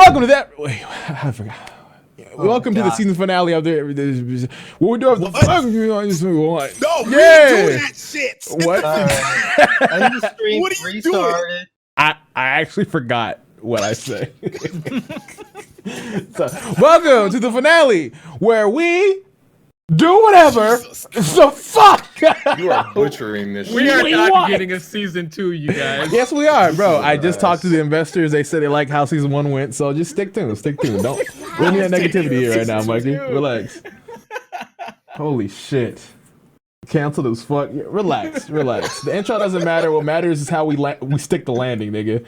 Welcome to that. Wait, I forgot. Welcome to the season finale of the. What we doing? What? No, we ain't doing that shit. What? I think the stream What are you restarted. I actually forgot what I said. So, welcome to the finale where we do whatever the fuck. You are butchering this shit. We are not want. getting a season 2, you guys. Yes, we are, bro. I just talked to the investors. They said they like how season 1 went, so just stick to it. Stick to it. Don't need that negativity here right now, Mikey. Relax. Holy shit. Canceled as fuck. Yeah, relax. The intro doesn't matter. What matters is how we stick the landing, nigga.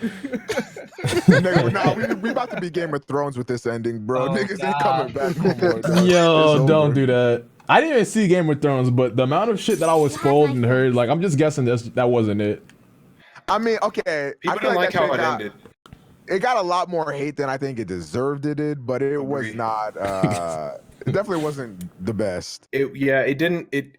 Nigga, nah, we about to be Game of Thrones with this ending, bro. Niggas ain't coming back no more. Dog. Yo, don't do that. I didn't even see Game of Thrones, but the amount of shit that I was spoiled and heard, like, I'm just guessing that wasn't it. I mean, okay. People don't like how it ended. It got a lot more hate than I think it deserved. It did, but it was not. It definitely wasn't the best. It didn't. It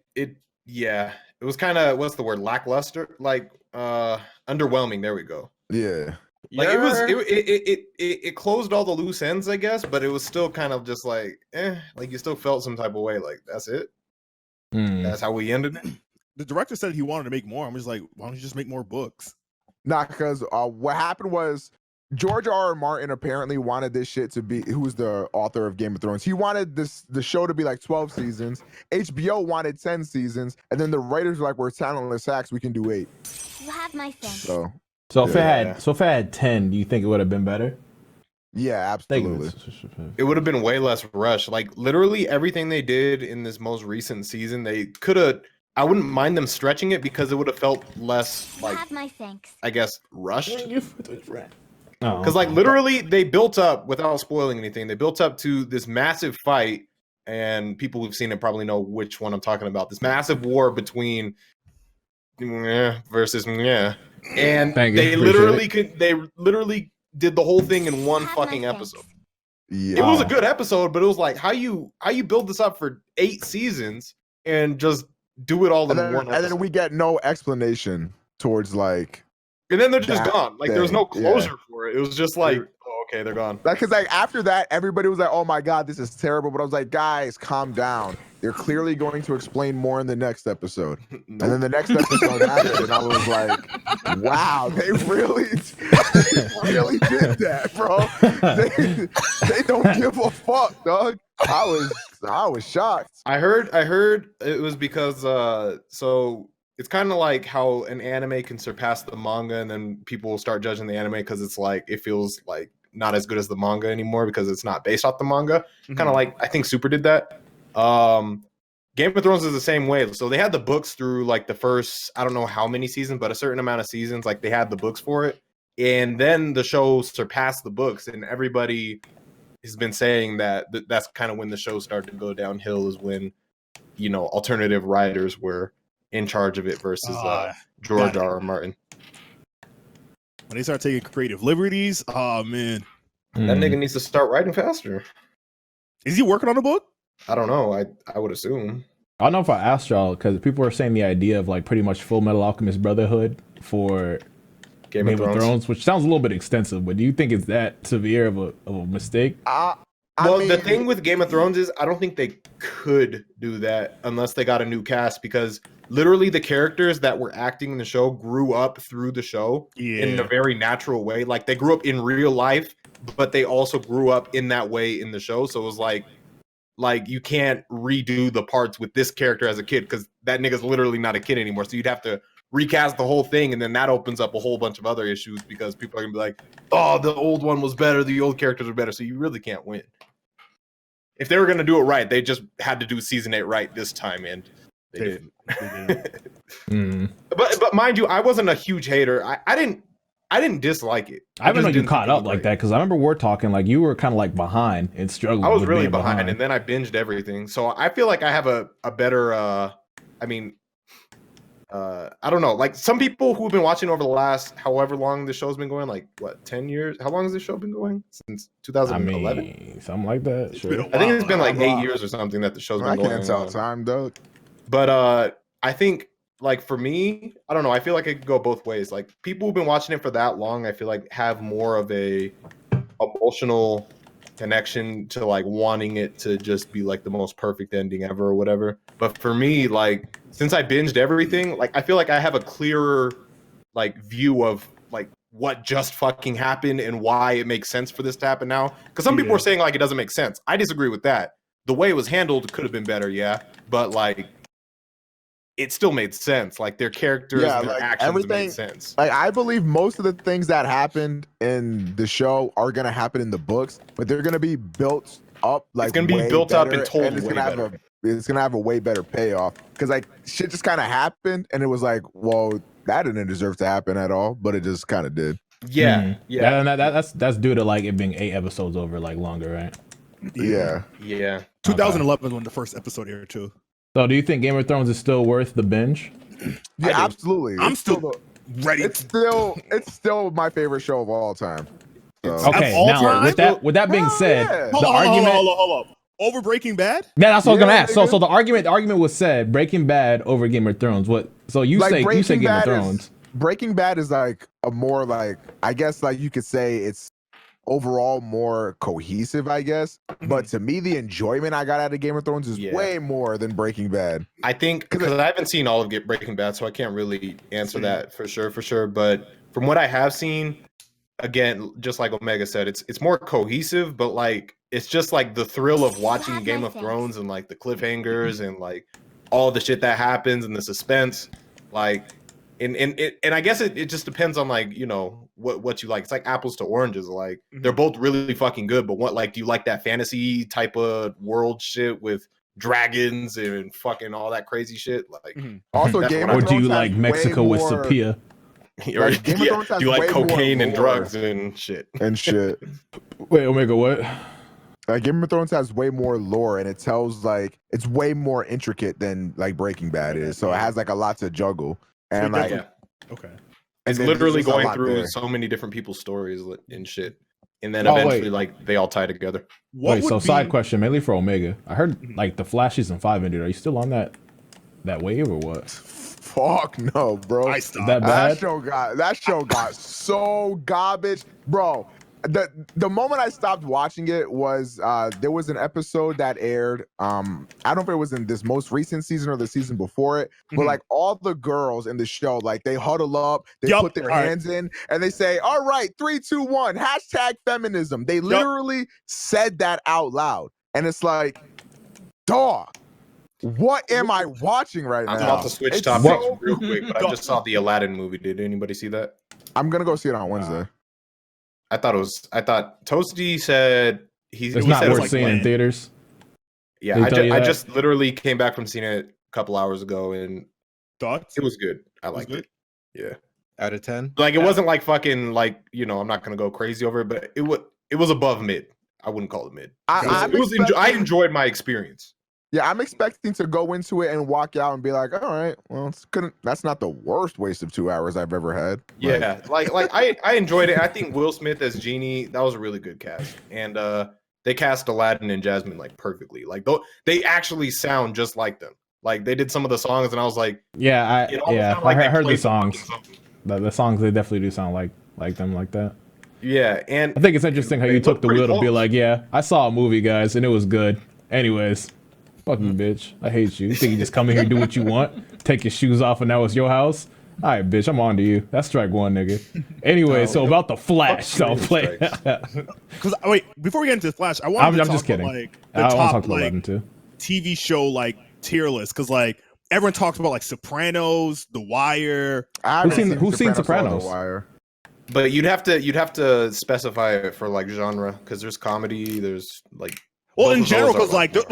was kind of, what's the word, lackluster, like underwhelming. There we go. Yeah. Like it closed all the loose ends, I guess, but it was still kind of just like like you still felt some type of way. Like that's it. That's how we ended it. The director said he wanted to make more. I'm just like, why don't you just make more books? Not because what happened was George R.R. Martin apparently wanted this shit to be. Who's the author of Game of Thrones? He wanted the show to be like 12 seasons. HBO wanted 10 seasons, and then the writers were like, "We're talentless hacks. We can do 8." You have my thanks. So if it had 10, do you think it would have been better? Yeah, absolutely. It would have been way less rushed. Like literally everything they did in this most recent season, they could have. I wouldn't mind them stretching it because it would have felt less like, You have my thanks. I guess, rushed. Oh, Because like literally they built up, without spoiling anything, they built up to this massive fight, and people who've seen it probably know which one I'm talking about. This massive war between versus and they literally did the whole thing in one fucking episode. Yeah. It was a good episode, but it was like how you build this up for 8 seasons and just do it all in one episode. And then we get no explanation towards like. And then they're just gone. Like there was no closure yeah. for it. It was just like, oh, okay, they're gone. Like, cause like after that, everybody was like, "Oh my god, this is terrible." But I was like, "Guys, calm down. They're clearly going to explain more in the next episode." And then the next episode happened, and I was like, "Wow, they really did that, bro. They don't give a fuck, dog." I was shocked. I heard it was because so it's kind of like how an anime can surpass the manga, and then people will start judging the anime because it's like it feels like not as good as the manga anymore because it's not based off the manga. Kind of like I think Super did that. Game of Thrones is the same way. So they had the books through like the first, I don't know how many seasons, but a certain amount of seasons, like they had the books for it. And then the show surpassed the books, and everybody has been saying that that's kind of when the show started to go downhill, is when, you know, alternative writers were in charge of it versus George R.R. Martin. When they start taking creative liberties, oh man. That nigga needs to start writing faster. Is he working on a book? I don't know. I would assume. I don't know if I asked y'all, because people are saying the idea of like pretty much Full Metal Alchemist Brotherhood for Game of Thrones, which sounds a little bit extensive, but do you think it's that severe of a mistake? The thing with Game of Thrones is I don't think they could do that unless they got a new cast, because literally the characters that were acting in the show grew up through the show in a very natural way. Like they grew up in real life, but they also grew up in that way in the show. So it was like you can't redo the parts with this character as a kid because that nigga's literally not a kid anymore. So you'd have to recast the whole thing, and then that opens up a whole bunch of other issues because people are gonna be like, oh, the old one was better, the old characters are better. So you really can't win. If they were gonna do it right, they just had to do season 8 right this time, and they didn't. But mind you, I wasn't a huge hater. I didn't dislike it. I haven't know you caught up like that, because I remember we're talking like you were kind of like behind and struggling. I was really behind, and then I binged everything. So I feel like I have a better. I don't know. Like some people who've been watching over the last however long the show's been going, like what, 10 years? How long has this show been going? Since 2011? I mean, something like that. Sure. I think it's been like 8 years or something that the show's been going on. I can't tell time, though. But I think, like, for me, I don't know. I feel like it could go both ways. Like, people who've been watching it for that long, I feel like have more of a emotional connection to like wanting it to just be like the most perfect ending ever or whatever. But for me, like since I binged everything, like I feel like I have a clearer like view of like what just fucking happened and why it makes sense for this to happen now. Because some people are saying like it doesn't make sense. I disagree with that. The way it was handled could have been better, yeah, but like it still made sense. Like their characters, their like actions everything made sense. Like I believe most of the things that happened in the show are gonna happen in the books, but they're gonna be built up. Like it's gonna be built up and told and it's way gonna better. it's gonna have a way better payoff because like shit just kind of happened and it was like, well, that didn't deserve to happen at all, but it just kind of did. Yeah, yeah. That's due to like it being 8 episodes over like longer, right? Yeah. 2011 when the first episode aired too. So do you think Game of Thrones is still worth the binge? Yeah, absolutely. I'm still ready. It's still my favorite show of all time. So. Okay, all now time? with that being said, yeah. the argument. Hold up. Over Breaking Bad? Yeah, that's what I was gonna ask. nigga. So the argument was said Breaking Bad over Game of Thrones. What? So you say Game of Thrones? Breaking Bad is like a more like I guess like you could say it's overall more cohesive, I guess. But to me, the enjoyment I got out of Game of Thrones is way more than Breaking Bad. I think because I haven't seen all of Breaking Bad, so I can't really answer that for sure. But from what I have seen, again, just like Omega said, it's more cohesive, but like it's just like the thrill of watching Game of Thrones and like the cliffhangers and like all the shit that happens and the suspense, like. And I guess it just depends on like, you know, what you like. It's like apples to oranges. Like they're both really fucking good, but what like do you like that fantasy type of world shit with dragons and fucking all that crazy shit? Like also Game of Thrones do you like Mexico with Sophia? Or Like, Game of Thrones has do you like way more cocaine and lore. drugs and shit? Wait, Omega, what? Like Game of Thrones has way more lore and it tells like it's way more intricate than like Breaking Bad is. So it has like a lot to juggle. And like okay. It's literally going through so many different people's stories and shit. And then eventually like they all tie together. Side question, mainly for Omega. I heard like the Flash season 5 ended. Are you still on that wave or what? Fuck no, bro. I stopped. That bad? That show got so garbage, bro. The moment I stopped watching it was there was an episode that aired. I don't know if it was in this most recent season or the season before it, but like all the girls in the show, like they huddle up, they put their hands in, and they say, "All right, 3, 2, 1, #feminism." They literally said that out loud, and it's like, dog. What am I watching right now? I'm about to switch topics real quick, but I just saw the Aladdin movie. Did anybody see that? I'm gonna go see it on Wednesday. I thought Toasty said it's not worth seeing in theaters. Yeah, I just literally came back from seeing it a couple hours ago and thoughts? It was good. I liked it. Yeah. Out of 10? Like it wasn't like fucking like, you know, I'm not gonna go crazy over it, but it was above mid. I wouldn't call it mid. I enjoyed my experience. Yeah, I'm expecting to go into it and walk out and be like, all right, well, that's not the worst waste of 2 hours I've ever had. Yeah, like I enjoyed it. I think Will Smith as Genie, that was a really good cast. And they cast Aladdin and Jasmine like perfectly. Like they actually sound just like them. Like they did some of the songs and I was like, I heard the songs. The songs, they definitely do sound like them like that. Yeah, and I think it's interesting how you took the wheel to be like, yeah, I saw a movie, guys, and it was good. Anyways. Fuck you, bitch. I hate you. You think you just come in here, do what you want, take your shoes off, and now it's your house? All right, bitch, I'm on to you. That's strike one, nigga. Anyway, so about the Flash, so I'll play. Because wait, before we get into the Flash, I want to talk just kidding. About, like I the top talk about like too. TV show like tier list because like everyone talks about like Sopranos, The Wire. Who's seen Sopranos? The Wire. But you'd have to specify it for like genre because there's comedy, there's like. Well, in general, because like the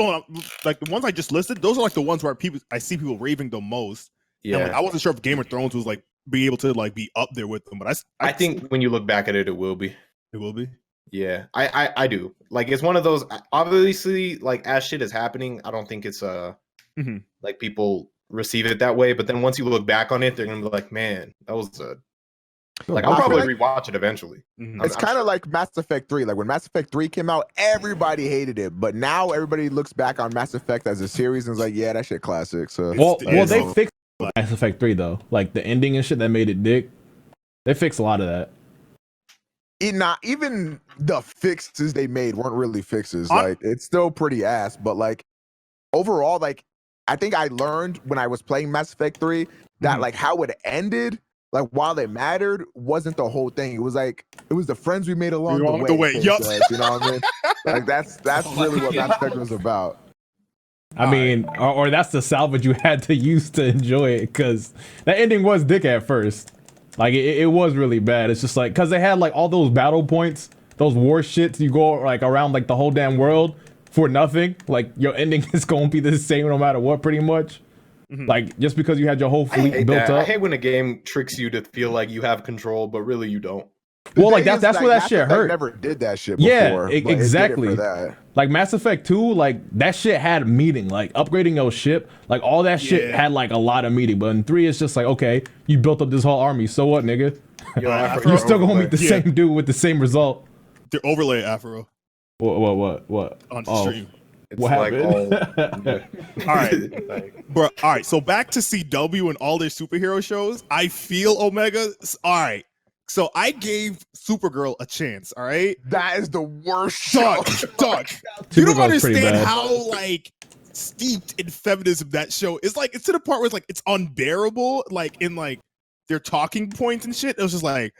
ones I just listed, those are like the ones where I see people raving the most. Yeah, and, like, I wasn't sure if Game of Thrones was like be able to like be up there with them, but I think when you look back at it, it will be. It will be. Yeah, I do. Like it's one of those. Obviously, like as shit is happening, I don't think it's like people receive it that way. But then once you look back on it, they're gonna be like, man, that was a. Like I'll probably rewatch it eventually. It's kind of like Mass Effect 3. Like when Mass Effect 3 came out, everybody hated it, but now everybody looks back on Mass Effect as a series and is like, yeah, that shit classic. So well, they fixed Mass Effect 3 though, like the ending and shit that made it dick. They fixed a lot of that. even the fixes they made weren't really fixes. Like it's still pretty ass, but like overall, like I think I learned when I was playing Mass Effect 3 that like how it ended, like while it mattered, wasn't the whole thing. It was like it was the friends we made along the way. Yup. You know what I mean? Like that's really what Mass Effect was about. I mean, or that's the salvage you had to use to enjoy it, because that ending was dick at first. Like it was really bad. It's just like because they had like all those battle points, those war shits. You go like around like the whole damn world for nothing. Like your ending is gonna be the same no matter what, pretty much. Like just because you had your whole fleet built up. I hate when a game tricks you to feel like you have control, but really you don't. Well, like that's where that shit hurt. Never did that shit before. Yeah, exactly. For that. Like Mass Effect 2, like that shit had meaning. Like upgrading your ship, like all that shit had like a lot of meaning. But in 3, it's just like, okay, you built up this whole army. So what, nigga? You're still gonna meet the same dude with the same result. The overlay Afro. What? On stream. It's what like happened? All right, bro. All right, so back to CW and all their superhero shows. I feel Omega. All right. So I gave Supergirl a chance, all right? That is the worst show. Dog. You don't understand how like steeped in feminism that show is. Like it's to the part where it's like it's unbearable, like in like their talking points and shit. It was just like,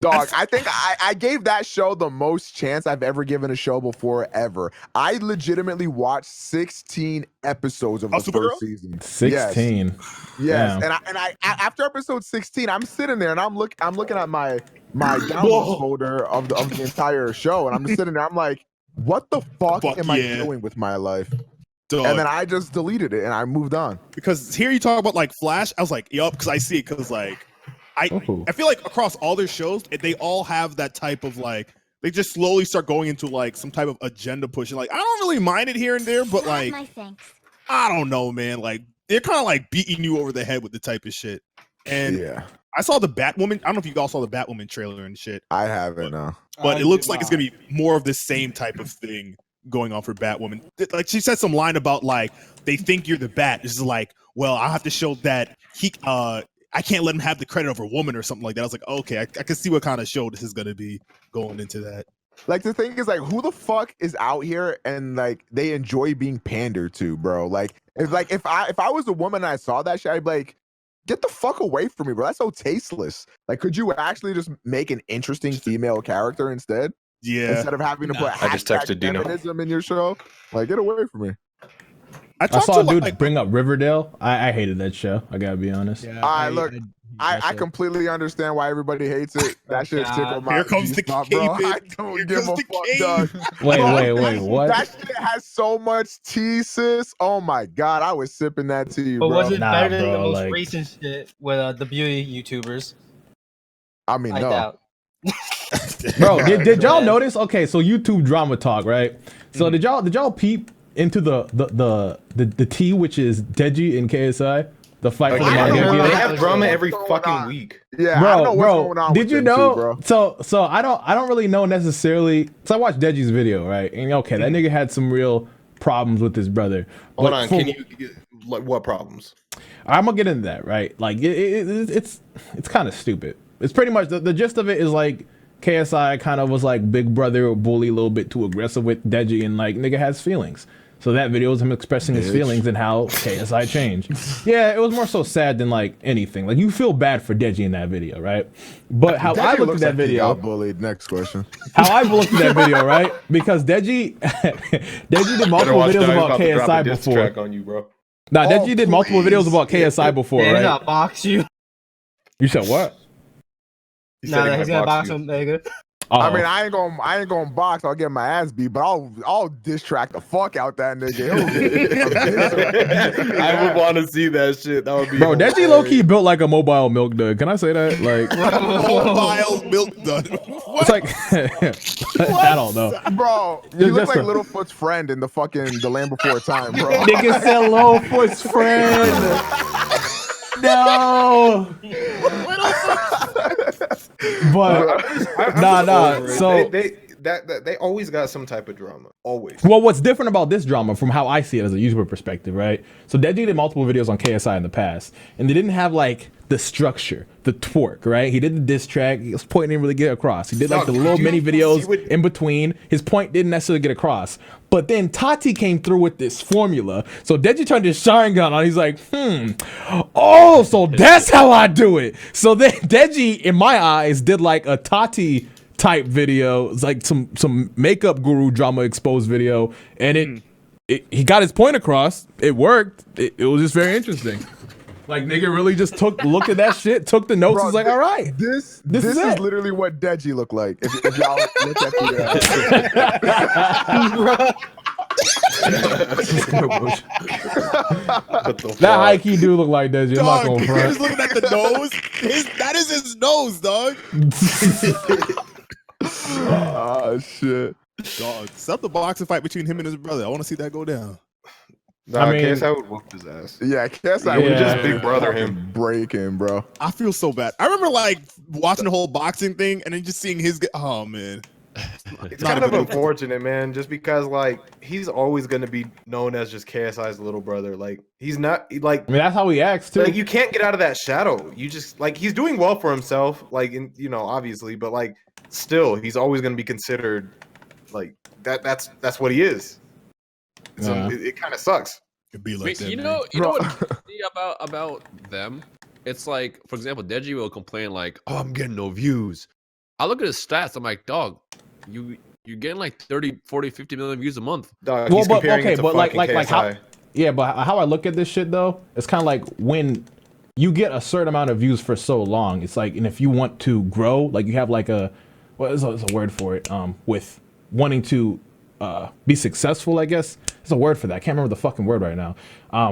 dog, I think I gave that show the most chance I've ever given a show before ever. I legitimately watched 16 episodes of the first season. 16. Yes. And I after episode 16, I'm sitting there and I'm looking at my downloads folder of the entire show, and I'm just sitting there. I'm like, what the fuck am I doing with my life? Dog. And then I just deleted it and I moved on. Because here you talk about like Flash, I was like, yup, because I see it, because like I feel like across all their shows, they all have that type of like, they just slowly start going into like some type of agenda push. And like, I don't really mind it here and there, but like, I don't know, man. Like, they're kind of like beating you over the head with the type of shit. And I saw the Batwoman. I don't know if you all saw the Batwoman trailer and shit. I haven't, no. But it looks like it's going to be more of the same type of thing going on for Batwoman. Like, she said some line about like, they think you're the Bat. This is like, well, I have to show that I can't let him have the credit of a woman or something like that. I was like, okay, I can see what kind of show this is going to be going into that. Like, the thing is, like, who the fuck is out here and like they enjoy being pandered to, bro? Like, if I was a woman and I saw that shit, I'd be like, get the fuck away from me, bro. That's so tasteless. Like, could you actually just make an interesting female character instead? Yeah. Instead of having to put I just texted Dino. feminism in your show, like, get away from me. I saw a dude bring up Riverdale. I hated that show. I gotta be honest. Yeah, look, I completely understand why everybody hates it. That shit's tickled my. Here comes the cave. Bro. I don't give a fuck, dog. Wait, what? That shit has so much tease. Oh my god, I was sipping that tea, bro. But was it better than the most recent shit with the beauty YouTubers? I mean, no. Doubt. Bro, did y'all notice? Okay, so YouTube drama talk, right? So did y'all peep into the T, which is Deji and KSI, the fight for the manga? They have drama every fucking week. Yeah, bro, I don't know what's going on. Did you know? Too, so I don't really know necessarily. So I watched Deji's video, right? And okay, that nigga had some real problems with his brother. Hold on, can you like what problems? I'm gonna get into that, right? Like it's kind of stupid. It's pretty much the gist of it is like KSI kind of was like big brother or bully, a little bit too aggressive with Deji, and like nigga has feelings. So that video is him expressing his feelings and how KSI changed. Yeah, it was more so sad than like anything. Like you feel bad for Deji in that video, right? But how I looked at that video, bullied. Next question. How I looked at that video, right? Because Deji did multiple videos about KSI before. On you, bro. Nah, Deji did multiple videos about KSI before, right? He's gonna box you. You said what? Nah, he's gonna box him, nigga. I mean, I ain't gonna box. I'll get my ass beat, but I'll diss track the fuck out that nigga. I would want to see that shit. That would be. Bro, Deji low key built like a mobile milk dud. Can I say that? Like mobile milk dud. It's like I don't know, bro. You look like Littlefoot's friend in the Land Before Time, bro. Nigga said Littlefoot's friend. No. But nah. So they always got some type of drama. Always. Well, what's different about this drama from how I see it as a YouTuber perspective, right? So Deji did multiple videos on KSI in the past, and they didn't have like the structure, the twerk, right? He did the diss track. His point didn't really get across. He did like the little mini videos in between. His point didn't necessarily get across. But then Tati came through with this formula. So Deji turned his Sharingan on. He's like, oh, so that's how I do it. So then Deji, in my eyes, did like a Tati type video. It's like some makeup guru drama exposed video. And he got his point across. It worked. It was just very interesting. Like, nigga really just looked at that shit, took the notes, was like, all right. This is literally what Deji looked like. If y'all look at that high key do look like Deji. I'm not gonna front. Just looking at the nose. That is his nose, dog. Oh shit. Dog, set the boxing fight between him and his brother. I want to see that go down. Nah, I mean, KSI would whoop his ass. Yeah, KSI would just big brother him. Break him, bro. I feel so bad. I remember like watching the whole boxing thing and then just seeing his. Oh man, it's kind of unfortunate, man. Just because like he's always gonna be known as just KSI's little brother. Like he's not like. I mean, that's how he acts too. Like you can't get out of that shadow. You just like he's doing well for himself. Like you know, obviously, but like still, he's always gonna be considered like that. That's what he is. So it kind of sucks. It'd be like that, you know what I see about them? It's like, for example, Deji will complain like, "Oh, I'm getting no views." I look at his stats. I'm like, "Dog, you're getting like 30, 40, 50 million views a month." Dog, he's comparing it to like how? Yeah, but how I look at this shit though, it's kind of like when you get a certain amount of views for so long. It's like, and if you want to grow, like you have like there's a word for it. With wanting to be successful, I guess. There's a word for that. I can't remember the fucking word right now.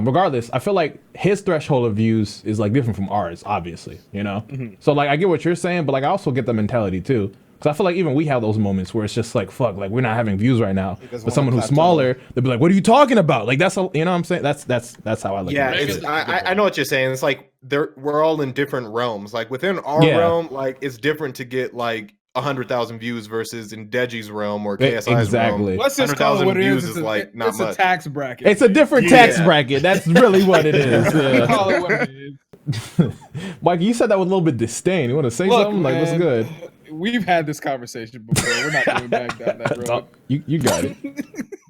Regardless, I feel like his threshold of views is like different from ours, obviously, you know? So like, I get what you're saying, but like, I also get the mentality too. Cause I feel like even we have those moments where it's just like, fuck, like we're not having views right now. But someone who's smaller, they'll be like, what are you talking about? Like that's, you know what I'm saying? That's how I look at it. Yeah, I know what you're saying. It's like we're all in different realms. Like within our realm, like it's different to get like 100,000 views versus in Deji's realm or KSI's realm. Let's just call it what it is. It's like not it's much. A tax bracket. It's a different tax bracket. That's really what it is. Yeah. Call it what it is. Mike, you said that with a little bit of disdain. You want to say something? Man, like, what's good? We've had this conversation before. We're not going back down that road. You got it.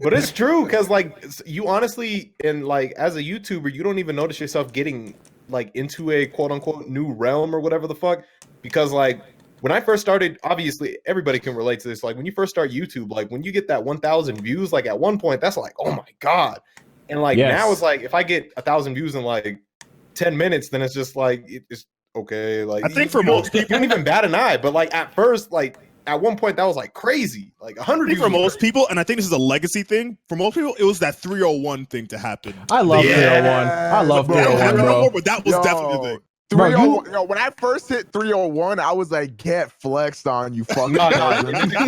But it's true because like you honestly, and like as a YouTuber, you don't even notice yourself getting like into a quote unquote new realm or whatever the fuck. Because like when I first started, obviously everybody can relate to this. Like when you first start YouTube, like when you get that 1,000 views, like at one point that's like, oh my god. And like now it's like if I get 1,000 views in like 10 minutes, then it's just like it's okay. Like I think for most people, you don't even bat an eye. But like at first, like at one point that was like crazy. Like 100 views for most people, and I think this is a legacy thing. For most people, it was that 301 thing to happen. I love 301. I love 301, bro. But that was definitely the thing. 301, when I first hit 301, I was like, get flexed on, you fucking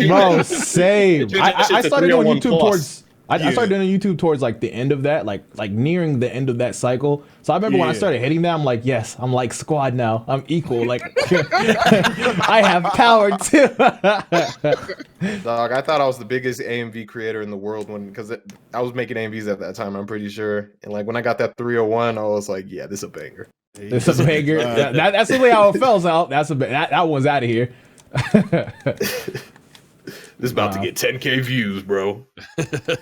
bro, same. I started doing YouTube plus. I started doing YouTube towards like the end of that, like nearing the end of that cycle. So I remember when I started hitting that, I'm like, yes, I'm like squad now. I'm equal. Like I have power too. Dog, I thought I was the biggest AMV creator in the world because I was making AMVs at that time, I'm pretty sure. And like when I got that 301, I was like, yeah, this is a banger. This is a banger. That's really how it felt out. That one's out of here. This is about to get 10K views, bro.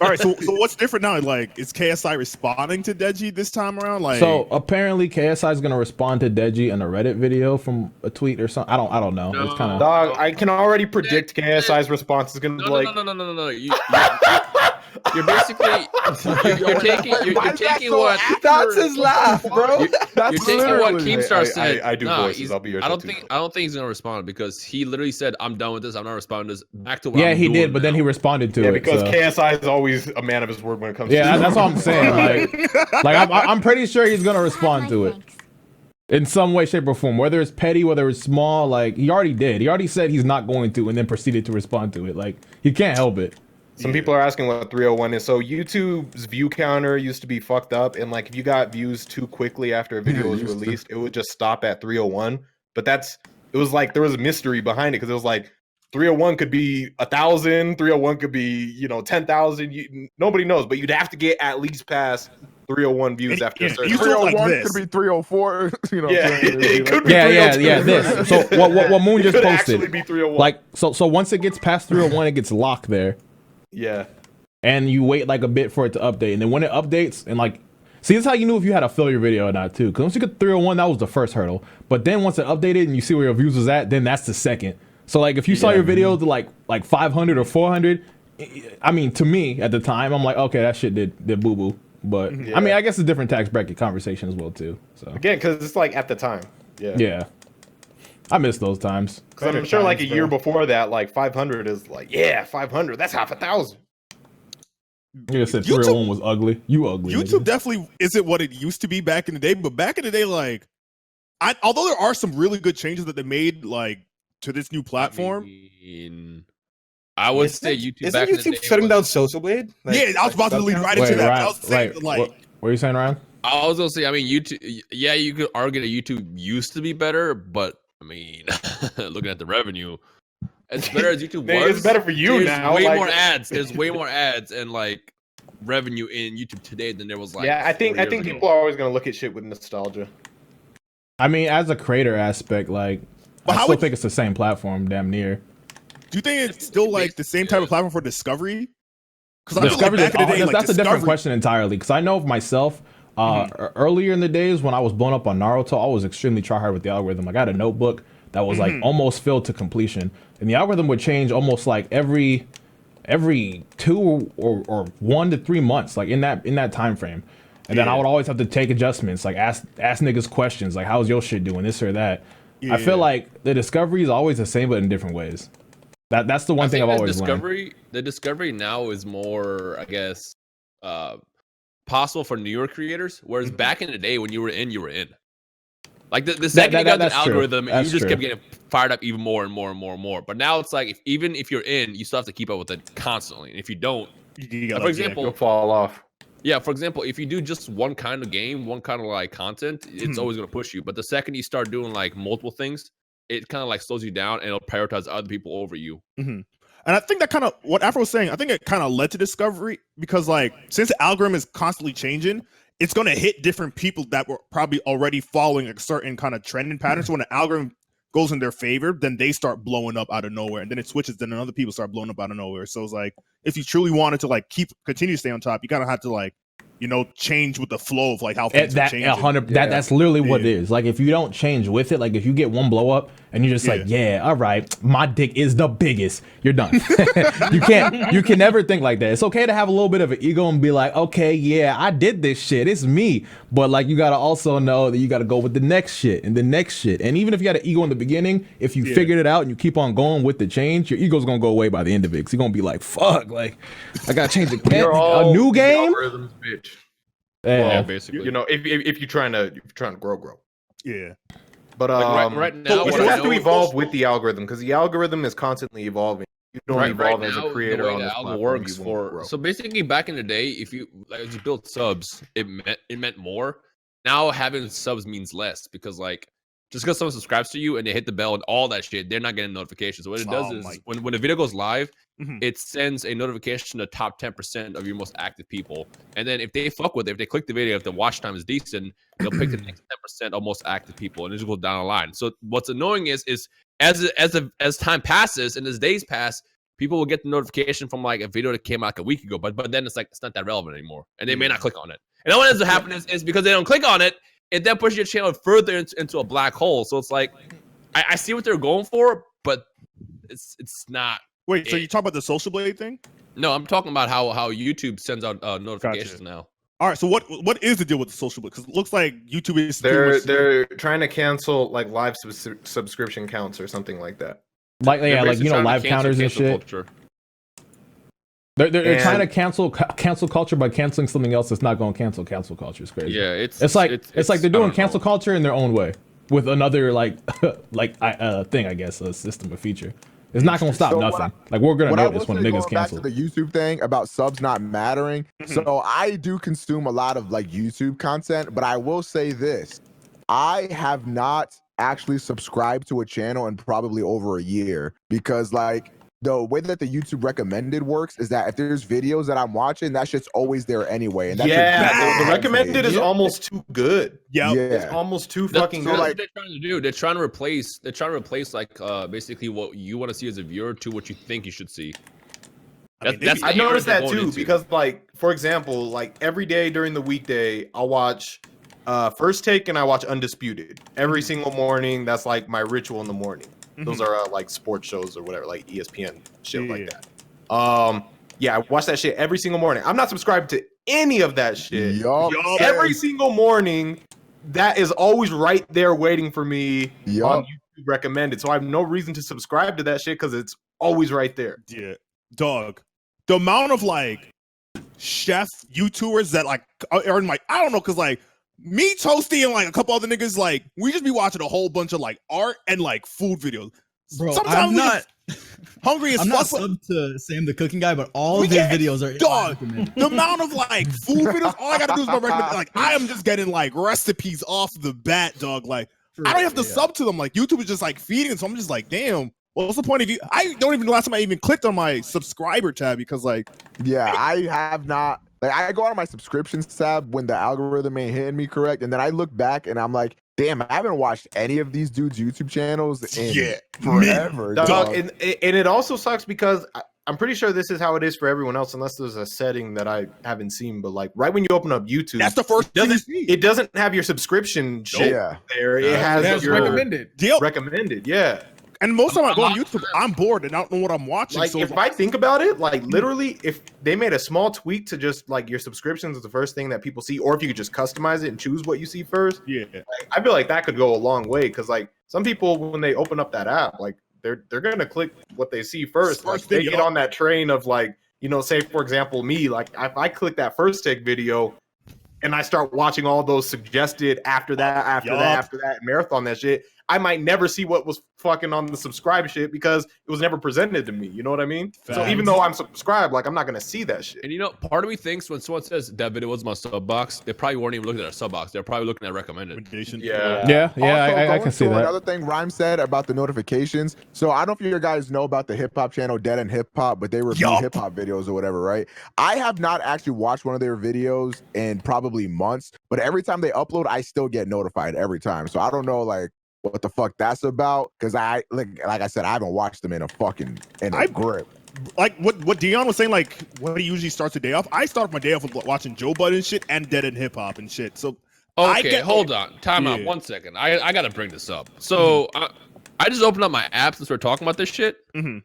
All right, so what's different now? Like, is KSI responding to Deji this time around? Like, so apparently KSI is gonna respond to Deji in a Reddit video from a tweet or something. I don't know. No. It's kind of Dog, I can already predict KSI's response is gonna be like, no. You're basically you're taking what that's his laugh, bro. You're taking what Keemstar said. I do voices. I'll be your I don't think he's gonna respond because he literally said, "I'm done with this. I'm not responding to this." Back to what yeah, I'm he doing did, but then he responded to it. because so. KSI is always a man of his word when it comes to that's what I'm saying. Like I'm pretty sure he's gonna respond to it in some way, shape, or form. Whether it's petty, whether it's small, like he already did. He already said he's not going to, and then proceeded to respond to it. Like he can't help it. Some people are asking what 301 is. So YouTube's view counter used to be fucked up, and like if you got views too quickly after a video was released, it would just stop at 301. But it was like there was a mystery behind it because it was like 301 could be 1,000, 301 could be 10,000. Nobody knows, but you'd have to get at least past 301 views after a certain. You feel like 301 this. could be 304. You know, Yeah, it could be Yeah. 302. This. So what Moon just Could posted. actually be 301. Like so once it gets past 301, it gets locked there. Yeah. And you wait like a bit for it to update, and then when it updates, and like, see, this is how you knew if you had a failure video or not too. Because once you get 301, that was the first hurdle. But then once it updated and you see where your views was at, then that's the second. So like, if you saw your video to like 500 or 400, I mean, to me at the time, I'm like, okay, that shit did boo boo. But I mean, I guess it's a different tax bracket conversation as well too. So Again, because it's like at the time. yeah, I miss those times. Because I'm sure like a year before that, like 500 is like 500. That's half a thousand. You just said 301 was ugly. You ugly. YouTube nigga. definitely isn't what it used to be back in the day, but back in the day, like, although there are some really good changes that they made, like, to this new platform. I would say YouTube. Isn't back in the YouTube day shutting was- down Social Blade? Like, Yeah, I was about to lead right Wait, into that. Ryan, I was saying, right, like, what are you saying, Ryan? I was gonna say, I mean, YouTube. Yeah, you could argue that YouTube used to be better, but I mean, looking at the revenue, as better as YouTube was, It's better for you there's now. way like- more ads. There's way more ads and like revenue in YouTube today than there was like. I 4 think years ago. people are always gonna look at shit with nostalgia. I mean, as a creator aspect, like, But I how still would- think it's the same platform, damn near. do you think it's still like the same type of platform for Discovery? Because I feel like Discovery, back in the day, like, that's a different Discovery- question entirely. Because I know of myself, earlier in the days when I was blown up on Naruto, I was extremely tryhard with the algorithm. Like, I had a notebook that was like almost filled to completion, and the algorithm would change almost like every 2 or 1 to 3 months, like in that time frame. And then I would always have to take adjustments, like ask niggas questions, like how's your shit doing, this or that. I feel like the Discovery is always the same, but in different ways. That's the one thing I've always learned. The Discovery now is more, I guess, possible for newer creators. Whereas back in the day, when you were in, you were in. Like the second you got the algorithm, you just kept getting fired up even more and more and more and more. But now it's like, even if you're in, you still have to keep up with it constantly. And if you don't, for example, You'll fall off. yeah, for example, if you do just one kind of game, one kind of like content, it's always going to push you. But the second you start doing like multiple things, it kind of like slows you down and it'll prioritize other people over you. And I think that kind of what Afro was saying, I think it kind of led to Discovery because, like, since the algorithm is constantly changing, it's going to hit different people that were probably already following a certain kind of trending pattern. So when the algorithm goes in their favor, then they start blowing up out of nowhere, and then it switches. Then other people start blowing up out of nowhere. So it's like, if you truly wanted to like continue to stay on top, you kind of have to like, you know, change with the flow of like how things are changing. That's literally what it is. Like, if you don't change with it, like if you get one blow up and you're just like, yeah, all right, my dick is the biggest, you're done. you can never think like that. It's okay to have a little bit of an ego and be like, okay, yeah, I did this shit, it's me. But like, you gotta also know that you gotta go with the next shit and the next shit. And even if you had an ego in the beginning, if you figured it out and you keep on going with the change, your ego's gonna go away by the end of it. Cause you're gonna be like, fuck, like I gotta change a new game. Algorithms, bitch. Yeah, Well, basically. You know, if you're trying to grow. Yeah. But Like right now, you what I have to know is- evolve with the algorithm because the algorithm is constantly evolving. You don't evolve as now, a creator the way on the this algo platform, works you won't for. grow. So basically, back in the day, if you as you built subs, it meant more. Now having subs means less because like just because someone subscribes to you and they hit the bell and all that shit, they're not getting notifications. So what it does is when a video goes live, it sends a notification to the top 10% of your most active people. And then if they fuck with it, if they click the video, if the watch time is decent, they'll pick the next 10% of most active people and it just goes down the line. So what's annoying is as time passes and as days pass, people will get the notification from like a video that came out like a week ago, but then it's like it's not that relevant anymore. And they may not click on it. And then what ends up happening is because they don't click on it, it then pushes your channel further into a black hole. So it's like I see what they're going for, but it's not. Wait, so you talk about the Social Blade thing? No, I'm talking about how YouTube sends out notifications now. All right, so what is the deal with the Social Blade? Because it looks like YouTube is They're trying to cancel like live subscription counts or something like that. Like you know, live counters and shit. Culture. They're trying to cancel culture by canceling something else that's not going to cancel culture. It's crazy. Yeah, it's like they're doing cancel culture in their own way with another like thing, I guess, a system, a feature. It's not going to stop nothing. Like we're going to notice when niggas cancel. Back to the YouTube thing about subs not mattering. So I do consume a lot of like YouTube content, but I will say this: I have not actually subscribed to a channel in probably over a year because like the way that the YouTube recommended works is that if there's videos that I'm watching, that shit's always there anyway. And that's the recommended is almost too good. Yeah, it's almost too fucking good. What they're trying to do. They're trying to replace like basically what you want to see as a viewer to what you think you should see. I noticed that too because, like, for example, like every day during the weekday, I'll watch First Take and I watch Undisputed every single morning. That's like my ritual in the morning. Those are like sports shows or whatever, like ESPN shit like that. Yeah, I watch that shit every single morning. I'm not subscribed to any of that shit. Every single morning, that is always right there waiting for me on YouTube recommended. So I have no reason to subscribe to that shit because it's always right there. Yeah, dog. The amount of like chef YouTubers that like are in, like, I don't know, because like me, Toasty, and like a couple other niggas, like we just be watching a whole bunch of like art and like food videos. Bro, sometimes I'm not hungry as I'm fuck. not subbed to Sam the Cooking Guy, but all of his videos are dog. The amount of like food videos, all I gotta do is my recommend. Like I am just getting like recipes off the bat, dog. Like I don't have to sub to them. Like YouTube is just like feeding it, so I'm just like, damn. What's the point of you? I don't even know last time I even clicked on my subscriber tab because like, I have not. Like I go on my subscriptions tab when the algorithm ain't hitting me correct, and then I look back and I'm like, damn, I haven't watched any of these dudes' YouTube channels in forever. Dog. And it also sucks because I'm pretty sure this is how it is for everyone else, unless there's a setting that I haven't seen. But like right when you open up YouTube, that's the first thing you see. It doesn't have your subscription shit there. It has your recommended. Recommended, yeah. And most of the time I go on YouTube, I'm bored and I don't know what I'm watching. Like, so if I think about it, like literally, if they made a small tweak to just like your subscriptions is the first thing that people see, or if you could just customize it and choose what you see first, like, I feel like that could go a long way. Because like some people, when they open up that app, like they're gonna click what they see first. Like they get on that train of like, you know, say for example me, like if I click that First Take video and I start watching all those suggested after that, and marathon that shit, I might never see what was fucking on the subscribe shit because it was never presented to me. You know what I mean? Facts. So even though I'm subscribed, like I'm not gonna see that shit. And you know, part of me thinks when someone says that video was my sub box, they probably weren't even looking at our sub box. They're probably looking at recommended. Yeah, I can see that. Another thing Rhyme said about the notifications. So I don't know if you guys know about the hip hop channel Dead and Hip Hop, but they review hip hop videos or whatever, right? I have not actually watched one of their videos in probably months, but every time they upload, I still get notified every time. So I don't know like what the fuck that's about, because I like I said, I haven't watched them in a grip. Like what Dion was saying, like what he usually starts the day off. I start my day off with watching Joe Budden shit and Dead and Hip Hop and shit. So okay, hold on, time out 1 second. I gotta bring this up. So I just opened up my app since we're talking about this shit, and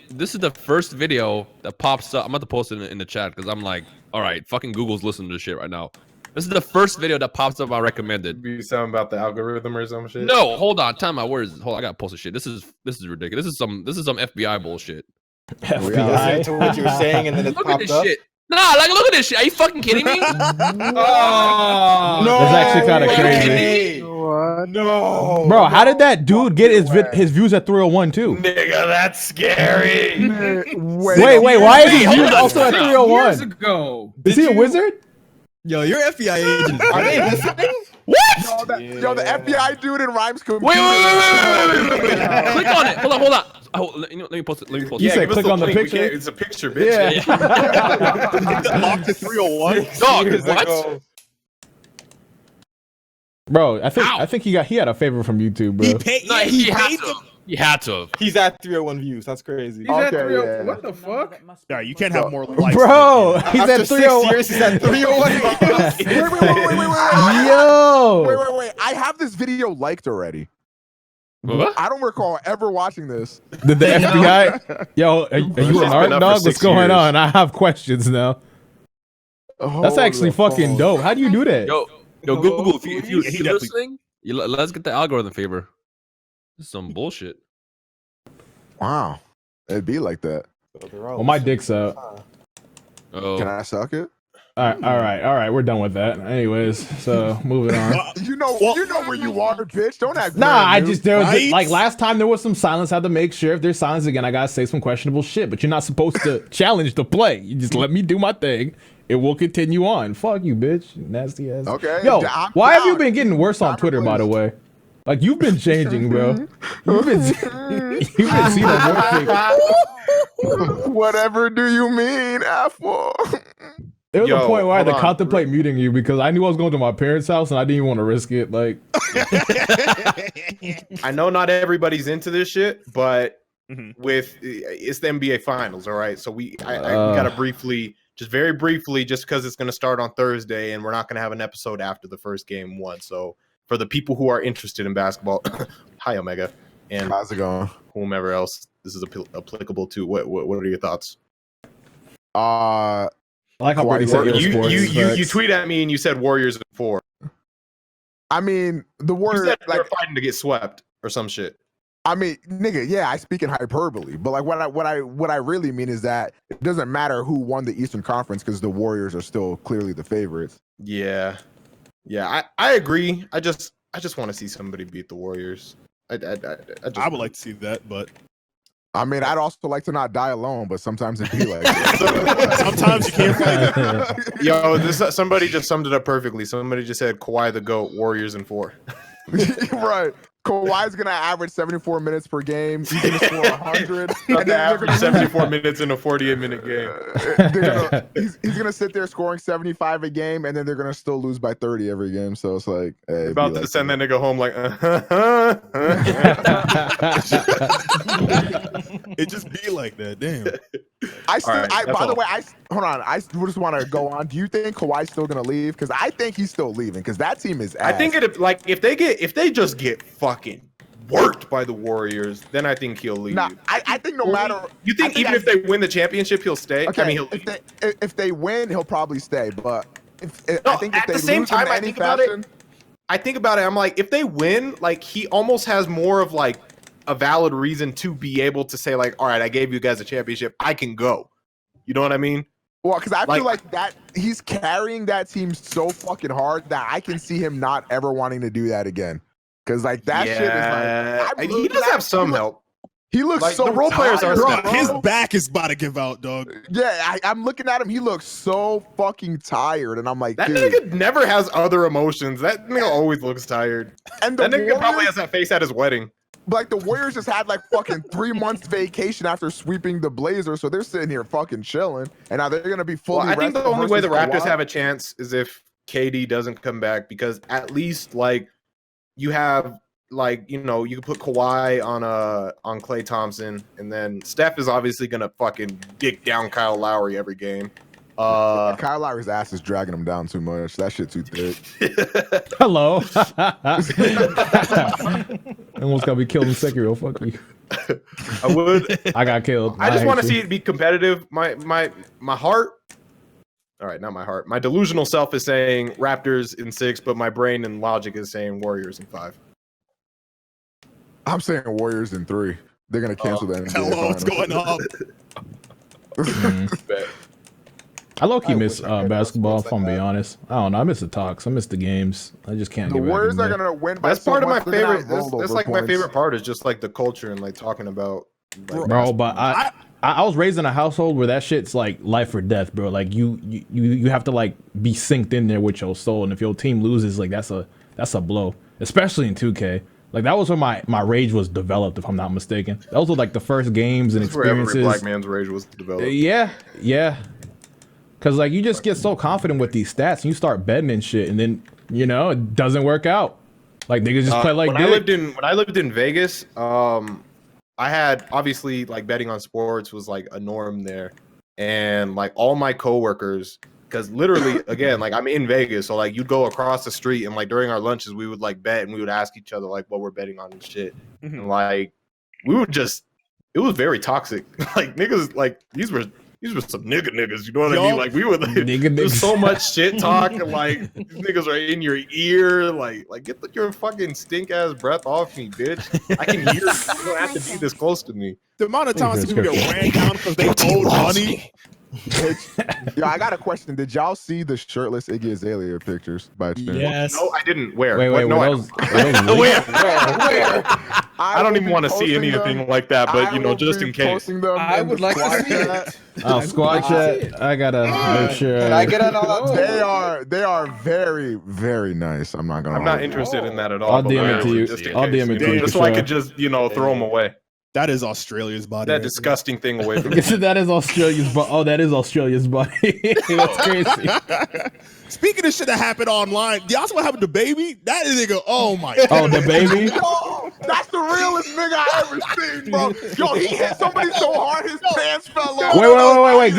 this is the first video that pops up. I'm about to post it in the chat because I'm like, all right, fucking Google's listening to this shit right now. This is the first video that pops up on recommended. You sound about the algorithm or some shit? No, hold on, time out. Where is it? Hold on, I gotta post this shit. This is ridiculous. This is some FBI bullshit. FBI to what you're saying, and then it look popped at this up. shit. Nah, like look at this shit. Are you fucking kidding me? Oh, that's actually kind of crazy. No, bro, how did that dude get his views at 301 too? Nigga, that's scary. Wait, why is his views also at 301? Years ago. Is he a wizard? Yo, your FBI agent. Are they listening? What? Yo, the FBI dude in Rhymes computer. Wait. Click on it. Hold on. Oh, let me post it. You said click on the picture. It's a picture, bitch. Yeah. Locked to 301. Dog, what? Bro, I think he had a favor from YouTube, bro. He had to. He's at 301 views. That's crazy. He's at 301. What the fuck? Yeah, you can't have more likes. Bro, he's After at 301. 6 years, he's at 301. Yo. Wait. I have this video liked already. What? I don't recall ever watching this. Did the FBI? Yo, are you an art dog? What's going on? I have questions now. That's actually fucking dope. How do you do that? Yo, Google, if you're listening, let's get the algorithm favor. This is some bullshit. Wow, it'd be like that. Well, my dick's out. Oh. Can I suck it? All right. We're done with that. Anyways, so moving on. You know where you are, bitch. Don't act. Nah, I just like last time there was some silence. I had to make sure if there's silence again, I gotta say some questionable shit. But you're not supposed to challenge the play. You just let me do my thing. It will continue on. Fuck you, bitch. Nasty ass. Okay. Yo, why have you been getting worse on Twitter, by the way? Like you've been changing, bro. You've been seeing a more Whatever do you mean, Afro? There was a point where I had to hold on. contemplate muting you because I knew I was going to my parents' house and I didn't even want to risk it. Like, I know not everybody's into this shit, but with it's the NBA Finals, all right. So we gotta briefly, just very briefly, just because it's gonna start on Thursday and we're not gonna have an episode after the first game won. So for the people who are interested in basketball, hi Omega, and How's it going? whomever else this is applicable to. What are your thoughts? I like how Brady said you tweet at me and you said Warriors in 4. I mean, the You Warriors said they're fighting to get swept or some shit. I mean, nigga, yeah, I speak in hyperbole, but like what I really mean is that it doesn't matter who won the Eastern Conference because the Warriors are still clearly the favorites. Yeah, I agree. I just want to see somebody beat the Warriors. I would like to see that, but I mean, I'd also like to not die alone, but sometimes it be like that. Sometimes you can't fight. Yo, somebody just summed it up perfectly. Somebody just said Kawhi the GOAT, Warriors in 4. Right. Kawhi's gonna average 74 minutes per game. He's gonna score 100. And then average 74 minutes in a 48-minute game. He's gonna sit there scoring 75 a game, and then they're gonna still lose by 30 every game. So it's like, hey, about to send that nigga home like, It just be like that. Damn. By the way, hold on. I just want to go on. Do you think Kawhi's still gonna leave? Because I think he's still leaving. Because that team is ass. I think if they just get fucking worked by the Warriors, then I think he'll leave. Nah, I think no matter. You think even if they win the championship, he'll stay? Okay, I mean, if they win, he'll probably stay. But No, I think if at they the same lose time, in I any think about fashion, it. I think about it. I'm like, if they win, like he almost has more of like a valid reason to be able to say like, all right, I gave you guys a championship, I can go. You know what I mean? Well, because I feel like that he's carrying that team so fucking hard that I can see him not ever wanting to do that again. Because like that shit is like he does have some help. He looks like, so the role players are tired, Bro, his back is about to give out, dog. Yeah, I'm looking at him. He looks so fucking tired, and I'm like, That dude. nigga never has other emotions. That nigga always looks tired. And that nigga probably has that face at his wedding. But like the Warriors just had like fucking 3 months vacation after sweeping the Blazers, so they're sitting here fucking chilling, and now they're gonna be fully. Well, I think the only way the versus Raptors Kawhi. have a chance is if KD doesn't come back, because at least like you have like, you know, you can put Kawhi on Klay Thompson, and then Steph is obviously gonna fucking dick down Kyle Lowry every game. Kyle Lowry's ass is dragging him down too much. That shit too thick. hello. Almost got me killed in Sekiro. Fuck you. I would. I got killed. I just want to hate see you. it be competitive. My heart. All right, not my heart. My delusional self is saying Raptors in 6, but my brain and logic is saying Warriors in 5. I'm saying Warriors in 3. They're gonna cancel that. Hello, what's going on? I low-key miss basketball, if I'm being honest. I don't know. I miss the talks. I miss the games. I just can't The get back Warriors in are there. gonna win. By That's so part of my much, they're gonna favorite. have That's rollover like my points. favorite part is just like the culture and like talking about. Like, Bro, but I was raised in a household where that shit's like life or death, bro. Like you have to like be synced in there with your soul, and if your team loses, like that's a blow, especially in 2K. Like that was when my rage was developed, if I'm not mistaken. Those were like the first games and that's where every experiences. black man's rage was developed. Yeah. Cause like you just get so confident with these stats, and you start betting and shit, and then you know it doesn't work out. Like niggas just play like when I lived in Vegas, I had obviously like betting on sports was like a norm there, and like all my coworkers, because literally again like I'm in Vegas, so like you'd go across the street and like during our lunches we would like bet and we would ask each other like what we're betting on and shit, and like we would just it was very toxic. Like niggas like these were some niggas, you know what I mean? Like we would like, there's so much shit talk and like these niggas are in your ear, like get your fucking stink ass breath off me, bitch. I can hear you. You don't have to be this close to me. The amount of times people get ran down because they owed money. Yo, I got a question. Did y'all see the shirtless Iggy Azalea pictures by chance? Yes. No, I didn't. Where? Wait, What? No, were I those, don't. were those leaked? Where? I don't will even be want to see posting anything them. like that, but I you know, will just be in case. posting them I in would the like to squad see chat. it. Oh, squad chat. I gotta make sure. Can I get it on? They are very, very nice. I'm not gonna. I'm not hold you. interested in that at all. I'll but DM it whatever, to you. just in I'll case, DM it to know, you just for so I sure. could just throw them away. That is Australia's body. That right disgusting thing away from me. That is Australia's body. Oh, that is Australia's body. That's crazy. there. Speaking of shit that happened online, y'all saw what happened to Baby? That nigga, oh my god. Oh, DaBaby. Oh, that's the realest nigga I ever seen, bro. Yo, he hit somebody so hard his pants fell off. Wait.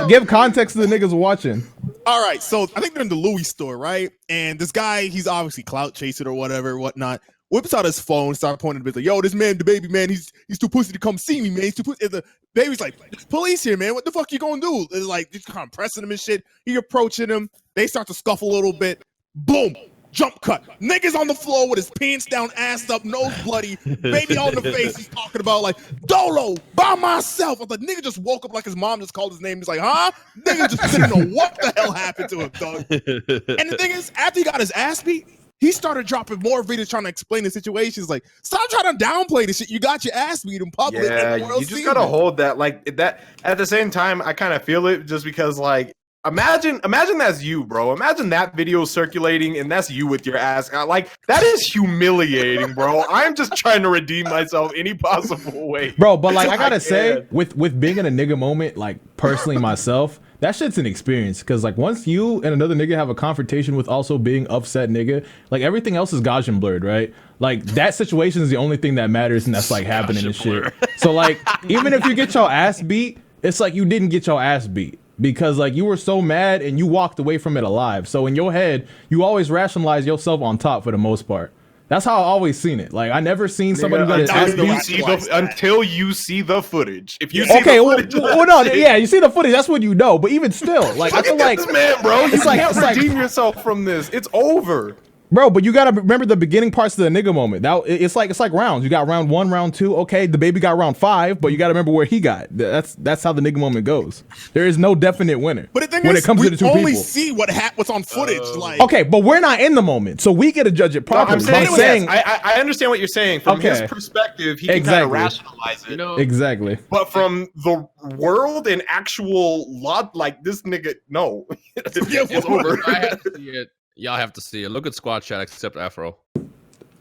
Give context to the niggas watching. All right, so I think they're in the Louis store, right? And this guy, he's obviously clout chasing or whatever, whatnot. Whips out his phone, start pointing at the bitch, like, yo, this man, DaBaby, man, he's too pussy to come see me, man. He's too pussy. And the baby's like, police here, man. What the fuck you gonna do? It's like, just kind of pressing him and shit. He approaching him. They start to scuffle a little bit. Boom. Jump cut. Niggas on the floor with his pants down, ass up, nose bloody, baby on the face. He's talking about like, Dolo, by myself. I was like, nigga just woke up like his mom just called his name. He's like, huh? Nigga just didn't know what the hell happened to him, dog. And the thing is, after he got his ass beat, he started dropping more videos trying to explain the situations. Like, stop trying to downplay this shit. You got your ass beat in public. Yeah, and the world you just sees gotta it. hold that like that. At the same time, I kind of feel it just because like imagine that's you, bro. Imagine that video circulating and that's you with your ass. Like that is humiliating, bro. I'm just trying to redeem myself any possible way, Bro, but like I gotta say, with being in a nigga moment, like personally myself, that shit's an experience. Cause like once you and another nigga have a confrontation with also being upset nigga, like everything else is Gaussian blurred, right? Like that situation is the only thing that matters and that's like happening and shit. So like even if you get your ass beat, it's like you didn't get your ass beat. Because like you were so mad and you walked away from it alive. So in your head, you always rationalize yourself on top for the most part. That's how I always seen it. Like I never seen somebody get his ass beat. Until you see the footage. If you see okay, the footage, well, no, yeah, you see the footage. That's what you know. But even still, like I feel like this man, bro, you it's like- can't it's like- redeem yourself from this. It's over. Bro, but you gotta remember the beginning parts of the nigga moment. That it's like rounds. You got round 1, round 2. Okay, DaBaby got round 5, but you gotta remember where he got. That's how the nigga moment goes. There is no definite winner. But the thing when is, it comes we to the two only people. see what's on footage. Like, Okay, but we're not in the moment, so we get to judge it No, properly. I'm But saying, I understand what you're saying. From his Okay. perspective, he can Exactly. kind of rationalize it. You know, Exactly. But from the world and actual lot, like this nigga, no, it's over. I have to see it. Y'all have to see it. Look at squad chat except Afro. Oh,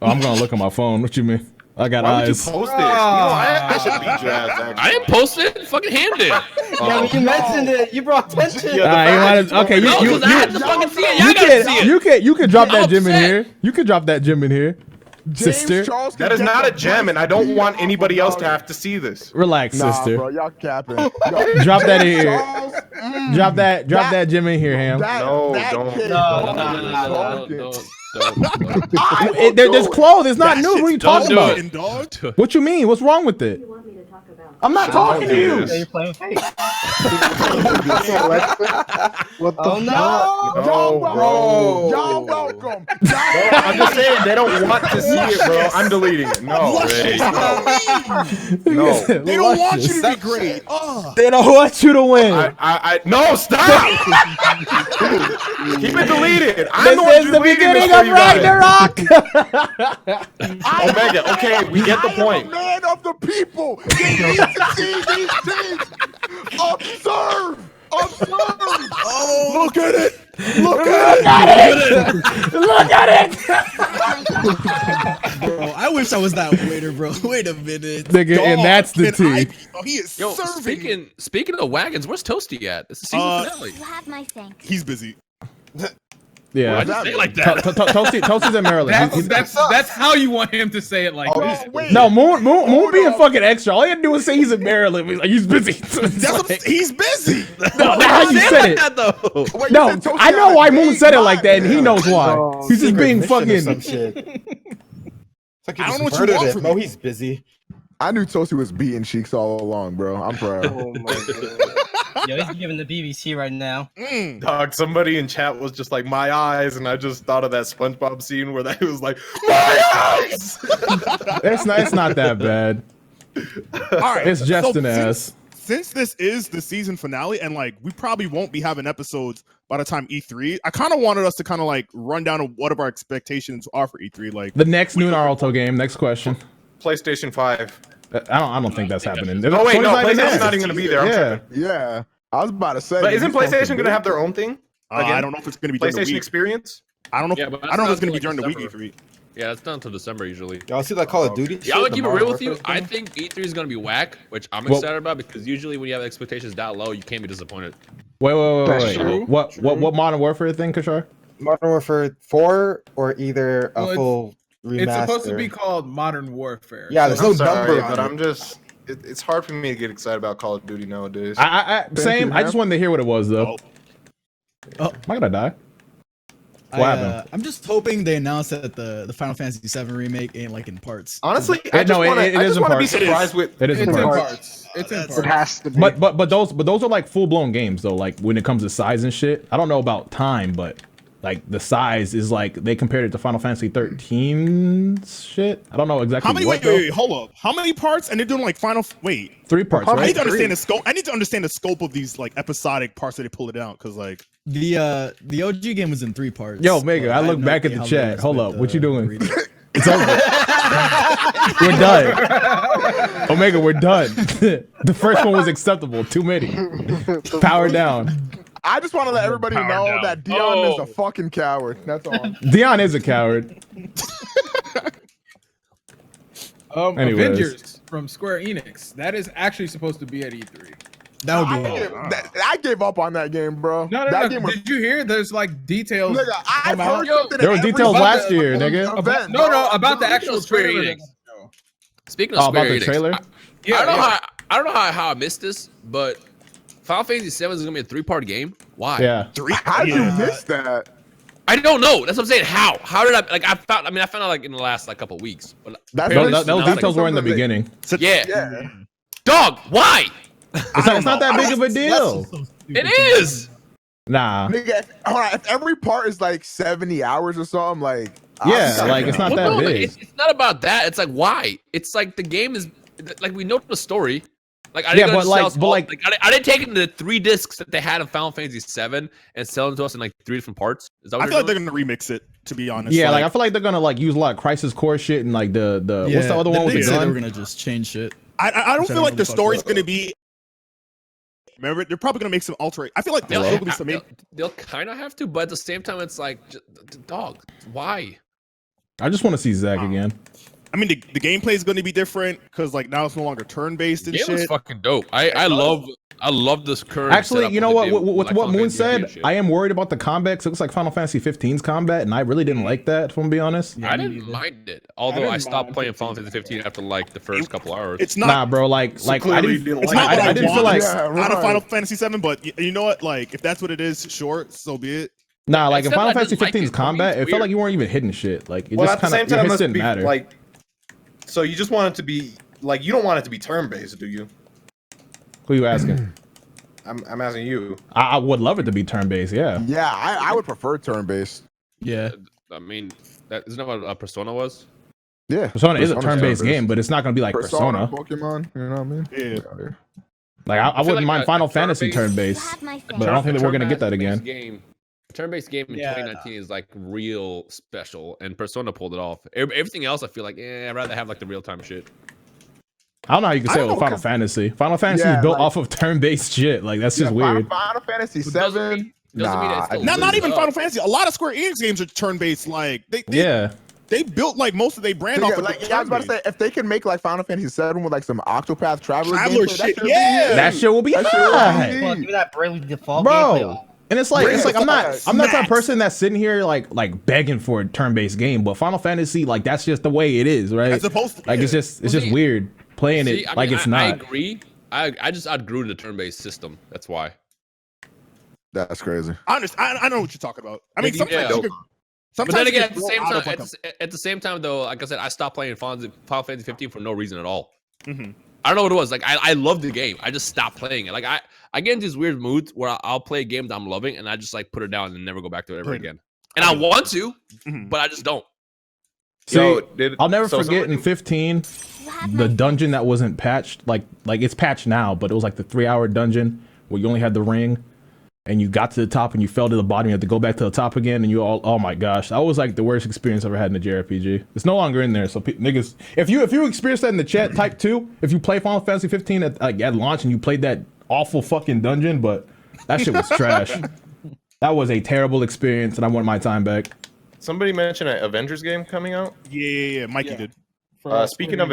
I'm gonna look at my phone. What you mean? I got Why would you eyes. post this? You know, I should beat your ass. Actually. I didn't post it. Fucking hand it. Yeah, when you mentioned it, you brought attention. Okay, No, because I had to fucking see it. Y'all gotta see it. you can drop I'm that gem in upset. here. You can drop that gem in here, sister. Charles That is not a gem, and I don't want anybody else to have to see this. Relax, Nah, sister. bro, y'all capping. Drop that in here. Charles, Drop that gem in here, Ham. No, don't. kid, There's clothes. It's not that nude. What are you shit's talking done, about? dog. What you mean? What's wrong with it? I'm not talking to you. Yeah, you're playing fake. Oh no! Y'all bro. Y'all welcome. I'm just saying they don't want to see it, bro. I'm deleting it. No, no. They don't want you to be great. They don't want you to win. No, stop. Keep it deleted. I'm the one This is the deleting this beginning for of you guys. Ragnarok. Omega, okay, we get the point. I am a man of the people. They need to see these things. Observe. Oh, look at it. Look at it. Bro, I wish I was that waiter, bro. Wait a minute. Nigga, and that's the tea. He is Yo, serving. speaking of wagons, where's Toasty at? It's the season finale. You have my thanks. He's busy. Yeah. Why'd you say it like that? Toasty's in Maryland. That's how you want him to say it like that. Wait. No, Moon being fucking extra. All he had to do was say he's in Maryland. He's like, he's busy. He's busy. No, that's how you said it. Wait, you No, said Toasty I know had a why Moon big said it mind. like that, and he knows why. He's just being fucking. Like I don't know what you want from No, me. he's busy. I knew Toasty was beating cheeks all along, bro. I'm proud. Oh my god. Yo, he's giving the BBC right now. Dog, somebody in chat was just like, my eyes, and I just thought of that SpongeBob scene where that was like, my eyes! It's not that bad. All right. It's just an so ass. since this is the season finale, and like we probably won't be having episodes by the time E3, I kind of wanted us to kind of like run down of what our expectations are for E3. Like the next new Naruto game. Next question. PlayStation 5. I don't think that's happening. Oh wait, no, Sony's PlayStation's not even gonna be there. Yeah. I was about to say. But isn't PlayStation gonna have their own thing? I don't know if it's gonna be during the PlayStation week. Experience. I don't know. Yeah, but I don't know if it's gonna be that's during the week December. E3. Yeah, it's not until December usually. Y'all see that Call of Duty? Yeah, I'm gonna shit, keep the it real Modern with you. Warfare I thing? think E3 is gonna be whack, which I'm Well- excited about because usually when you have expectations that low, you can't be disappointed. Wait. That's true. What Modern Warfare thing, Kishar? Modern Warfare 4 or either a Well, full remaster. It's supposed to be called Modern Warfare. Yeah, So there's no I'm sorry, number on but it. I'm just. It's hard for me to get excited about Call of Duty nowadays. Same. I just wanted to hear what it was though. Oh. Am I gonna die? What happened? I'm just hoping they announce that the Final Fantasy VII remake ain't like in parts. Honestly, It I just is in want to be parts. surprised with. It is It's in in parts. parts. It's in It parts. has to be. But those are like full blown games though. Like when it comes to size and shit. I don't know about time, but like the size is like they compared it to Final Fantasy 13 shit. I don't know exactly How many? what Wait, hold up. How many parts? And they're doing like final. Wait. 3 parts, I need right? to understand the scope. I need to understand the scope of these like episodic parts that they pull it out because like The OG game was in 3 parts. Yo, Mega, but I look have no back at idea the how chat. they Hold split up, what you the doing? remake. It's over. We're done. Omega, we're done. The first one was acceptable. Too many. Power down. I just want to let everybody Power know down. that Dion is a fucking coward. That's all. Dion is a coward. Anyways. Avengers from Square Enix. That is actually supposed to be at E3. That would be I gave up on that game, bro. No, that no. game was. Did you hear? There's like details. Nigga, I come out. heard something. There were at every details fucking last year, nigga. event, No, bro. about the actual Square trailer. Enix. Speaking of Oh, Square about the Enix, trailer? I don't know how I missed this, but Final Fantasy VII is gonna be a 3-part game. Why? Yeah. How did you miss that? I don't know. That's what I'm saying. How? How did I like? I found out like in the last like couple weeks. But That's Those, what- those details were in the beginning. yeah. Yeah. Dog. Why? It's not that big of a deal. It is. Nah. Nigga, hold on, if every part is like 70 hours or something, like Yeah, I'm like it's not Well, that no, big. it's not about that. It's like why? It's like the game is like we know the story. Like I Yeah, didn't but like- I didn't take the 3 discs that they had of Final Fantasy 7 and sell them to us in like 3 different parts. Is that what I you're feel like doing? they're gonna remix it. To be honest, Yeah, like I feel like they're gonna like use a lot of Crisis Core shit and like the what's the other one with They the said they were gun? gonna just change shit. I don't Which I feel like know the the fuck story's up. gonna be. Remember, they're probably gonna make some alterate. I feel like They'll, there's gonna be some. they'll kind of have to, but at the same time, it's like, dog, why? I just want to see Zach again. I mean, the gameplay is gonna be different because like now it's no longer turn-based and Game was shit. fucking dope. I love this current. Actually, setup you know of what? the game, With like what Final Moon Fantasy 15 said, shit. I am worried about the combat. 'Cause it looks like Final Fantasy 15's combat, and I really didn't like that. If I'm being honest. I didn't mind it, although I stopped playing Final Fantasy 15 after like the first couple hours. It's not. Nah, bro. Like I clearly didn't. didn't It's like not what I I, didn't feel want like. out of Final Fantasy 7, but you know what? Like, if that's what it is, sure, so be it. Nah, like in Except Final I Fantasy didn't like 15's it. For me, combat, it's it felt weird. like you weren't even hitting shit. Like it Well, just at the kind same of your time, hits must didn't be matter. like. So you just want it to be like you don't want it to be turn-based, do you? Who you asking? I'm asking you. I would love it to be turn-based. Yeah. Yeah, I would prefer turn-based. Yeah. I mean, that isn't that what Persona was? Yeah, Persona is a Persona's turn-based turn-based. game, but it's not gonna be like Persona. Pokemon, you know what I mean? Yeah. Like I feel wouldn't like mind a Final Fantasy You turn-based, have my but I don't think that we're gonna get that Turn-based again. Game, turn-based game in Yeah. 2019 is like real special, and Persona pulled it off. Everything else, I feel like, I'd rather have like the real-time shit. I don't know how you can I say it don't with know, Final 'cause- Fantasy. Final Fantasy Yeah, is built like- off of turn-based shit. Like that's just weird. Final Fantasy But doesn't 7. mean that it's still Not lives even up. Final Fantasy. A lot of Square Enix games are turn-based. Like Yeah. they built like most of their brand off Yeah, of like, the I was about to say, if they can make like Final Fantasy 7 with like some Octopath Traveler, Traveler gameplay, shit, that yeah. That shit will be That shit will be hot. heat. Well, give me that Bravely Default gameplay. Bro. And it's like I'm not Snacks. that type of person that's sitting here like begging for a turn-based game, but Final Fantasy, like that's just the way it is, right? As opposed to Like it's just see- weird playing See, it I like mean, it's I not. agree. I just outgrew the turn-based system. That's why. That's crazy. I understand. I know what you're talking about. I mean, Maybe- sometimes yeah. you could, But sometimes then you again, could at the roll same out time, of, like, at the same time, though, like I said, I stopped playing Final Fantasy 15 for no reason at all. Mhm. I don't know what it was. Like I love the game. I just stopped playing it. Like I get into these weird moods where I'll play a game that I'm loving and I just like put it down and never go back to it ever Right. again. And I want to, Mhm. but I just don't. See, I'll never forget in 15, the dungeon that wasn't patched, like it's patched now, but it was like the 3-hour dungeon where you only had the ring, and you got to the top and you fell to the bottom. You had to go back to the top again, and you all, oh my gosh, that was like the worst experience I ever had in a JRPG. It's no longer in there, so niggas, if you experienced that in the chat, type 2. If you play Final Fantasy 15 at launch and you played that awful fucking dungeon, but that shit was trash. That was a terrible experience, and I want my time back. Somebody mentioned an Avengers game coming out. Yeah. Mikey did. Speaking of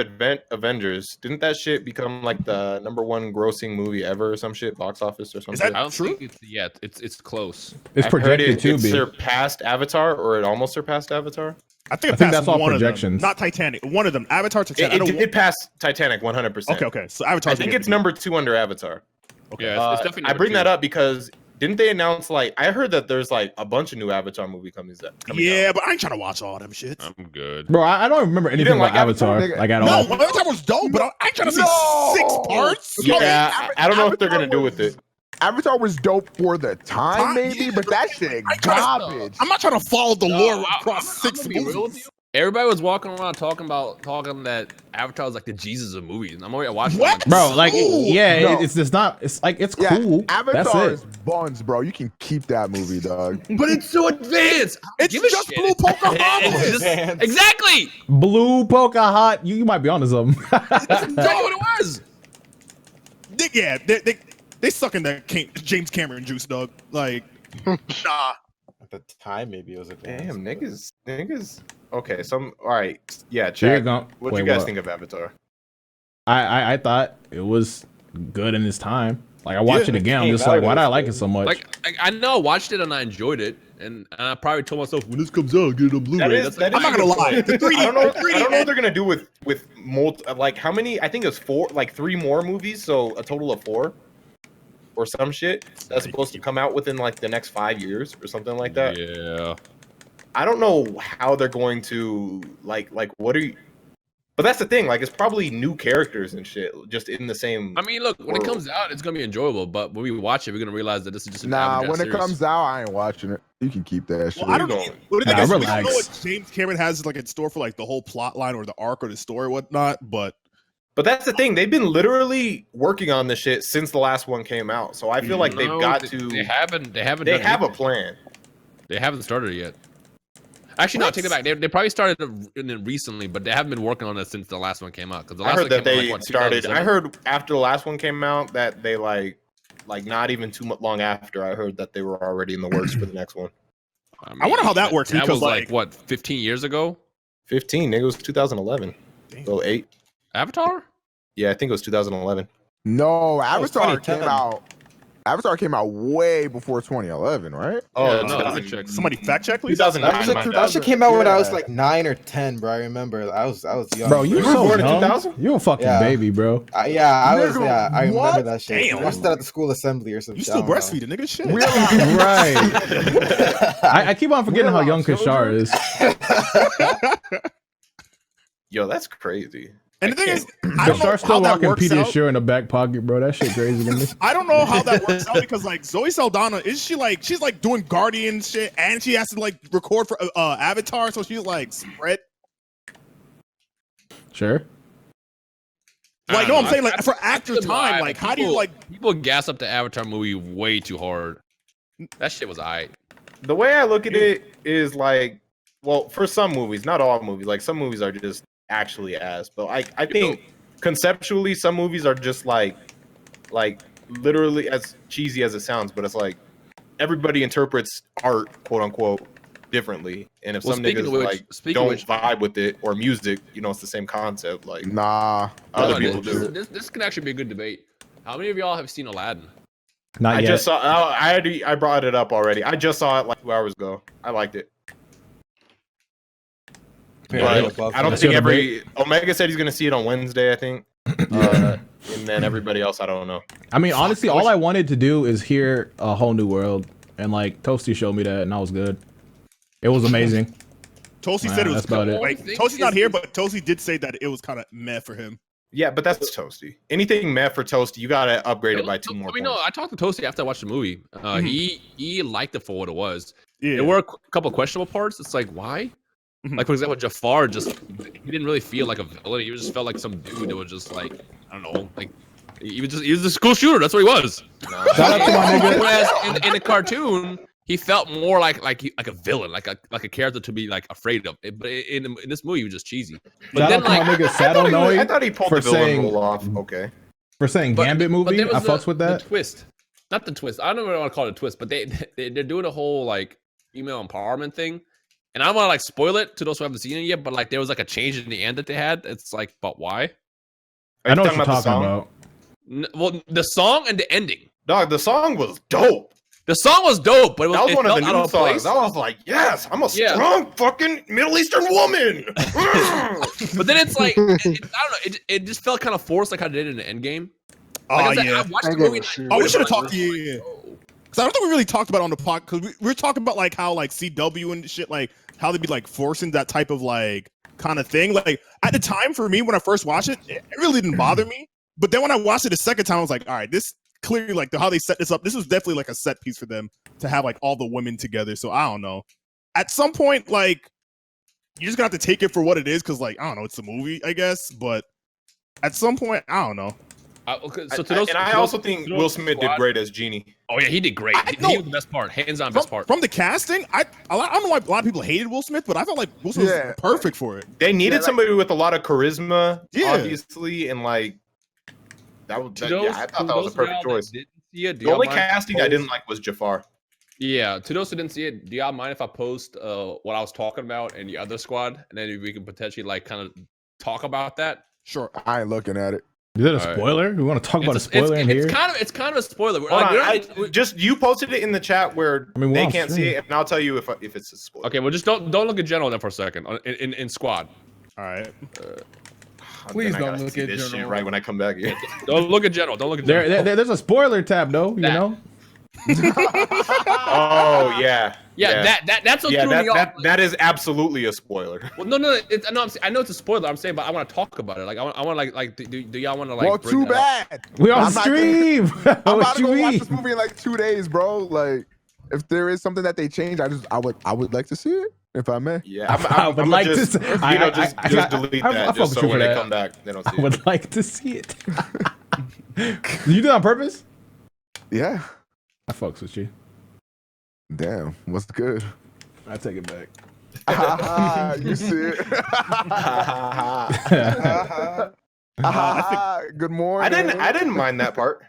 Avengers, didn't that shit become like the #1 grossing movie ever or some shit, box office or something? Is that I don't true? think it's yet. It's close. It's projected to it be. surpassed Avatar, or it almost surpassed Avatar. I think that's all one projections. Of them. Not Titanic. One of them. Avatar, Titanic. It did pass Titanic 100%. Okay. So Avatar. I think it's #2 under Avatar. Okay. Yeah, it's definitely I bring 2. that up because didn't they announce, like, I heard that there's like a bunch of new Avatar movie coming out. But I ain't trying to watch all them shits. I'm good. Bro, I don't remember anything about like Avatar, like at all. No, Avatar was dope, but I ain't trying to see 6 parts. Yeah, I don't know what they're gonna do with it. Avatar was dope for the time, maybe, but that shit garbage. I'm not trying to follow the lore across 6 movies. Everybody was walking around talking that Avatar was like the Jesus of movies. And I'm already watching. What? Bro, like, yeah, No. it's just not. It's like it's Yeah, cool. Avatar That's is it. buns, bro. You can keep that movie, dog. But it's so advanced. It's just Blue Pocahontas. Exactly. Blue Pocahontas. You might be onto something. That's exactly what it was. They sucking that James Cameron juice, dog. Like, nah. At the time, maybe it was advanced. Damn, niggas. Okay, all right. Yeah, Here you chat. go. What do Wait, you guys what? think of Avatar? I thought it was good in its time. Like I watched it again. I'm just like, why did I like it so much? Like I know I watched it and I enjoyed it, and I probably told myself when this comes out, I'll get it on Blu-ray. I'm not gonna lie. The 3D, I don't know the 3D what they're gonna do with like how many? I think it's 4, like 3 more movies, so a total of 4 or some shit that's supposed to come out within like the next 5 years or something like that. Yeah. I don't know how they're going to like what are you? But that's the thing. Like, it's probably new characters and shit, just in the same. I mean, look, when it comes out, it's gonna be enjoyable. But when we watch it, we're gonna realize that this is just an Nah, average when it series. comes out, I ain't watching it. You can keep that shit. Well, I don't know. What do you think? We don't know relax. what James Cameron has like in store for like the whole plot line or the arc or the story or whatnot. But that's the thing. They've been literally working on this shit since the last one came out. So I feel like they've got to. They haven't. They done have a anything. plan. They haven't started it yet. Actually, no, take it back. They probably started it recently, but they haven't been working on it since the last one came out. Because the last I heard one that came out, they like, what, started. 2007? I heard after the last one came out that they like not even too much long after. I heard that they were already in the works for the next one. I wonder how that works, That because, was like what, 15 years ago? 15. It was 2011. So 8. Avatar? Yeah, I think it was 2011. No, it's Avatar 2010. came out. Avatar came out way before 2011, right? Oh, Yeah, no, 2000 let me check. somebody fact check, please. 2009. That shit came out when I was Yeah. like 9 or 10, bro. I remember. I was young. Bro, you You were so born in young. 2000? You a fucking Yeah. baby, bro. I Nigga, what? remember that shit. Damn. I watched that at the school assembly or something. You still breastfeeding, nigga? Shit. Right. I keep on forgetting how young Kashar is. Yo, that's crazy. And the thing is, I don't know Kashar how still that rocking works out. Pediasure in the back pocket, bro. That shit crazy to me. I don't know how that works out because like Zoe Saldana, she's like doing Guardian shit and she has to like record for Avatar, so she's like spread. Sure. Like, no, I'm saying like for actor That's time, why like how do you like? People gas up the Avatar movie way too hard. That shit was alright. The way I look at it is like, well, for some movies, not all movies. Like some movies are just actually ass, but I think conceptually some movies are just like literally, as cheesy as it sounds, but it's like everybody interprets art, quote unquote, differently. And if Well, some speaking niggas of which- like speaking of don't which- vibe with it, or music, you know, it's the same concept. Like Nah. other Oh, people do. This can actually be a good debate. How many of y'all have seen Aladdin? Not I yet. just saw. I brought it up already. I just saw it like 2 hours ago. I liked it. Yeah, But I don't Let's think see the every Omega said he's gonna see it on Wednesday. I think, and then everybody else, I don't know. I mean, honestly, all I wanted to do is hear a whole new world, and like Toasty showed me that, and I was good. It was amazing. Toasty Nah, said it was that's about it. like Toasty's not here, but Toasty did say that it was kind of meh for him. Yeah, but that's Toasty. Anything meh for Toasty, you gotta upgrade it by 2 more. I mean, no, I talked to Toasty after I watched the movie. He liked it for what it was. Yeah. There were a couple questionable parts. It's like, why? Like for example, Jafar he didn't really feel like a villain. He just felt like some dude that was just like I don't know, like he was a school shooter. That's what he was. Shout out to my nigga. Whereas in the cartoon, he felt more like a villain, like a character to be like afraid of. But in this movie, he was just cheesy. But Shout then out to my like nigga Sato Noe I thought he pulled for the villain saying role off. Okay. for saying Gambit movie. there was I fucks with that. The twist, not the twist. I don't know what I want to call it a twist, but they're doing a whole like female empowerment thing. And I don't want to like spoil it to those who haven't seen it yet, but like there was like a change in the end that they had. It's like, but why? I know what you're talking about. Well, the song and the ending. Dog, the song was dope. The song was dope, but That was one of the out new of place. songs. I was like, yes, I'm a strong fucking Middle Eastern woman. But then it's like, I don't know, it just felt kind of forced, like how they did in the end game. Like I said, I watched the movie. Oh, we should have talked. Yeah. Because I don't think we really talked about it on the pod. Because we were talking about like how like CW and shit, like how they'd be like forcing that type of like kind of thing. Like at the time for me when I first watched it, it really didn't bother me. But then when I watched it the second time, I was like, all right, this clearly like how they set this up. This was definitely like a set piece for them to have like all the women together. So I don't know. At some point, like you just got to take it for what it is. Because like I don't know, it's a movie, I guess. But at some point, I don't know. I also think Will Smith did great as Genie. Oh yeah, he did great. He was the best part, hands on best part. From the casting, I don't know why a lot of people hated Will Smith, but I felt like Will Smith was perfect for it. They needed somebody with a lot of charisma, obviously, and like that was. I thought that was a perfect choice. The only casting I didn't like was Jafar. Yeah, to those who didn't see it, do y'all mind if I post what I was talking about in the other squad, and then we can potentially like kind of talk about that? Sure. I ain't looking at it. Is it a spoiler? We want to talk about a spoiler in here? It's kind of a spoiler. Just you posted it in the chat where they can't see it, and I'll tell you if it's a spoiler. Okay, well just don't look at general then for a second in squad. All right. Please don't look at this general. shit right when I come back here. Don't look at general. Don't look at general. There's a spoiler tab though. You know. Oh yeah. That's what threw me off. That is absolutely a spoiler. Well, no, I know it's a spoiler. I'm saying, but I want to talk about it. Like, I want like, do y'all want to like? Well, too bad. We on stream. I'm about to go watch this movie in like 2 days, bro. Like, if there is something that they changed, I would like to see it, if I may. Yeah, I would like to. Just delete that, just so when they come back, they don't see it. I would like to see it. Did you do that on purpose? Yeah. I fucks with you. Damn, what's good? I take it back. You see it? Good morning. I didn't mind that part.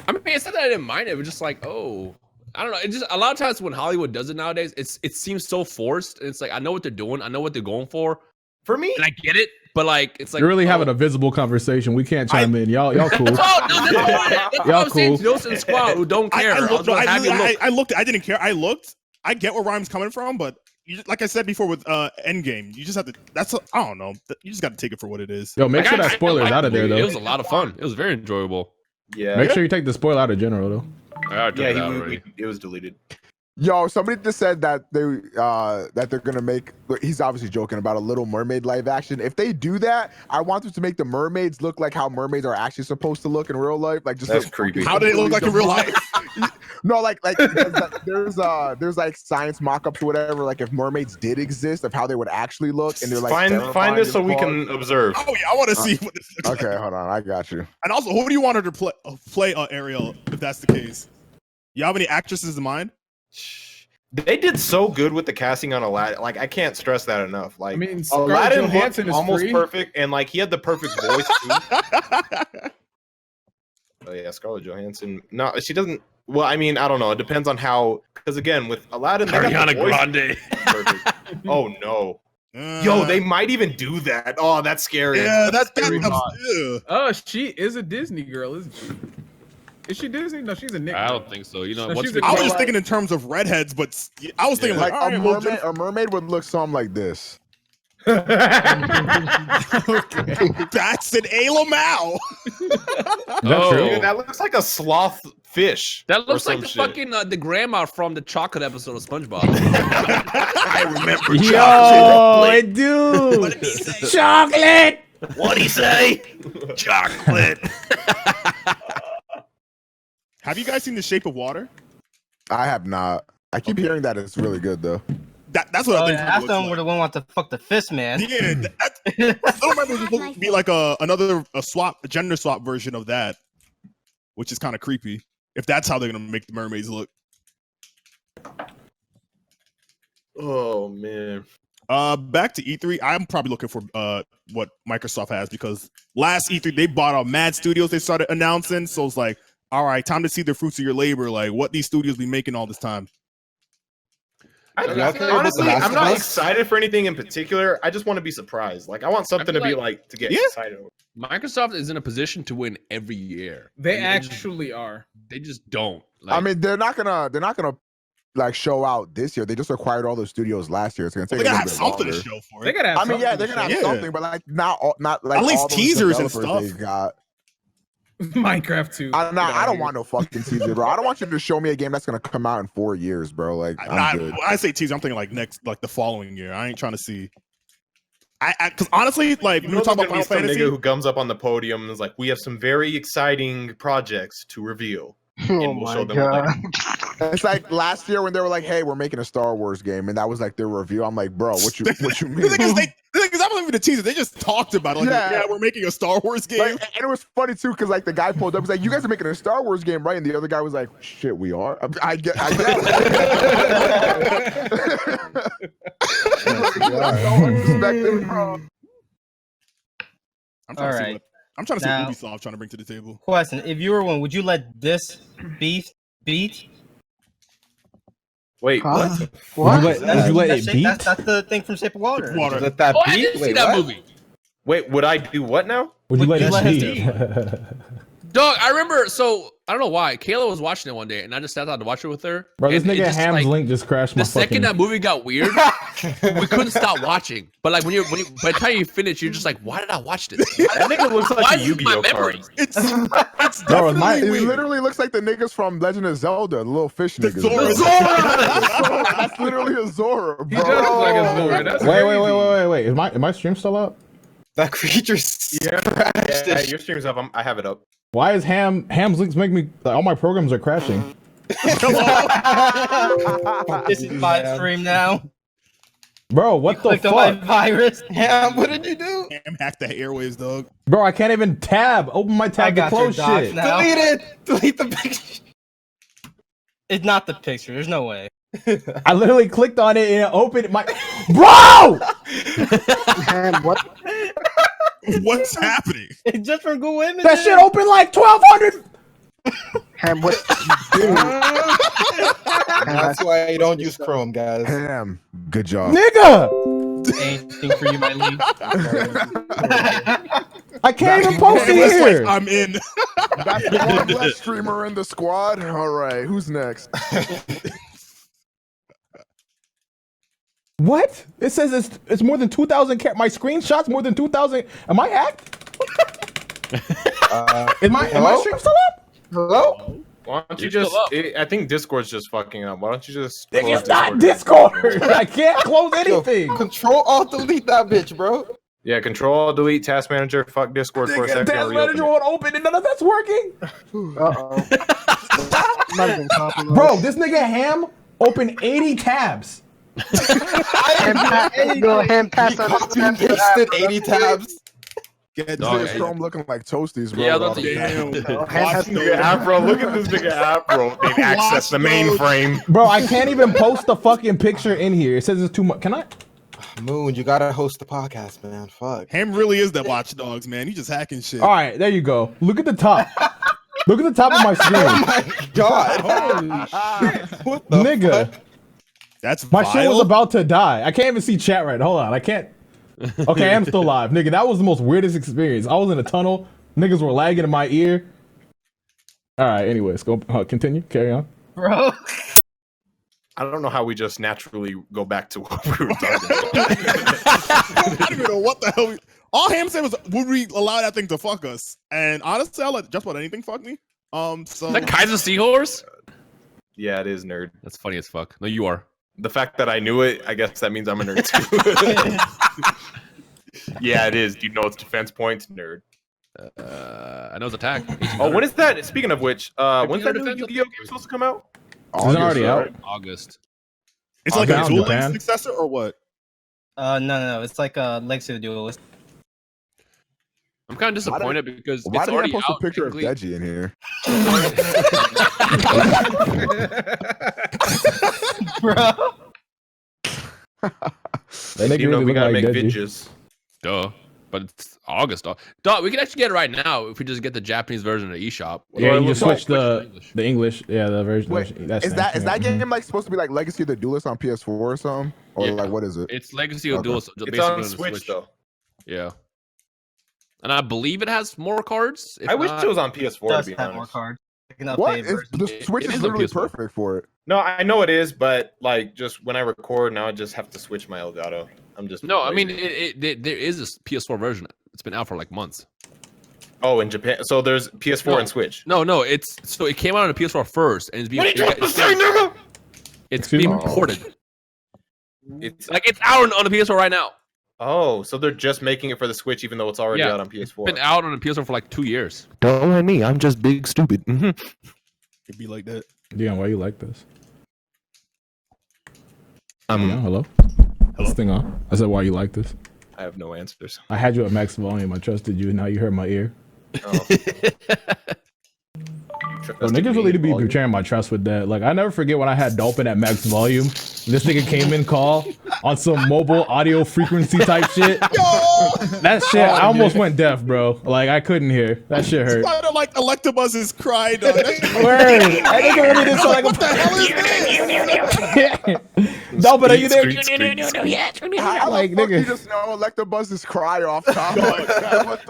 I mean, it's not that I didn't mind it. It was just like, oh, I don't know. It just a lot of times when Hollywood does it nowadays, it seems so forced. And it's like I know what they're doing. I know what they're going for. For me, and I get it. But like, it's like you're really having a visible conversation. We can't chime in. Y'all cool. That's what I'm saying to those in the squad who don't care. I looked. I didn't care. I looked. I get where Rhyme's coming from, but like I said before with Endgame, you just have to. I don't know. You just got to take it for what it is. Yo, make sure that spoiler is out of there though. It was a lot of fun. It was very enjoyable. Yeah. Make sure you take the spoiler out of general though. It was deleted. Yo, somebody just said that they're gonna make. He's obviously joking about a Little Mermaid live action. If they do that, I want them to make the mermaids look like how mermaids are actually supposed to look in real life. Like just that's creepy. How do they look like in real life? No, like there's like science mock-ups or whatever. Like if mermaids did exist, of how they would actually look, and they're like find this so we can observe. Oh yeah, I want to see what this looks okay, like. Hold on, I got you. And also, who do you want her to play Ariel if that's the case? You have any actresses in mind? They did so good with the casting on Aladdin. Like I can't stress that enough. Like I mean, Aladdin looked almost free. perfect, and like he had the perfect voice too. Oh yeah, Scarlett Johansson. No, she doesn't. Well, I mean, I don't know. It depends on how. Because again, with Aladdin, Ariana Grande. Perfect. Oh no. Yo, they might even do that. Oh, that's scary. Yeah, that's Oh, she is a Disney girl, isn't she? Is she Disney? No, she's a Nick. I don't think so. You know, I was just thinking in terms of redheads, but I was thinking like right, a mermaid would look something like this. That's an Alamau. Dude, that looks like a sloth fish. That looks like the fucking the grandma from the chocolate episode of SpongeBob. I remember. Yo, dude. What did he say? Chocolate. What'd he say? Chocolate. Have you guys seen The Shape of Water? I have not. I keep hearing that it's really good though. That's what I think. Afro were the one want to fuck the fist man. Yeah, Little Mermaid would be like another gender swap version of that, which is kind of creepy. If that's how they're gonna make the mermaids look. Oh man. Back to E3. I'm probably looking for what Microsoft has because last E3 they bought out mad studios. They started announcing, so it's like, all right, time to see the fruits of your labor. Like what these studios be making all this time. Honestly, I'm not excited for anything in particular. I just want to be surprised. Like I want something to be like to get excited over. Microsoft is in a position to win every year. They actually are. They just don't. Like, I mean, they're not gonna like show out this year. They just acquired all the studios last year. It's gonna take. They gotta have something to show for it. They gotta have. I mean, yeah, they're gonna have something, but like not like at least all those teasers and stuff. They got. Minecraft 2. I don't want no fucking teaser, bro. I don't want you to show me a game that's gonna come out in 4 years, bro. Like, when I say teaser, I'm thinking like the following year. I ain't trying to see. Because honestly, like when we're talking about Final Fantasy, nigga who comes up on the podium and is like, "We have some very exciting projects to reveal." Oh my god! It's like last year when they were like, "Hey, we're making a Star Wars game," and that was like their review. I'm like, "Bro, what you mean?" the thing is, that wasn't even a teaser. They just talked about it. Like, yeah, we're making a Star Wars game. Like, and it was funny too because like the guy pulled up, was like, "You guys are making a Star Wars game, right?" And the other guy was like, "Shit, we are." I get. I don't bro. I'm trying to see what Ubisoft trying to bring to the table. Question: if you were one, would you let this beat? Wait, what? Would you let it beat? That's the thing from Shape of Water. Let that beat? I didn't see that movie. Wait, would I do what now? Would you let it beat? Dog, I remember. So I don't know why. Kayla was watching it one day, and I just sat down to watch it with her. Bro, this nigga Ham's link just crashed my fucking. The second that movie got weird, we couldn't stop watching. But like when you by the time you finish, you're just like, why did I watch this? That nigga looks like a Yu-Gi-Oh card. It's bro, it literally looks like the niggas from Legend of Zelda, the little fish niggas. Zora. That's literally a Zora, bro. He does look like a Zora. That's Wait. Is my stream still up? That creature's Yeah, your stream's up. I have it up. Why is Ham's links make me like, all my programs are crashing? This is my stream now. Bro, what the fuck? On my virus. Ham, what did you do? Ham hacked the airwaves, dog. Bro, I can't even tab. Open my tab to close shit. Now. Delete it. Delete the picture. It's not the picture. There's no way. I literally clicked on it and it opened my. Bro! Ham, what? What's happening? It's just from Google Images. That shit opened like 1,200. Ham, what? That's why you don't use Chrome, guys. Ham, good job. Nigga! Anything for you, my lead. I can't even post it here. I'm in. That's the one less streamer in the squad. All right, who's next? What? It says it's more than 2,000. My screenshots more than 2,000. Am I hacked? Am my stream still up? Hello? Why don't you just? I think Discord's just fucking up. Why don't you just? It's not Discord. I can't close anything. Yo, Control Alt Delete that bitch, bro. Yeah, Control Delete Task Manager. Fuck Discord for a second. Task Manager won't open and none of that's working. Uh-oh. Bro, this nigga Ham opened 80 tabs. Ham pass on Pasted 80 tabs. Chrome looking like toasties, bro. Yeah, that's Afro, look at this nigga Afro. They've accessed the mainframe. Bro, I can't even post the fucking picture in here. It says it's too much. Can I? Moon, you gotta host the podcast, man. Fuck. Ham really is the watchdogs, man. You just hacking shit. All right, there you go. Look at the top. Look at the top of my screen. Oh my god. Holy shit. What the nigga. fuck? That's my vile. shit was about to die. I can't even see chat right. Hold on. I can't. Okay, I'm still live. Nigga, that was the most weirdest experience. I was in a tunnel. Niggas were lagging in my ear. All right, anyways, go continue. Carry on. Bro. I don't know how we just naturally go back to what we were talking about. I don't even know what the hell. All Ham said was, "Would we allow that thing to fuck us?" And honestly, I'll let just about anything fuck me. So that Kaiser Seahorse? Yeah, it is, nerd. That's funny as fuck. No, you are. The fact that I knew it, I guess that means I'm a nerd too. Yeah, it is. Do you know it's defense points, nerd? I know it's attack. Oh, when is that? Speaking of which, when's that new Yu-Gi-Oh game supposed to come out? Is it already out? August. It's like Japan? a dueling Japan? successor or what? No. It's like a Legacy of the Duelist. I'm kind of disappointed because Why it's did I already post out. a picture of technically. Deji in here? Bro. That nigga You know, really we look gotta like make Deji. videos. Duh. But it's August, dog. Dog, we can actually get it right now if we just get the Japanese version of the eShop. Yeah, Well, you just look, switch the English. Yeah, the version. Wait, that's is that yeah. game like supposed to be like Legacy of the Duelist on PS4 or something? Or Yeah. like what is it? It's Legacy of Okay. Duel. It's on Switch though. Yeah. And I believe it has more cards. If I wish not- it was on PS4 Does to be have more honest. cards. Like an What? updated version. The Switch it is is on literally PS4. perfect for it. No, I know it is, but like just when I record now, I just have to switch my Elgato. I'm just No, I mean lazy. there is a PS4 version. It's been out for like months. Oh, in Japan. So there's PS4 No. and Switch. No, it's so it came out on the PS4 first, and it's being What are you trying to say, nigga? it's Excuse being me? ported. It's Like it's out on the PS4 right now. oh, so they're just making it for the Switch, even though it's already Yeah. out on PS4. It's been out on the PS4 for like 2 years. Don't mind me. I'm just big stupid. It'd be like that. Dion, why you like this? Yeah, Um, hello. This thing on. I said, why you like this? I have no answers. I had you at max volume. I trusted you. Now you heard my ear. Oh. Bro, niggas really to be betraying my trust with that. Like, I never forget when I had Dolphin at max volume. This nigga came in call on some mobile audio frequency type shit. That shit, I almost went deaf, bro. Like, I couldn't hear. That shit hurt. Sounded like Electabuzz cried. Word. That nigga really did sound like What the hell is this? No, but are you there? How Like, the fuck nigga. you just know Electabuzz's cry off top?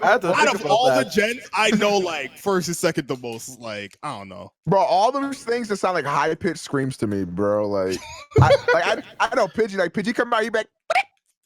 Out of all the gens, I know like first and second the most. Like I don't know. Bro, all those things that sound like high pitched screams to me, bro. Like, I know Pidgey. Like Pidgey come out, he back.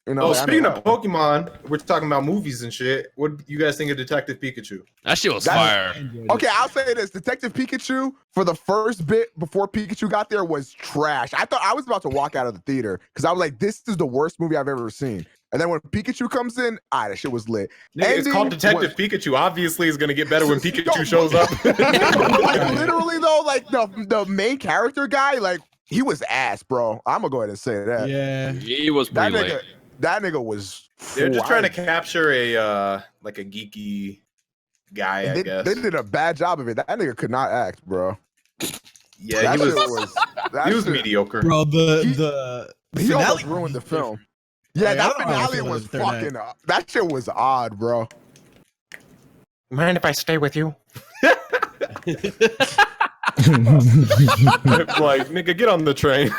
You know. Oh, like, I speaking know of Pokemon, we're talking about movies and shit. What do you guys think of Detective Pikachu? That shit was That's- fire. Okay, I'll say this: Detective Pikachu for the first bit before Pikachu got there was trash. I thought I was about to walk out of the theater because I was like, "This is the worst movie I've ever seen." And then when Pikachu comes in, that shit was lit. Nigga, it's called Ending Detective Pikachu. Obviously, it's gonna get better when Pikachu shows up. like literally though, like the main character guy, like he was ass, bro. I'm gonna go ahead and say that. Yeah. He was That pretty nigga, late. that nigga was. They're just trying to flying. capture a like a geeky guy, I guess. They did a bad job of it. That nigga could not act, bro. Yeah, That he shit was. that He was shit- mediocre. Bro, He the He almost finale ruined the was film. different. Yeah, Like, I that don't know how I finale feel was about the third act. fucking. That shit was odd, bro. Mind if I stay with you? Like, nigga, get on the train.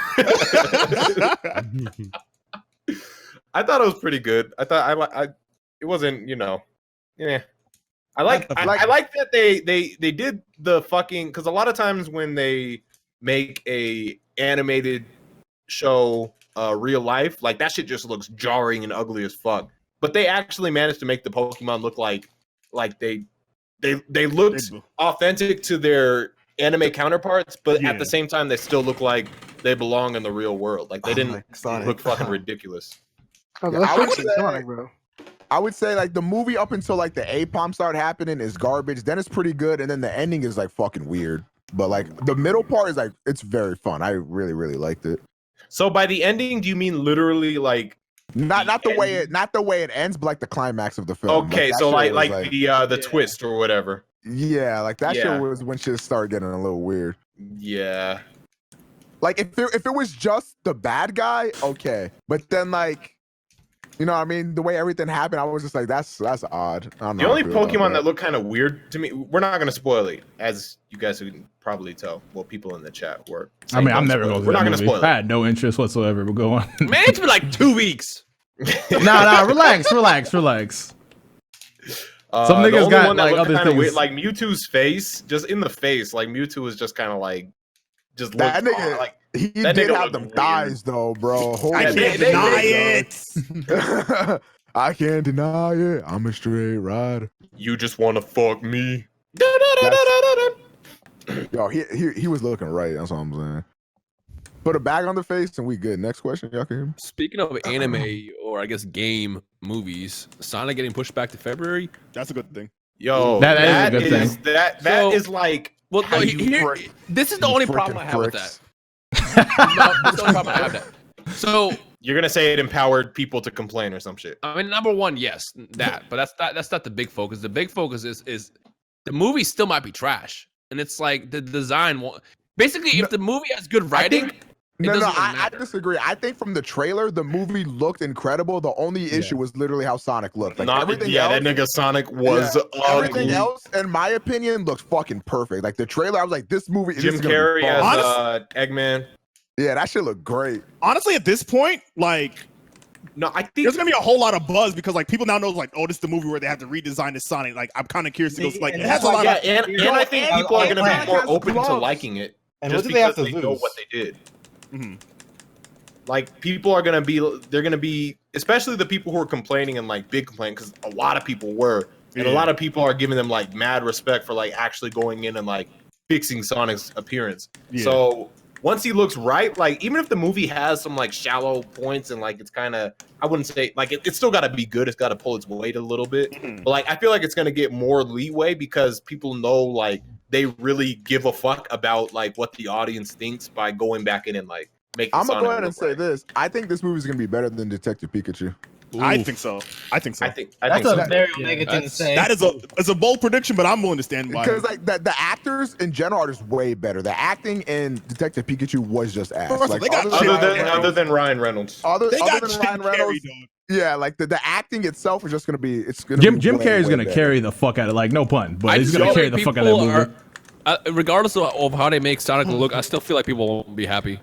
I thought it was pretty good. I thought I it wasn't, yeah. I like that they did the fucking, because a lot of times when they make a animated show real life, like that shit just looks jarring and ugly as fuck. But they actually managed to make the Pokemon look like they looked authentic to their anime counterparts, but at the same time they still look like they belong in the real world. Like they didn't look fucking ridiculous. Yeah, I would say like the movie up until like the A-Pom start happening is garbage. Then it's pretty good, and then the ending is like fucking weird. But like the middle part is like it's very fun. I really really liked it. So by the ending, do you mean literally like not the way it ends, but like the climax of the film? Okay, that so shit like was, the twist or whatever. Yeah, like that Yeah. shit was when shit started getting a little weird. Yeah. Like if it was just the bad guy, okay. But then like, you know what I mean, the way everything happened, I was just like, that's odd. I don't know The how only I feel about Pokemon that looked kind of weird to me, we're not going to spoil it, as you guys can probably tell. Well, people in the chat were. I mean, I'm don't never spoil going it. to. We're not going to spoil I it. had no interest whatsoever. But go on. Man, it's been like 2 weeks. Nah, relax. Some The niggas only got one that like looked other kinda things. weird, like Mewtwo's face, just in the face, like Mewtwo was just kind of like, just that looked nigga. like He that did nigga have looked them weird. thighs though, bro. Holy I can't shit. deny it. I can't deny it. I'm a straight rider. You just want to fuck me. Yo, he was looking right. That's what I'm saying. Put a bag on the face and we good. Next question, y'all can hear me? Speaking of anime or I guess game movies, Sonic getting pushed back to February. That's a good thing. Yo, That is a good thing. That So- is like. Well, how no, you here, frick- this is the You only frickin' problem I have with that. pricks. No, this is the only problem I have with that. So you're gonna say it empowered people to complain or some shit. I mean, number one, yes, that, but that's not the big focus. The big focus is the movie still might be trash, and it's like the design. Basically, if the movie has good writing, I disagree. I think from the trailer, the movie looked incredible. The only issue was literally how Sonic looked. Like everything else, that nigga Sonic was everything else, in my opinion, looks fucking perfect. Like the trailer, I was like, this movie. Jim Carrey as Eggman. Yeah, that shit looked great. Honestly, at this point, like, no, I think there's gonna be a whole lot of buzz because like people now know like, oh, this is the movie where they have to redesign the Sonic. Like, I'm kind of curious to go. Like, it has a lot of. And I think people are gonna be more open to liking it. And just what do they have to lose? Know what they did. Mm-hmm. Like people are gonna be, especially the people who are complaining and like big complaint, because a lot of people were, and a lot of people are giving them like mad respect for like actually going in and like fixing Sonic's appearance. So once he looks right, like even if the movie has some like shallow points and like it's kind of, I wouldn't say like it's still got to be good. It's got to pull its weight a little bit. But like I feel like it's gonna get more leeway because people know like they really give a fuck about like what the audience thinks by going back in and like making. I'm gonna go ahead and say this. I think this movie is gonna be better than Detective Pikachu. I think so. I think so. That's a very Omega thing to say. That is a bold prediction, but I'm willing to stand by it. Because like the actors in general are just way better. The acting in Detective Pikachu was just ass. Like, other than Ryan Reynolds. Other than Ryan Reynolds. Yeah, like the acting itself is just gonna be. It's gonna. Jim Carrey's gonna carry the fuck out of, like, no pun, but he's gonna carry the fuck out of that movie. Regardless of how they make Sonic look, I still feel like people won't be happy.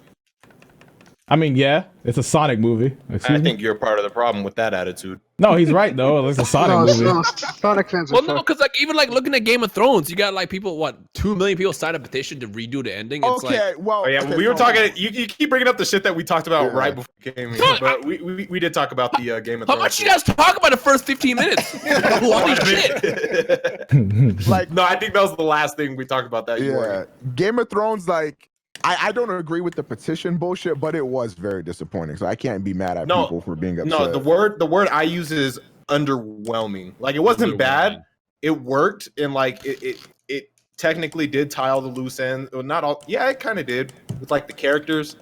I mean, yeah, it's a Sonic movie. I think you're part of the problem with that attitude. No, he's right though. It's a Sonic movie. No, Sonic fans are well, no, because like even like looking at Game of Thrones, you got like people, what, 2 million people signed a petition to redo the ending. It's okay, like, well, we were talking. You keep bringing up the shit that we talked about right before we came here, but we did talk about the Game of Thrones. How much you guys talk about the first 15 minutes? Holy shit! Like, no, I think that was the last thing we talked about that. Yeah, Game of Thrones, like. I don't agree with the petition bullshit, but it was very disappointing. So I can't be mad at people for being upset. No, the word I use is underwhelming. Like it wasn't bad. It worked, and like it technically did tie all the loose ends. Well, not all. Yeah, it kind of did with like the characters,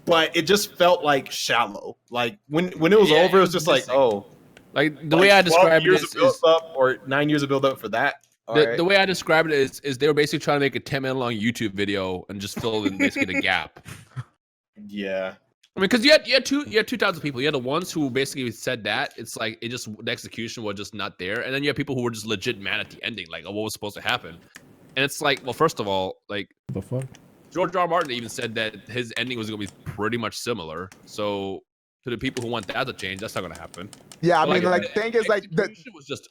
but it just felt like shallow. Like when it was over, it was just like, oh, like the way I described it is up or 9 years of build up for that. The way I described it is they were basically trying to make a 10-minute long YouTube video and just fill in basically the gap. Yeah. I mean, because you had two types of people. You had the ones who basically said that it's like the execution was just not there, and then you have people who were just legit mad at the ending, like, oh, what was supposed to happen? And it's like, well, first of all, like, the fuck? George R. Martin even said that his ending was going to be pretty much similar. So to the people who want that to change, that's not going to happen. Yeah, I mean, like, the thing is, like, was just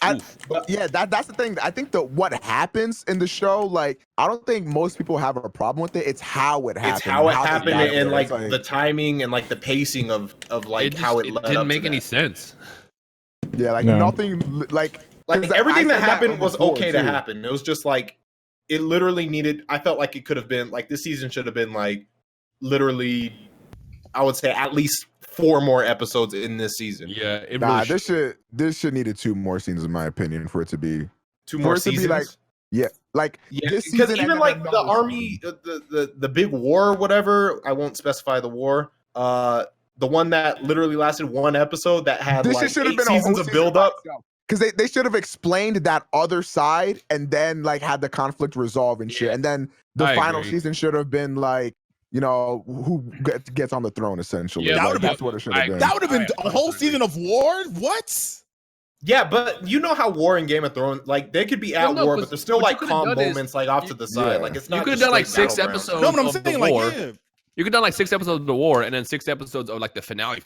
yeah, that's the thing. I think that what happens in the show, like, I don't think most people have a problem with it. It's how it happened. It's how it happened, and like the timing and like the pacing of like how it didn't make any sense. Yeah, like nothing, like everything that happened was okay to happen. It was just like it literally needed. I felt like it could have been like this season should have been like literally, I would say at least 4 more episodes in this season. Yeah, this should needed 2 more scenes in my opinion for it to be 2 more seasons. To be like, this because season even like the army, the big war or whatever, I won't specify the war. The one that literally lasted 1 episode that had like 8 seasons of build up. Because they should have explained that other side and then like had the conflict resolve and shit. And then the final season should have been like, you know, who gets on the throne essentially. Yeah, like, that's what it should have been. That would have been a whole season of war. What? Yeah, but you know how war in Game of Thrones, like they could be at war, but there's still like calm moments like off to the side. Like it's not. You could have done like 6 episodes. No, but I'm of saying the like war. yeah. You could have done like 6 episodes of the war and then 6 episodes of like the finale.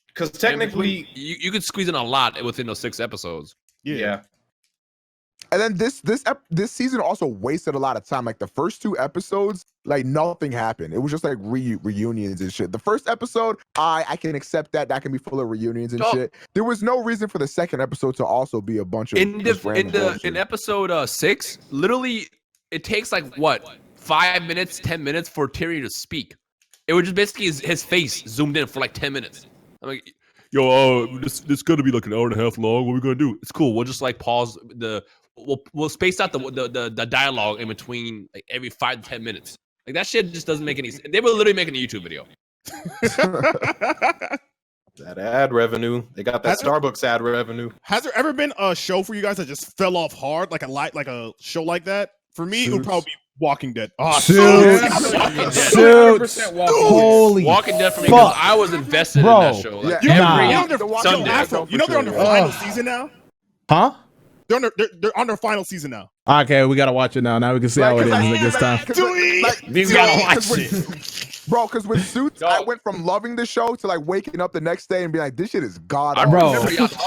Because technically, you could squeeze in a lot within those 6 episodes. Yeah. And then this season also wasted a lot of time. Like the first 2 episodes, like nothing happened. It was just like reunions and shit. The first episode, I can accept that can be full of reunions and shit. There was no reason for the second episode to also be a bunch of in episode 6. Literally, it takes like what 5 minutes, 10 minutes for Tyrion to speak. It was just basically his face zoomed in for like 10 minutes. I'm like, yo, this gonna be like an hour and a half long. What are we gonna do? It's cool. We'll just like pause we'll space out the dialogue in between like every 5 to 10 minutes. Like that shit just doesn't make any sense. They were literally making a YouTube video. That ad revenue. They got that Starbucks ad revenue. Has there ever been a show for you guys that just fell off hard, like a show like that? For me, it would probably be Walking Dead. Oh, Suits. Holy Walking Dead for me because I was invested in that show. Like, you know they're on their final season now. Huh? They're on their final season now. Okay, we gotta watch it now. Now we can see how it ends this time. We gotta watch it. Bro, because with Suits, I went from loving the show to like waking up the next day and be like, this shit is god. Bro,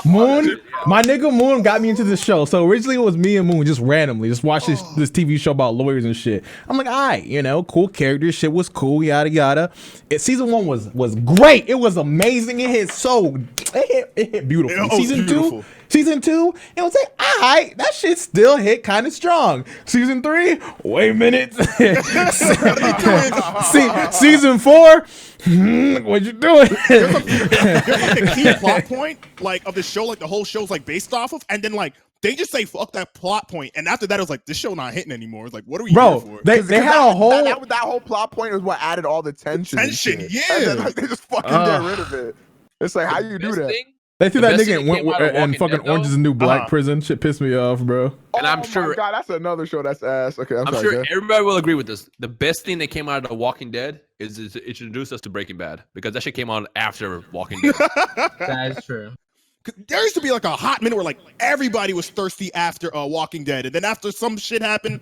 Moon, my nigga Moon got me into this show. So originally it was me and Moon just randomly just watch this TV show about lawyers and shit. I'm like, all right, you know, cool characters, shit was cool, yada yada. Season 1 was great. It was amazing. It hit beautiful. Season 2, it was like, all right, that shit still hit kind of strong. Season 3, wait a minute. Season 4, what you doing? There's like a key plot point like of the show, like the whole show's like based off of, and then like they just say fuck that plot point, and after that it was like this show not hitting anymore. It's like, what are we here for? They had a whole that whole plot point is what added all the tension. And then, like, they just fucking get rid of it. It's like, how you do that? They threw that nigga in fucking Orange is the New Black prison. Shit pissed me off, bro. And I'm sure. God, that's another show that's ass. Okay, I'm sure everybody will agree with this. The best thing that came out of The Walking Dead is it introduced us to Breaking Bad because that shit came out after Walking Dead. That is true. There used to be like a hot minute where like everybody was thirsty after Walking Dead, and then after some shit happened,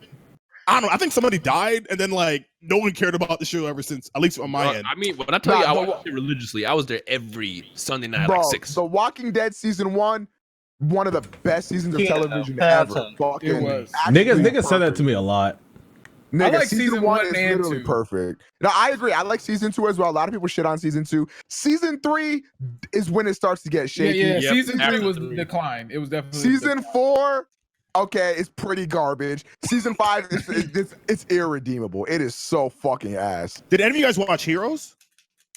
I don't know. I think somebody died, and then like no one cared about the show ever since. At least on my end. I mean, when I tell you I watched it religiously, I was there every Sunday night, bro, like 6. The Walking Dead season 1, one of the best seasons of television ever. It was. Niggas said that to me a lot. Nigga, I like season 1 is literally perfect. No, I agree. I like season 2 as well. A lot of people shit on season 2. Season 3 is when it starts to get shaky. Yeah. Season 3 was the decline. It was definitely season 4. Okay, it's pretty garbage. Season 5 it's irredeemable. It is so fucking ass. Did any of you guys watch Heroes?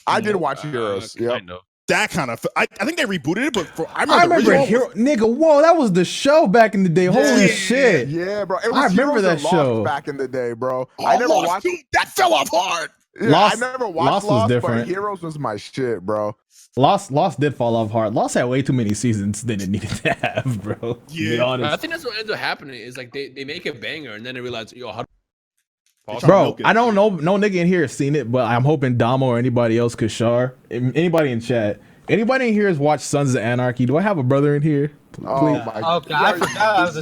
I did watch Heroes. Yeah, I know. That kind of. I think they rebooted it, but I remember Hero. Nigga, whoa, that was the show back in the day. Holy shit. Yeah, bro. It was I remember Heroes that and show Lost back in the day, bro. I never watched that. Fell off hard. Yeah, Lost, I never watched Lost was different. But Heroes was my shit, bro. Lost did fall off hard. Lost had way too many seasons than it needed to have, bro. Yeah, I think that's what ends up happening. Is like they make a banger and then they realize, yo, how. Bro, I don't know. No nigga in here has seen it, but I'm hoping Damo or anybody else could share. Anybody in chat. Anybody in here has watched Sons of Anarchy? Do I have a brother in here? Please. Oh my God! I forgot I was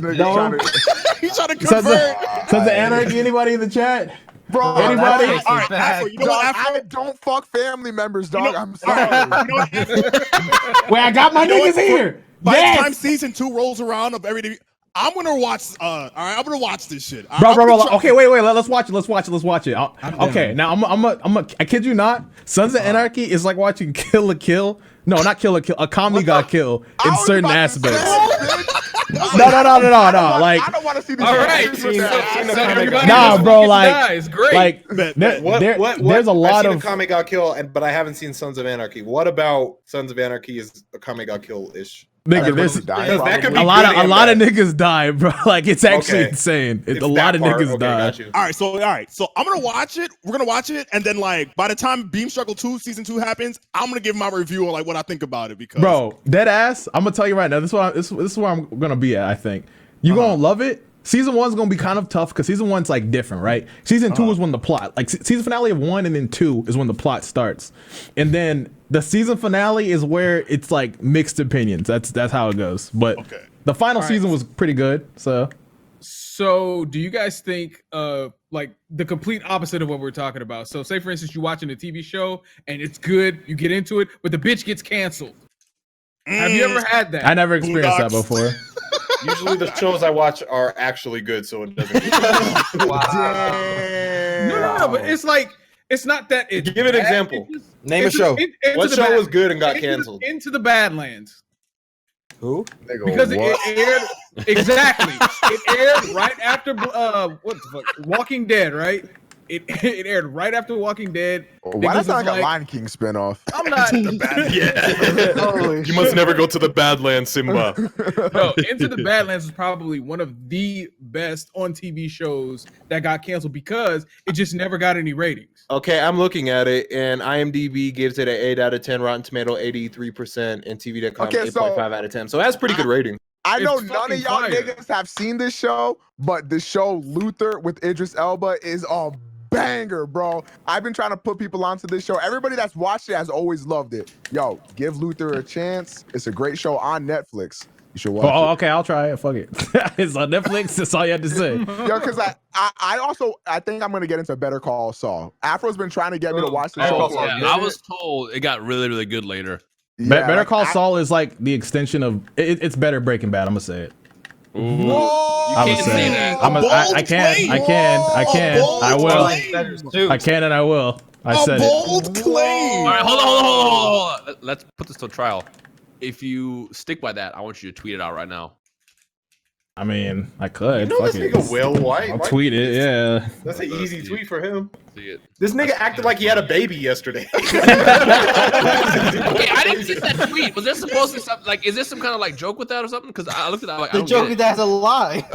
He's trying to convert. Sons of Anarchy. Anybody in the chat? Bro, anybody? All right, Afro, you know what, Afro? I don't fuck family members, dog. I'm sorry. Wait, I got my niggas here. By the time season 2 rolls around of everything, I'm gonna watch. All right, I'm gonna watch this shit, bro. Okay, wait. Let's watch it. Okay, now I kid you not. Sons of Anarchy is like watching Kill la Kill. No, not Kill la Kill. A Kami ga Kill in certain aspects. No. Like, I don't want to see this. All right, nah, bro. Like, it's great. Like, there's a lot I've of seen Akame ga Kill, but I haven't seen Sons of Anarchy. What about Sons of Anarchy is Akame ga Kill ish? Nigga, there's a lot of niggas die, bro. Like, it's actually insane. A lot of niggas die. All right. So I'm gonna watch it. We're gonna watch it, and then like by the time Beam Struggle 2 season 2 happens, I'm gonna give my review on like what I think about it. Because bro, dead ass. I'm gonna tell you right now. This is where I'm gonna be at. I think you're gonna love it. Season 1's gonna be kind of tough because season 1's like different, right? Season 2 is when the plot, like season finale of 1 and then 2 is when the plot starts, and then the season finale is where it's like mixed opinions. That's how it goes. But the final season was pretty good. So do you guys think like the complete opposite of what we're talking about? So say for instance you're watching a TV show and it's good, you get into it, but the bitch gets canceled. Have you ever had that? I never experienced that before. Usually the shows I watch are actually good, so it doesn't. No, but it's like it's not that. It's give an example. Name a show. What show was good and got canceled? Into the Badlands. Who? Because it aired exactly. It aired right after what the fuck? Walking Dead, right? it aired right after Walking Dead. Why does that sound like a Lion King spinoff? I'm not. You must never go to the Badlands, Simba. No, Into the Badlands is probably one of the best on TV shows that got canceled because it just never got any ratings. Okay, I'm looking at it, and IMDb gives it an 8 out of 10, Rotten Tomato 83%, and TV.com 8.5 out of 10. So that's pretty good rating. I know It's none of fucking y'all fire. niggas have seen this show, but the show Luther with Idris Elba is a banger, bro. I've been trying to put people onto this show. Everybody that's watched it has always loved it. Yo, give Luther a chance. It's a great show on Netflix. You should watch it. Okay, I'll try it. Fuck it. It's on Netflix. That's all you had to say. Yo, because I think I'm gonna get into Better Call Saul. Afro's been trying to get me to watch the show. For a Yeah, minute. I was told it got really, really good later. Yeah, Better like, Call Saul is like the extension of it's better Breaking Bad. I'm gonna say it. Whoa! I'm can't gonna say say that. it. I will. I can and I will. I said it. Bold claim. All right, hold on. Let's put this to trial. If you stick by that, I want you to tweet it out right now. I mean, I could. You know Fuck this it. nigga Will White? I'll tweet it. Yeah. That's an easy tweet for him. See it. This nigga acted like he had a baby yesterday. Okay, I didn't see that tweet. Was there supposed to be something like? Is there some kind of like joke with that or something? Because I looked at that like I The don't joke get is it. that's a lie.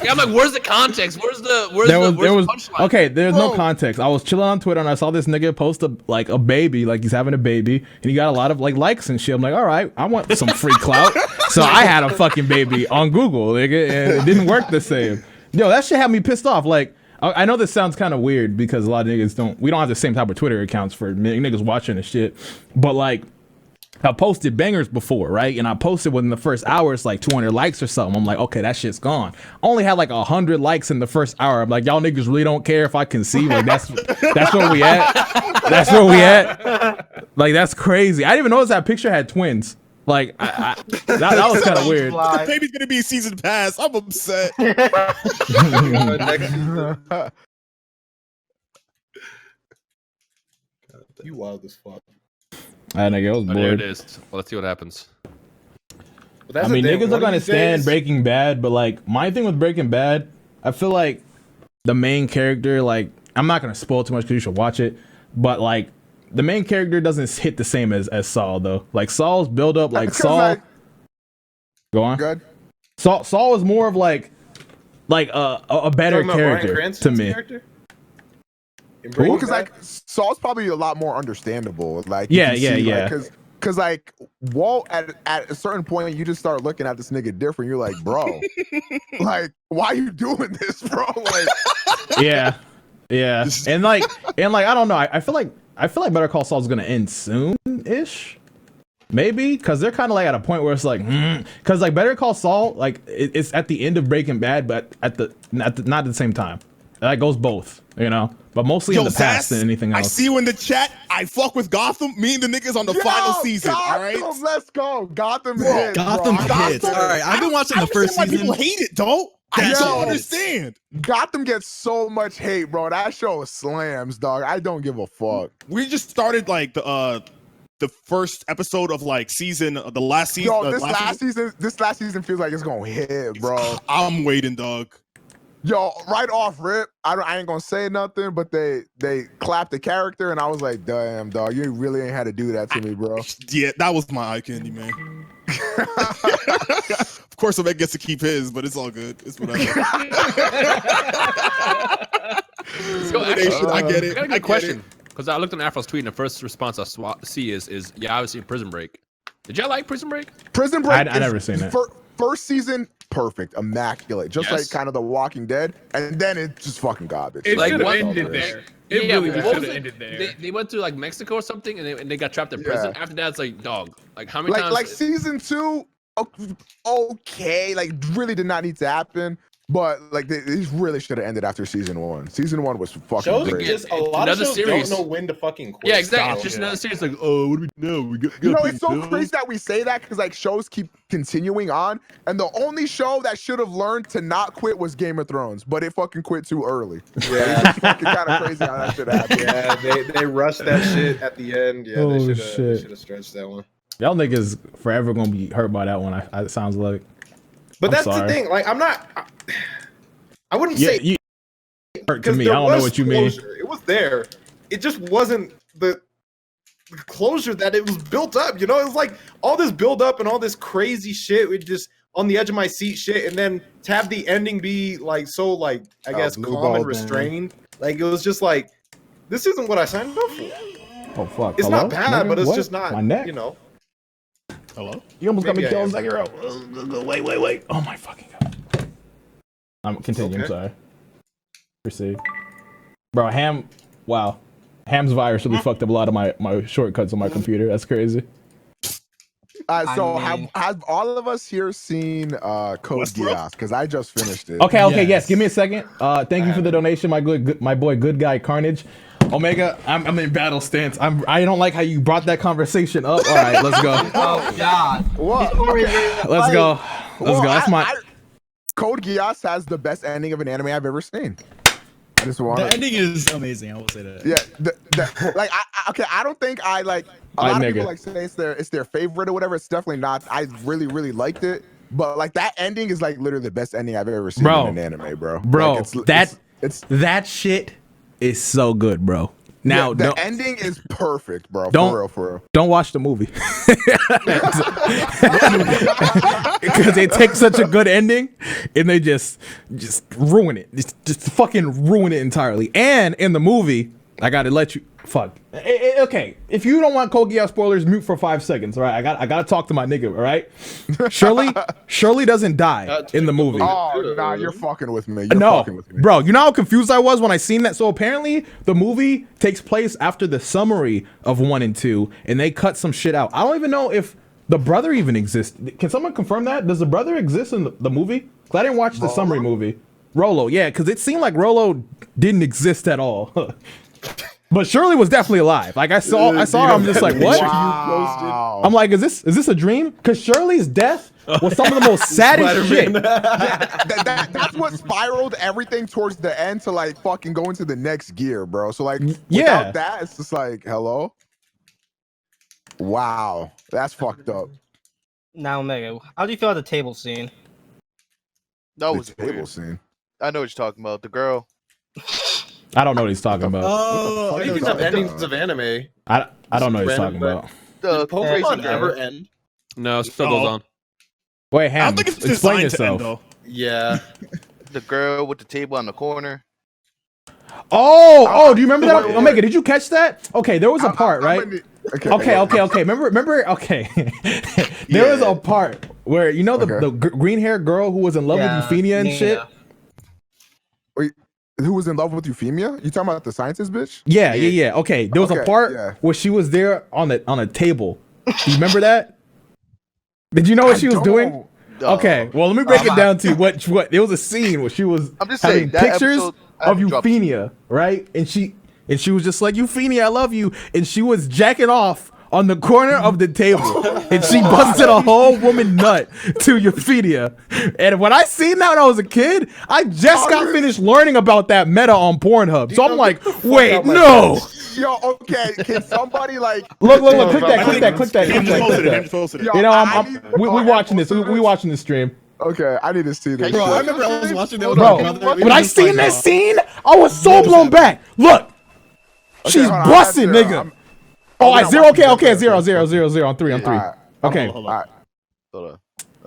Yeah, I'm like, where's the context? Where's the punchline? Okay, there's no context. I was chilling on Twitter and I saw this nigga post a baby, like he's having a baby, and he got a lot of like likes and shit. I'm like, all right, I want some free clout. So I had a fucking baby on Google, nigga, and it didn't work the same. Yo, that shit had me pissed off. Like, I know this sounds kind of weird because a lot of niggas we don't have the same type of Twitter accounts for niggas watching and shit. But like, I posted bangers before, right? And I posted within the first hour, it's like 200 likes or something. I'm like, okay, that shit's gone. I only had like 100 likes in the first hour. I'm like, y'all niggas really don't care if I conceive. Like that's where we at. That's where we at. Like that's crazy. I didn't even notice that picture had twins. Like that was kind of weird. The baby's gonna be a season pass. I'm upset. You wild as fuck. Nigga, I was Oh, there it bored. is. Well, let's see what happens. But I mean, niggas are gonna stand Breaking Bad, but like my thing with Breaking Bad, I feel like the main character, like I'm not gonna spoil too much because you should watch it, but like the main character doesn't hit the same as Saul though. Like Saul's build up, like Saul. Go on. Good. Saul is more of like a better character to me. Well, because like Saul's probably a lot more understandable. Like Yeah. Because like Walt at a certain point you just start looking at this nigga different. You're like, bro, like why you doing this, bro? Like yeah. And like I don't know. I feel like Better Call Saul's gonna end soon-ish. Maybe because they're kind of like at a point where it's like, because like Better Call Saul, like it's at the end of Breaking Bad, but not at the same time. That goes both, you know, but mostly in the past than anything else. I see you in the chat. I fuck with Gotham. Me and the niggas on the final season. Gotham, all right, let's go. Gotham hits. Gotham hits. All right, I've been watching the first why season. people hate it, though. I don't understand. Gotham gets so much hate, bro. That show slams, dog. I don't give a fuck. We just started like the first episode of like the last season. Yo, this last season feels like it's gonna hit, bro. I'm waiting, dog. Yo, right off rip, I ain't gonna say nothing, but they clapped the character, and I was like, damn, dog, you really ain't had to do that to me, bro. Yeah, that was my eye candy, man. Of course, Omega gets to keep his, but it's all good. It's whatever. So actually, I get it. I got a I good get question because I looked on Afro's tweet, and the first response I see is yeah, obviously Prison Break. Did y'all like Prison Break? Prison Break. I never seen it. First season, perfect, immaculate, just like kind of The Walking Dead, and then it's just fucking garbage. It Like, should have what- ended there. It Yeah, really what should was have it? ended there. They went to like Mexico or something, and they got trapped in prison. After that, it's like dog. Like how many times? Like season 2, okay, like really did not need to happen. But like they really should have ended after season 1. Season 1 was fucking Shows great. just a lot of shows don't know when to fucking quit. Yeah, exactly. It's just another series. Like, oh, what do we know? We got You know, it's so crazy that we say that because like shows keep continuing on, and the only show that should have learned to not quit was Game of Thrones, but it fucking quit too early. Yeah, it's fucking kind of crazy how that shit happened. Yeah, they rushed that shit at the end. Yeah, Oh, they shit. should have stretched that one. Y'all niggas forever gonna be hurt by that one. It sounds like. But I'm that's sorry. the thing. Like, I wouldn't say hurt to me. I don't know what you mean. It was there. It just wasn't the closure that it was built up. You know, it was like all this build up and all this crazy shit. We just on the edge of my seat shit, and then to have the ending be like so like I guess calm and restrained. Like it was just like this isn't what I signed up for. Oh fuck! It's Hello? not bad, but it's What? just not. My neck. You know. Hello? You almost got me Maybe I killed am. in second row. Wait. Oh my fucking god. I'm continue. I'm Okay. sorry. Proceed. Bro, wow. Ham's virus really fucked up a lot of my shortcuts on my computer. That's crazy. So I mean- have all of us here seen Code Westbrook? Geass? Because I just finished it. Okay, yes. Yes. Give me a second. Thank you for the donation, my boy, good guy Carnage. Omega, I'm in battle stance. I don't like how you brought that conversation up. All right, let's go. Oh God. What? Let's go. That's my. Code Geass has the best ending of an anime I've ever seen. I just want The to. ending is amazing. I will say that. Yeah, like I don't think I like a lot of people like say it's their favorite or whatever. It's definitely not. I really liked it, but like that ending is like literally the best ending I've ever seen in an anime, bro. Bro, Like, that shit is so good, bro. Now the ending is perfect, bro. For real. Don't watch the movie because they take such a good ending and they just ruin it. Just fucking ruin it entirely. And in the movie, I gotta let you fuck. Okay, if you don't want Code Geass spoilers, mute for 5 seconds. All right, I gotta talk to my nigga. All right, Shirley doesn't die in the movie. Oh, nah, you're fucking with me. Bro, you know how confused I was when I seen that? So apparently the movie takes place after the summary of 1 and 2, and they cut some shit out. I don't even know if the brother even exists. Can someone confirm that? Does the brother exist in the movie? Because I didn't watch the summary movie. Rolo, yeah, because it seemed like Rolo didn't exist at all. But Shirley was definitely alive. Like I saw her, I'm just like, what? Wow. I'm like, is this a dream? Because Shirley's death was some of the most saddest shit. That's what spiraled everything towards the end to like fucking go into the next gear, bro. So like, without that, it's just like, hello. Wow, that's fucked up. Now, Omega, how do you feel about the table scene? That was The table weird. scene. I know what you're talking about. The girl. I don't know what he's talking about. Oh, I know Speaking what of you're talking endings of anime, I don't know what he's talking random, about. The Pokemon crazy ever girl. end? No, it still goes on. Wait, I Ham, don't think it's explain designed to end, yourself. though. Yeah. The girl with the table on the corner. Oh, do you remember that? wait. Omega, did you catch that? Okay, there was a part, right? Okay. Remember? Okay, there was a part where you know the green-haired girl who was in love with Euphemia and shit. Wait, who was in love with Euphemia? You talking about the scientist bitch? Yeah. Okay, there was a part where she was there on a table. Do you remember that? Did you know what she was doing? Okay, well let me break it down to you. What there was a scene where she was I'm just having saying, that pictures episode, I of dropped- Euphemia, right? And she was just like, Euphemia, I love you, and she was jacking off on the corner of the table, and she busted a whole woman nut to Euphemia. And when I seen that when I was a kid, I just got finished learning about that meta on Pornhub. So I'm like, wait, no. Yo, okay, can somebody like Look, click that. Ham just posted it. Ham just posted it. Yo, You know, I need- we watching this. We watching this stream. Okay, I need to see this. Bro, shit. I remember I was watching that with Bro, my brother. when I seen this scene, I was so blown back. Look, she's hold on, busting, I have to- nigga. Oh, I'm at zero. watching Okay, this. 0 on 3. Alright, Okay, all right. Hold on.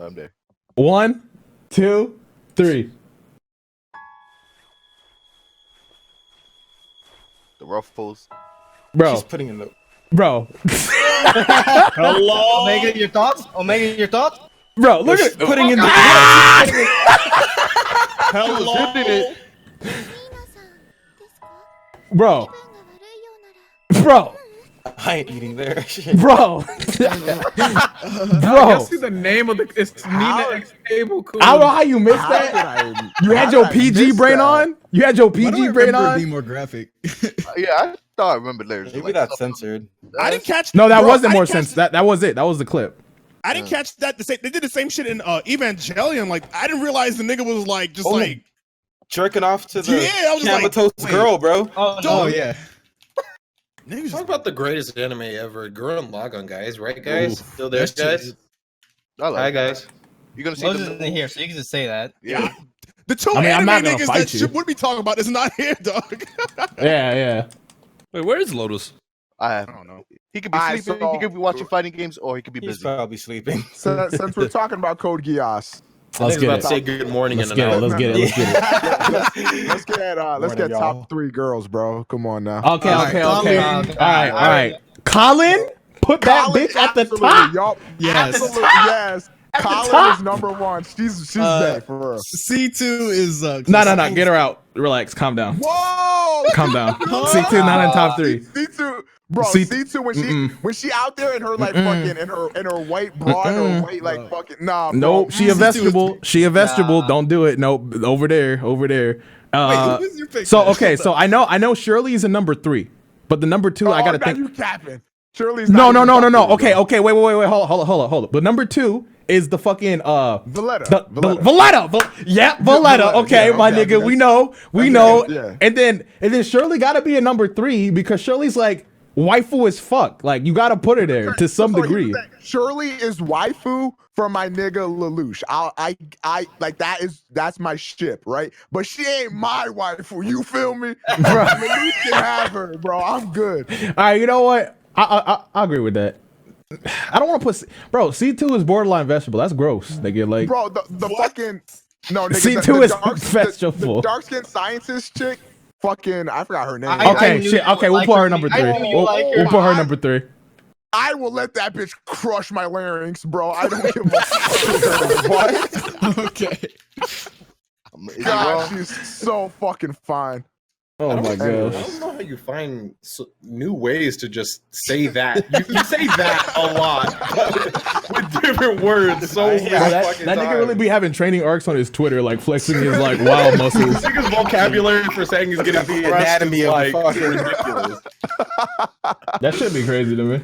I'm there. 1, 2, 3. The ruffles. Bro, She's putting in the. bro, Hello. Omega, your thoughts? Omega, your thoughts? bro. Look at Putting in the. Ah! Hello. Bro, 気分が悪いようなら bro, I ain't eating there. bro, I bro. see the name of it's Nina X Table. Cool. I don't know how you missed How that. did I- You had how your did I PG miss brain that? on. You had your Why do I PG brain remember it on. being more graphic? Yeah, I thought I remember there's Maybe that's censored. I didn't catch. No, that bro, wasn't I more didn't catch- sense. That was it. That was the clip. I didn't catch that. They did the same shit in Evangelion. Like I didn't realize the nigga was like just like Jerking off to the yeah. I was like, comatose wait, girl, bro. Oh, no. Oh yeah. niggas Talk just- about the greatest anime ever, Gurren Lagann, guys. Right, guys? Oof. Still there, That shit guys? is- I like Hi, it. guys. You're gonna see Moses the isn't here, so you can just say that. Yeah, The two I'm anime not gonna niggas fight that you. would be talking about is not here, dog. Yeah. Wait, where is Lotus? I don't know. He could be sleeping. He could be watching fighting games, or he could be He's busy. probably sleeping. So, since we're talking about Code Geass, Let's get about it. to say good morning Let's in get an it. hour. Let's get it. Let's get it. let's get top 3 girls, bro. Come on now. Okay. All Colin. right. Colin, put that Colin, bitch at the absolutely, top. Yup. Yes. Absolutely, yes. Colin is number 1. She's dead for real. C2 is No. Get her out. Relax. Calm down. Whoa! Calm down. C2 not in top 3. C2, bro. C- C2 when she out there in her like fucking in her white bra, her white like fucking nah. Bro. Nope. She a vegetable. She a vegetable. Don't do it. Nope. Over there. Wait, who's your pick? So okay. So I know Shirley is a number 3, but the number 2 I gotta now think. You capping? Shirley's No. not even top 3, bro. Okay. Wait. Hold up. The number 2 is the fucking Valletta. Valletta. Okay, Yeah, my okay, nigga, we that's- know. yeah. And then Shirley gotta be a number 3 because Shirley's like waifu as fuck. Like you gotta put her there to some So here's degree. the thing. Shirley is waifu for my nigga Lelouch. I like that's my ship, right? But she ain't my waifu. You feel me? Lelouch can have her, bro. I'm good. All right, you know what? I agree with that. I don't want to put bro. C2 is borderline vegetable. That's gross, nigga. Like Bro, the fucking no nigga, C2 is the vegetable. dark skinned scientist chick. Fucking, I forgot her name. Okay, shit. Okay, we'll put her number 3. We'll put her number 3. I will let that bitch crush my larynx, bro. I don't give a fuck. What? Okay. God, she's so fucking fine. Oh my I gosh. don't know how you find new ways to just say that. You say that a lot with different words. So Bro, that nigga really be having training arcs on his Twitter, like flexing his like wild muscles. This nigga's vocabulary for saying he's getting the anatomy of like fucking ridiculous. That should be crazy to me.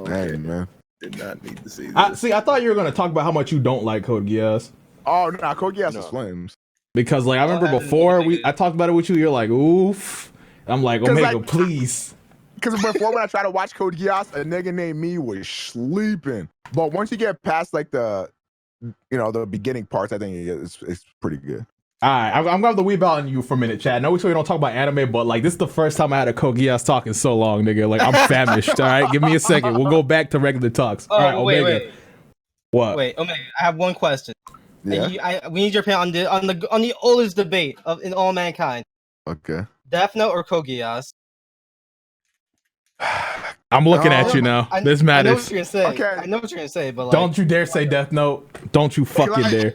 Hey man. Did not need to see this. See, I thought you were gonna talk about how much you don't like Code Geass. Oh no, Code Geass is flames. Because like I remember before I talked about it with you, you're like, oof. I'm like, Omega, like, please. Because before when I tried to watch Code Geass, a nigga named me was sleeping. But once you get past like the beginning parts, I think it's pretty good. All right, I'm gonna have to weep out on you for a minute, Chad. I know we don't talk about anime, but like this is the first time I had a Code Geass talk in so long, nigga. Like I'm famished. All right, give me a second. We'll go back to regular talks. All right, Omega. Wait. What? Wait, Omega, I have one question. Yeah. We need your opinion on the oldest debate in all mankind. Okay. Death Note or Code Geass? I'm looking at you now. This I know matters. what you're gonna say. Okay. I know what you're gonna say, but like, Don't you dare say Death Note. Don't you fucking dare.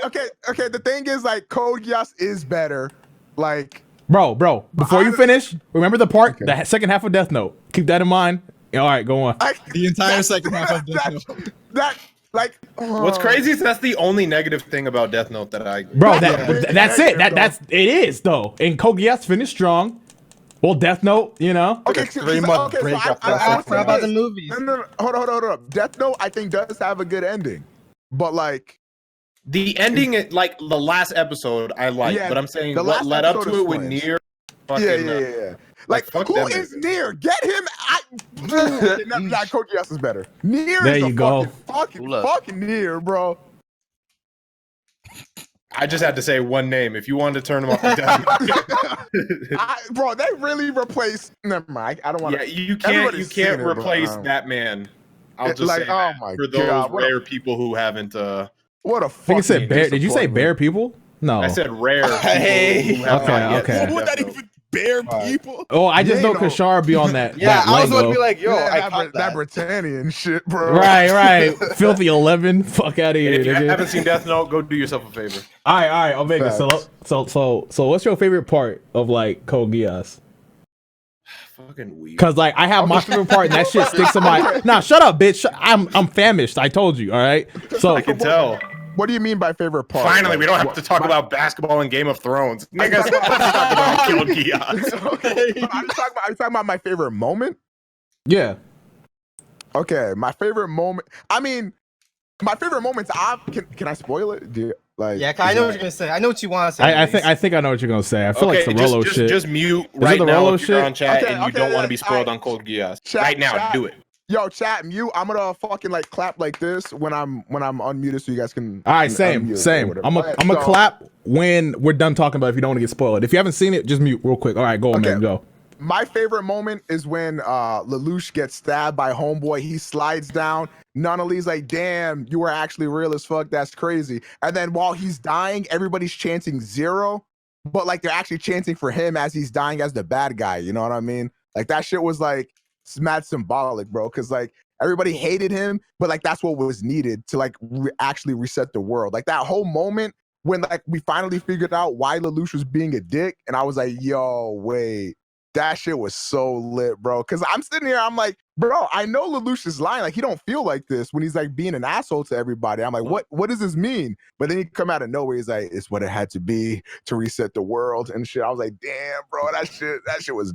Okay. The thing is, like, Code Geass is better. Like, Bro, before you finish, remember the part, the second half of Death Note. Keep that in mind. All right, go on. The entire second half of Death Note. What's crazy is that's the only negative thing about Death Note that I. Bro, that's it. That's it is though. And Code Geass finished strong. Well, Death Note, you know. Okay, 3-month break so after I asked about the movies. No. Hold up. Death Note, I think, does have a good ending, but like The ending, like the last episode, I like, Yeah, but I'm saying the what last led up episode to is it with flames. Nier. Yeah. Like fuck who them is niggas. Nier? Get him. Not Code Geass is better. Nier There is you the go. fucking Nier, bro. I just had to say one name. If you wanted to turn him off the Death Bro, they really replaced. Never mind. I don't want Yeah, to. you can't replace that man. I'll just like, say oh that my for those God, what a- rare people who haven't. What a I think it said fucking bear. Did you say disappointment. bear people? No. I said rare. Hey. People who have Okay, not yet okay. seen Would Death that Note. even bear people? Oh, I just Yeah, know you know. Kashar be on that. Yeah, that I was about to lingo. be like, yo, Yeah, I that, caught that that. Britannian shit, bro. Right. Filthy 11. Fuck out of here, If you nigga. haven't seen Death Note, go do yourself a favor. All right, Omega. Facts. So, what's your favorite part of like Code Geass? Fucking weird. Cause like I have my favorite part, and that shit sticks in my. Nah, shut up, bitch. I'm famished. I told you. All right. So I can tell. What do you mean by favorite part? Finally, Like, we don't have to talk about basketball and Game of Thrones. Niggas, let's talk about Code Geass. Okay. Are you talking about my favorite moment? yeah. Okay, my favorite moment. I mean, my favorite moments. Can I spoil it? Do you, like? Yeah, I know what you're gonna say. I know what you want to say. I think I know what you're gonna say. I feel like it's the Rolo just, shit. just mute it right the now Rolo if you're shit? on chat Okay, and you okay, don't want to be yeah, spoiled alright. on Code Geass. Chat, Right now, chat. do it. Yo, chat, mute. I'm gonna fucking like clap like this when I'm unmuted, so you guys can. All right, can same. unmute or whatever. I'm gonna clap when we're done talking about it if you don't want to get spoiled. If you haven't seen it, just mute real quick. All right, go, man, go. My favorite moment is when Lelouch gets stabbed by homeboy. He slides down. Nunnally's like, damn, you were actually real as fuck. That's crazy. And then while he's dying, everybody's chanting 0, but like they're actually chanting for him as he's dying as the bad guy. You know what I mean? Like that shit was like mad symbolic, bro. Cause like everybody hated him, but like that's what was needed to like actually reset the world. Like that whole moment when like we finally figured out why Lelouch was being a dick. And I was like, yo, wait. That shit was so lit, bro. Cause I'm sitting here, I'm like, bro, I know Lelouch is lying. Like he don't feel like this when he's like being an asshole to everybody. I'm like, what does this mean? But then he come out of nowhere, he's like, it's what it had to be to reset the world and shit. I was like, damn, bro, that shit was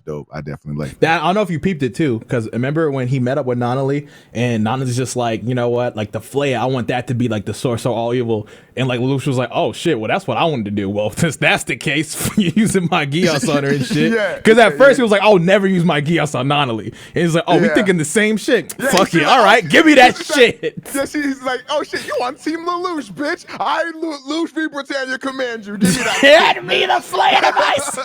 dope. I definitely like that. I don't know if you peeped it too, because remember when he met up with Nunnally and Nunnally's just like, you know what, like the flare, I want that to be like the source of all evil. And like Lelouch was like, oh shit, well that's what I wanted to do. Well, since that's the case, you're using my Geass on her and shit. Because at first he was like, I'll never use my Geass on Nunnally. And he's like, oh, we thinking the same shit. Fuck it, all right, give me that shit. Yeah, he's like, oh shit, you on Team Lelouch, bitch. I, Lelouch v. Britannia, command you. Give me that shit. Hand me the flare device.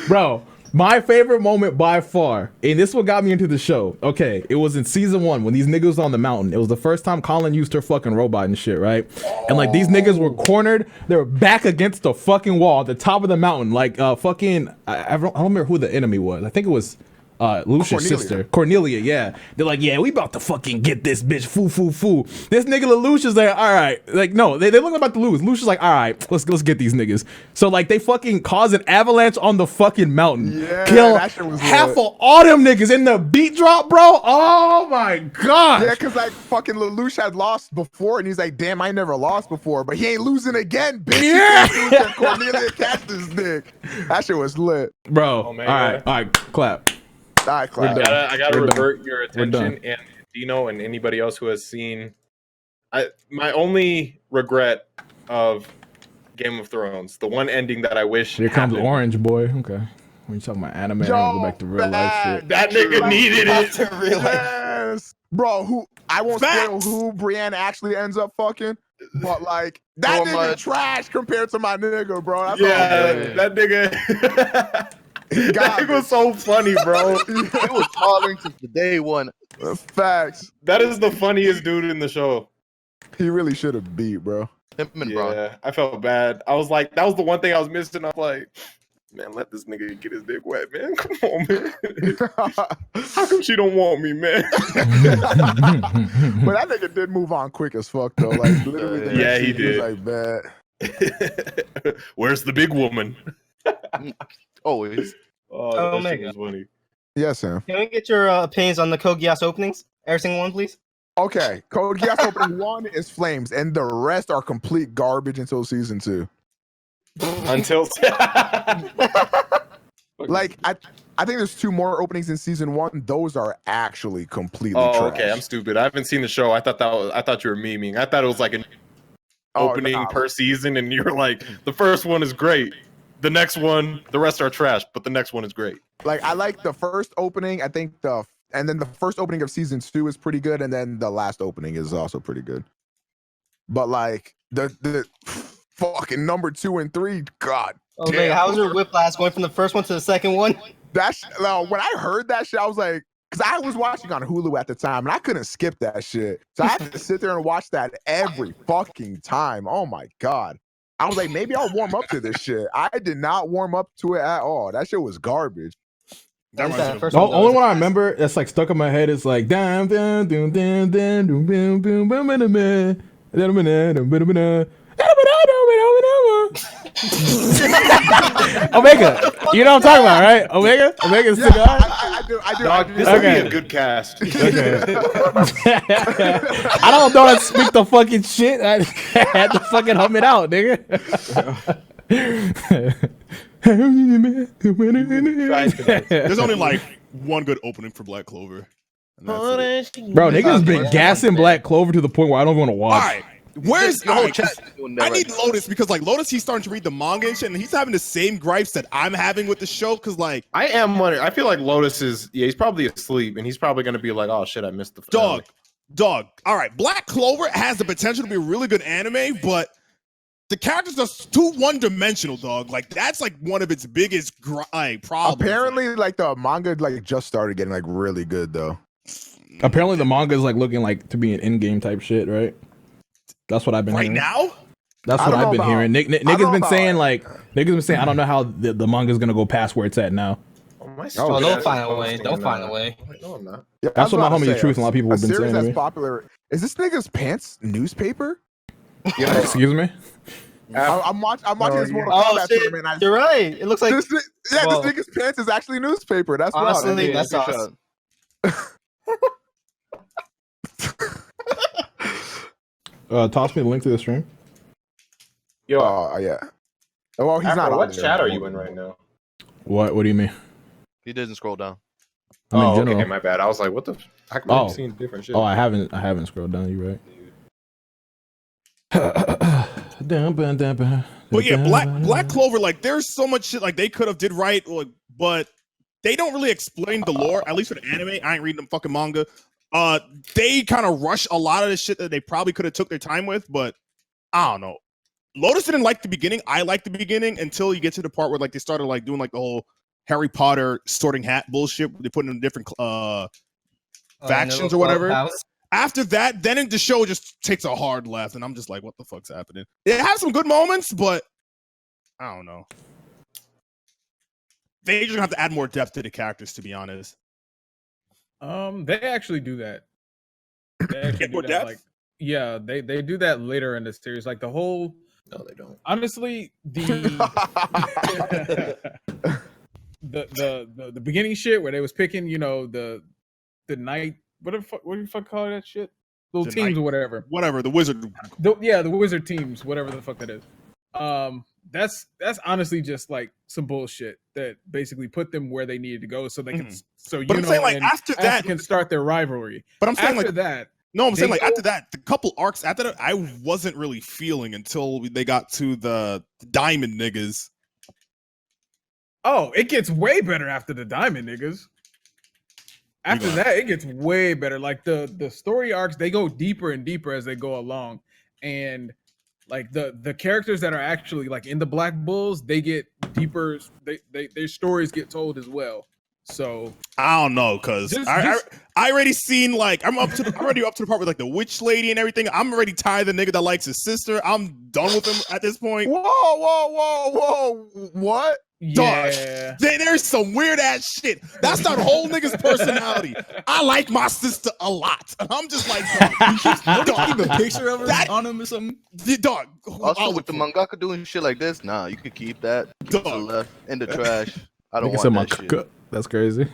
Bro, my favorite moment by far, and this what got me into the show. Okay, it was in season 1 when these niggas was on the mountain. It was the first time Colin used her fucking robot and shit, right? And like these niggas were cornered. They were back against the fucking wall at the top of the mountain. Like fucking, I don't remember who the enemy was. I think it was Lucia's sister, Cornelia. Yeah, they're like, yeah, we about to fucking get this bitch. Foo. This nigga Lelouch is like, all right, like no, they look about to lose. Lucia's is like, all right, let's get these niggas. So like they fucking cause an avalanche on the fucking mountain, kill half of all them niggas in the beat drop, bro. Oh my god. Yeah, cause like fucking Lelouch had lost before, and he's like, damn, I never lost before, but he ain't losing again, bitch. Yeah, Cornelia catch this dick. That shit was lit, bro. All right, clap. I gotta revert your attention and Dino and anybody else who has seen. My only regret of Game of Thrones, the one ending that I wish. Here comes Orange Boy. Okay, when you talking about anime, go back to real life shit. That nigga needed it. Yes, bro. Who I won't spoil who Brienne actually ends up fucking, but like that nigga trash compared to my nigga, bro. That's that nigga. That was so funny, bro. He was tolerant since the day one. Facts. That is the funniest dude in the show. He really should have beat, bro. Yeah, I felt bad. I was like, that was the one thing I was missing. I was like, man, let this nigga get his dick wet, man. Come on, man. How come she don't want me, man? But that nigga did move on quick as fuck, though. Like, literally, yeah, he did. Like, bad. Where's the big woman? Always. Oh, that shit was funny. Yes, Sam. Can we get your opinions on the Code Geass openings? Every single one, please. Okay, Code Geass opening 1 is flames, and the rest are complete garbage until season 2. Until like I think there's 2 more openings in season 1. Those are actually completely trash. Okay, I'm stupid. I haven't seen the show. I thought you were memeing. I thought it was like an opening per season, and you're like, the first one is great. The next one, the rest are trash, but the next one is great. Like I like the first opening. I think and then the first opening of season 2 is pretty good, and then the last opening is also pretty good. But like the fucking number 2 and 3, god. Okay, how's your whiplash going from the first one to the second one? That's when I heard that shit, I was like, because I was watching on Hulu at the time, and I couldn't skip that shit. So I had to sit there and watch that every fucking time. Oh my god. I was like, maybe I'll warm up to this shit. I did not warm up to it at all. That shit was garbage. The only one I remember that's like stuck in my head is like down down doom doom doom doom boom boom boom boom Omega, you know what I'm talking about, right? Omega's yeah, I do. This would be a good cast. Okay. I don't know how to speak the fucking shit. I had to fucking hum it out, nigga. There's only like one good opening for Black Clover. Bro, niggas been gassing Black Clover to the point where I don't want to watch. All right. Where's Your whole alright, chat is doing that I right need now. Lotus because like Lotus, he's starting to read the manga and shit, and he's having the same gripes that I'm having with the show. Because like, I am wondering. I feel like Lotus is. Yeah, he's probably asleep, and he's probably gonna be like, "Oh shit, I missed the finale." dog. All right, Black Clover has the potential to be a really good anime, but the characters are too one-dimensional, dog. Like that's like one of its biggest problems. Apparently, like the manga like just started getting like really good though. Apparently, the manga is like looking like to be an in-game type shit, right? That's what I've been hearing. now. That's what I've been hearing. Niggas been saying like niggas been saying I don't know how the manga's gonna go past where it's at now. Oh, they'll find a way. They'll find a way. No, I'm not. Yeah, That's what my homie Truth and a lot of people have been saying. That's popular. Is this nigga's pants newspaper? Yeah. Excuse me. I'm watching this Mortal Kombat tournament. You're right. It looks like this nigga's pants is actually newspaper. That's honestly, wild. that's awesome. Toss me the link to the stream. Yo, yeah. Well, he's Afro, not. what chat are you in right now? What do you mean? He didn't scroll down. I mean, Oh, general. okay, my bad. I was like, what the? I can Oh. seen different shit. Oh, I haven't scrolled down. You right. But yeah, Black Clover, like there's so much shit like they could have did right, like, but they don't really explain the lore. At least for the anime, I ain't reading them fucking manga. They kind of rush a lot of the shit that they probably could have took their time with, but I don't know. Lotus didn't like the beginning. I liked the beginning until you get to the part where like they started like doing like the whole Harry Potter sorting hat bullshit. They put in different factions or whatever. After that, then the show just takes a hard left, and I'm just like, what the fuck's happening? It has some good moments, but I don't know. They just have to add more depth to the characters, to be honest. They actually do that. They actually more do that. depth? Like, yeah, they do that later in the series. Like the whole. No, they don't. Honestly, the beginning shit where they was picking, you know, the night. What do you fuck call that shit? Little teams or whatever. Whatever, the wizard. The wizard teams, whatever the fuck that is. That's honestly just like some bullshit that basically put them where they needed to go so they can But I'm saying, like, after that can start their rivalry. But I'm saying after like that. No, I'm saying like after that, the couple arcs after that, I wasn't really feeling until they got to the diamond niggas. Oh, it gets way better after the diamond niggas. After that, it gets way better. Like the story arcs, they go deeper and deeper as they go along, and like the characters that are actually like in the Black Bulls, they get deeper. Their stories get told as well. So I don't know, cause I already seen like I'm already up to the part with like the witch lady and everything. I'm already tired of the nigga that likes his sister. I'm done with him at this point. Whoa! What? Yeah, there's some weird ass shit. That's not whole nigga's personality. I like my sister a lot. And I'm just like, dog, keep a picture of her on him or something. Dog. Also, with the mangaka doing shit like this, nah, you could keep that to the left in the trash. I don't want that shit. That's crazy.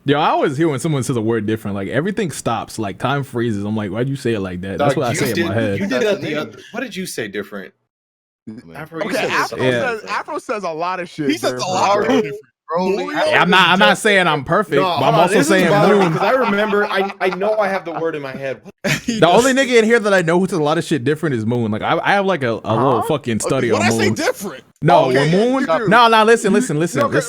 Yo, I always hear when someone says a word different, like everything stops, like time freezes. I'm like, why'd you say it like that? That's what I say in my head. You did that the other. What did you say different? Afro says a lot of shit. He says a lot of shit. I'm not saying I'm perfect, but I'm also saying Moon. Because I remember, I know I have the word in my head. The only nigga in here that I know who says a lot of shit different is Moon. Like I have like a little fucking study on Moon. When I say different? No, when Moon. No, listen.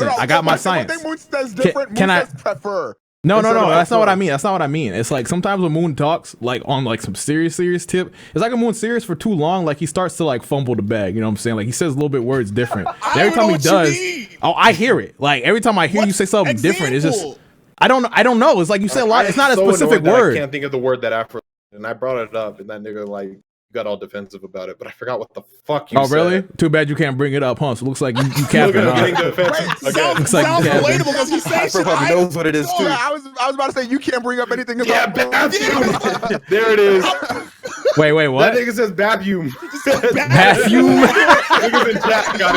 I got my science. One thing Moon says different. Can Moon I says prefer? No. That's not what I mean. That's not what I mean. It's like sometimes when Moon talks, like on like some serious tip, it's like a Moon serious for too long. Like he starts to like fumble the bag. You know what I'm saying? Like he says a little bit words different. Every time he does, I hear it. Like every time I hear you say something different, it's just I don't know. It's like you say a lot. It's not a specific word. I can't think of the word that Afro, and I brought it up, and that nigga like got all defensive about it, but I forgot what the fuck you said. Oh, really? Too bad you can't bring it up, huh? So it looks like you capping. Sounds relatable because he says shit. Probably knows what it is too. I was about to say you can't bring up anything about bathroom. There it is. Wait, what? That nigga says bathroom. Bathroom. Niggas in chat got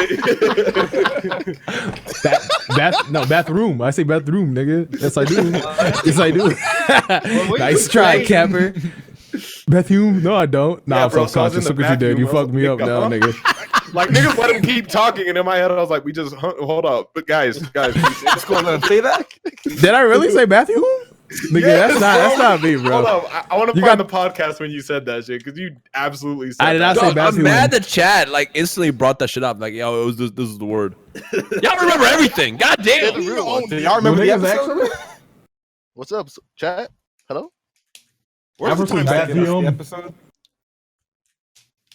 it. Bathroom. I say bathroom, nigga. Yes, I do. Yes, I do. Nice try, Capper. Bathroom? No, I don't. Nah, I'm self-conscious. Look what you did. You fucked me up now, nigga. Like, niggas let him keep talking, and in my head, I was like, we just, hold up. But guys, Just gonna let him say that? Did I really say bathroom? Nigga, that's not me, bro. Hold on, I want to find the podcast when you said that shit because you absolutely said I did not say Bathu. I'm mad that Chad like instantly brought that shit up. Like, yo, it was this is the word. Y'all remember everything. God damn. Do y'all remember the episode? What's up, chat? Hello? Where's the time episode?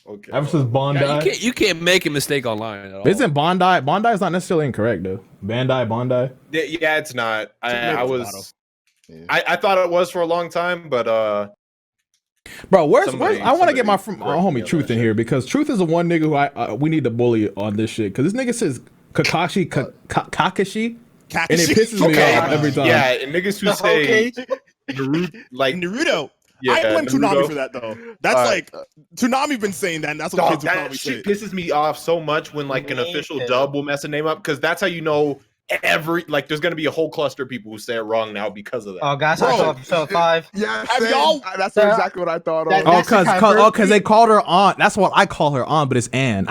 Okay. Ever since Bondi. Yeah, you can't make a mistake online at all. Isn't Bondi? Bondi is not necessarily incorrect though. Bondi. Yeah, it's not. I thought it was for a long time, but bro, where's I want to get my homie Truth in here because Truth is the one nigga who we need to bully on this shit because this nigga says Kakashi Kakashi and it pisses me off every time. Yeah, and niggas who say Naruto. Yeah, I blame Naruto. Toonami for that though. That's like Toonami been saying that, and that's what kids will probably say. Shit pisses me off so much when like an official dub will mess a name up because that's how you know there's gonna be a whole cluster of people who say it wrong now because of that. Oh, guys, I saw episode 5. Yeah, Have y'all? That's exactly what I thought. Because they called her Aunt. That's what I call her Aunt, but it's Ann.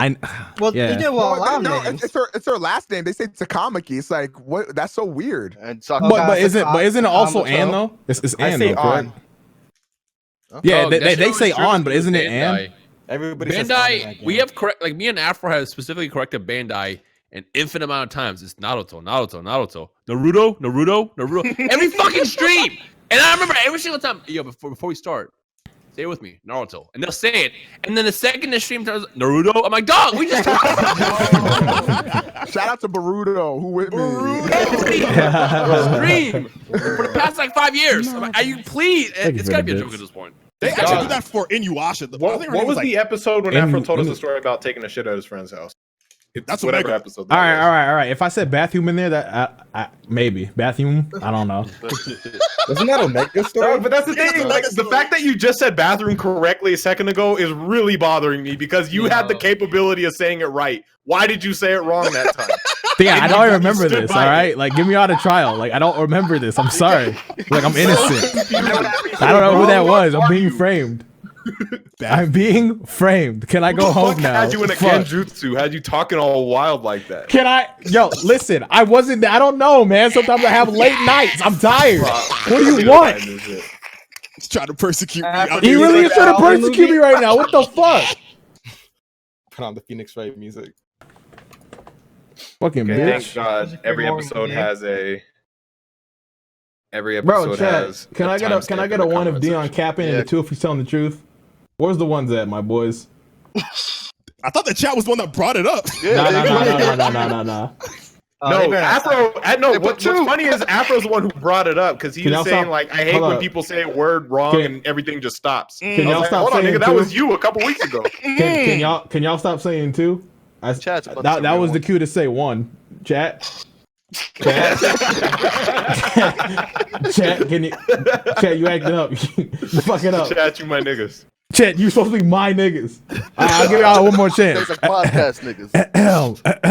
Well, yeah. they did well. It's her last name. They say Takamaki. It's like what? That's so weird. And but isn't it also Ann though? It's Ann though, correct? Yeah, they say on, but isn't it Ann? Everybody Bandai, we have correct, like me and Afro have specifically corrected Bandai an infinite amount of times. It's Naruto, Naruto, every fucking stream. And I remember every single time, yo, before we start, say it with me, Naruto. And they'll say it. And then the second the stream turns Naruto, I'm like, dog, we just Shout out to Baruto, who with me. Stream for the past like 5 years. I'm like, are you please? It's gotta be a joke at this point. They actually do that for Inuyasha. What was the episode when Afro told us the story about taking a shit at his friend's house? That's whatever Omega. episode. All right. If I said bathroom in there, that maybe bathroom. I don't know. Wasn't that Omega story? No, but that's the thing. Like, the fact that you just said bathroom correctly a second ago is really bothering me because you had the capability of saying it right. Why did you say it wrong that time? Yeah, I don't remember this. All right, like give me out a trial. Like I don't remember this. I'm sorry. Like I'm innocent. I don't know who that was. I'm being framed. I'm being framed. Can I go home now? Had you in a genjutsu? Had you talking all wild like that? Can I? Yo, listen. I don't know, man. Sometimes I have late nights. I'm tired. What do you want? He's trying to persecute me. He really is trying to persecute me right now. What the fuck? Put on the Phoenix Wright music. Fucking bitch. Thank God, every episode has a. Every episode has. Can I get a 1 if Dion capping and a 2 if he's telling the truth? Where's the ones at, my boys? I thought the chat was the one that brought it up. No. No, Afro. What's funny is Afro's the one who brought it up because he was saying like, "I hate when people say a word wrong and everything just stops." Can y'all stop hold on, saying nigga, that was you a couple weeks ago. Can y'all stop saying 2? That was the cue to say 1. Chat. Chat, you acting up. You fucking up. Chat, you my niggas. Chat, you supposed to be my niggas. I'll give y'all one more chance. Like podcast niggas.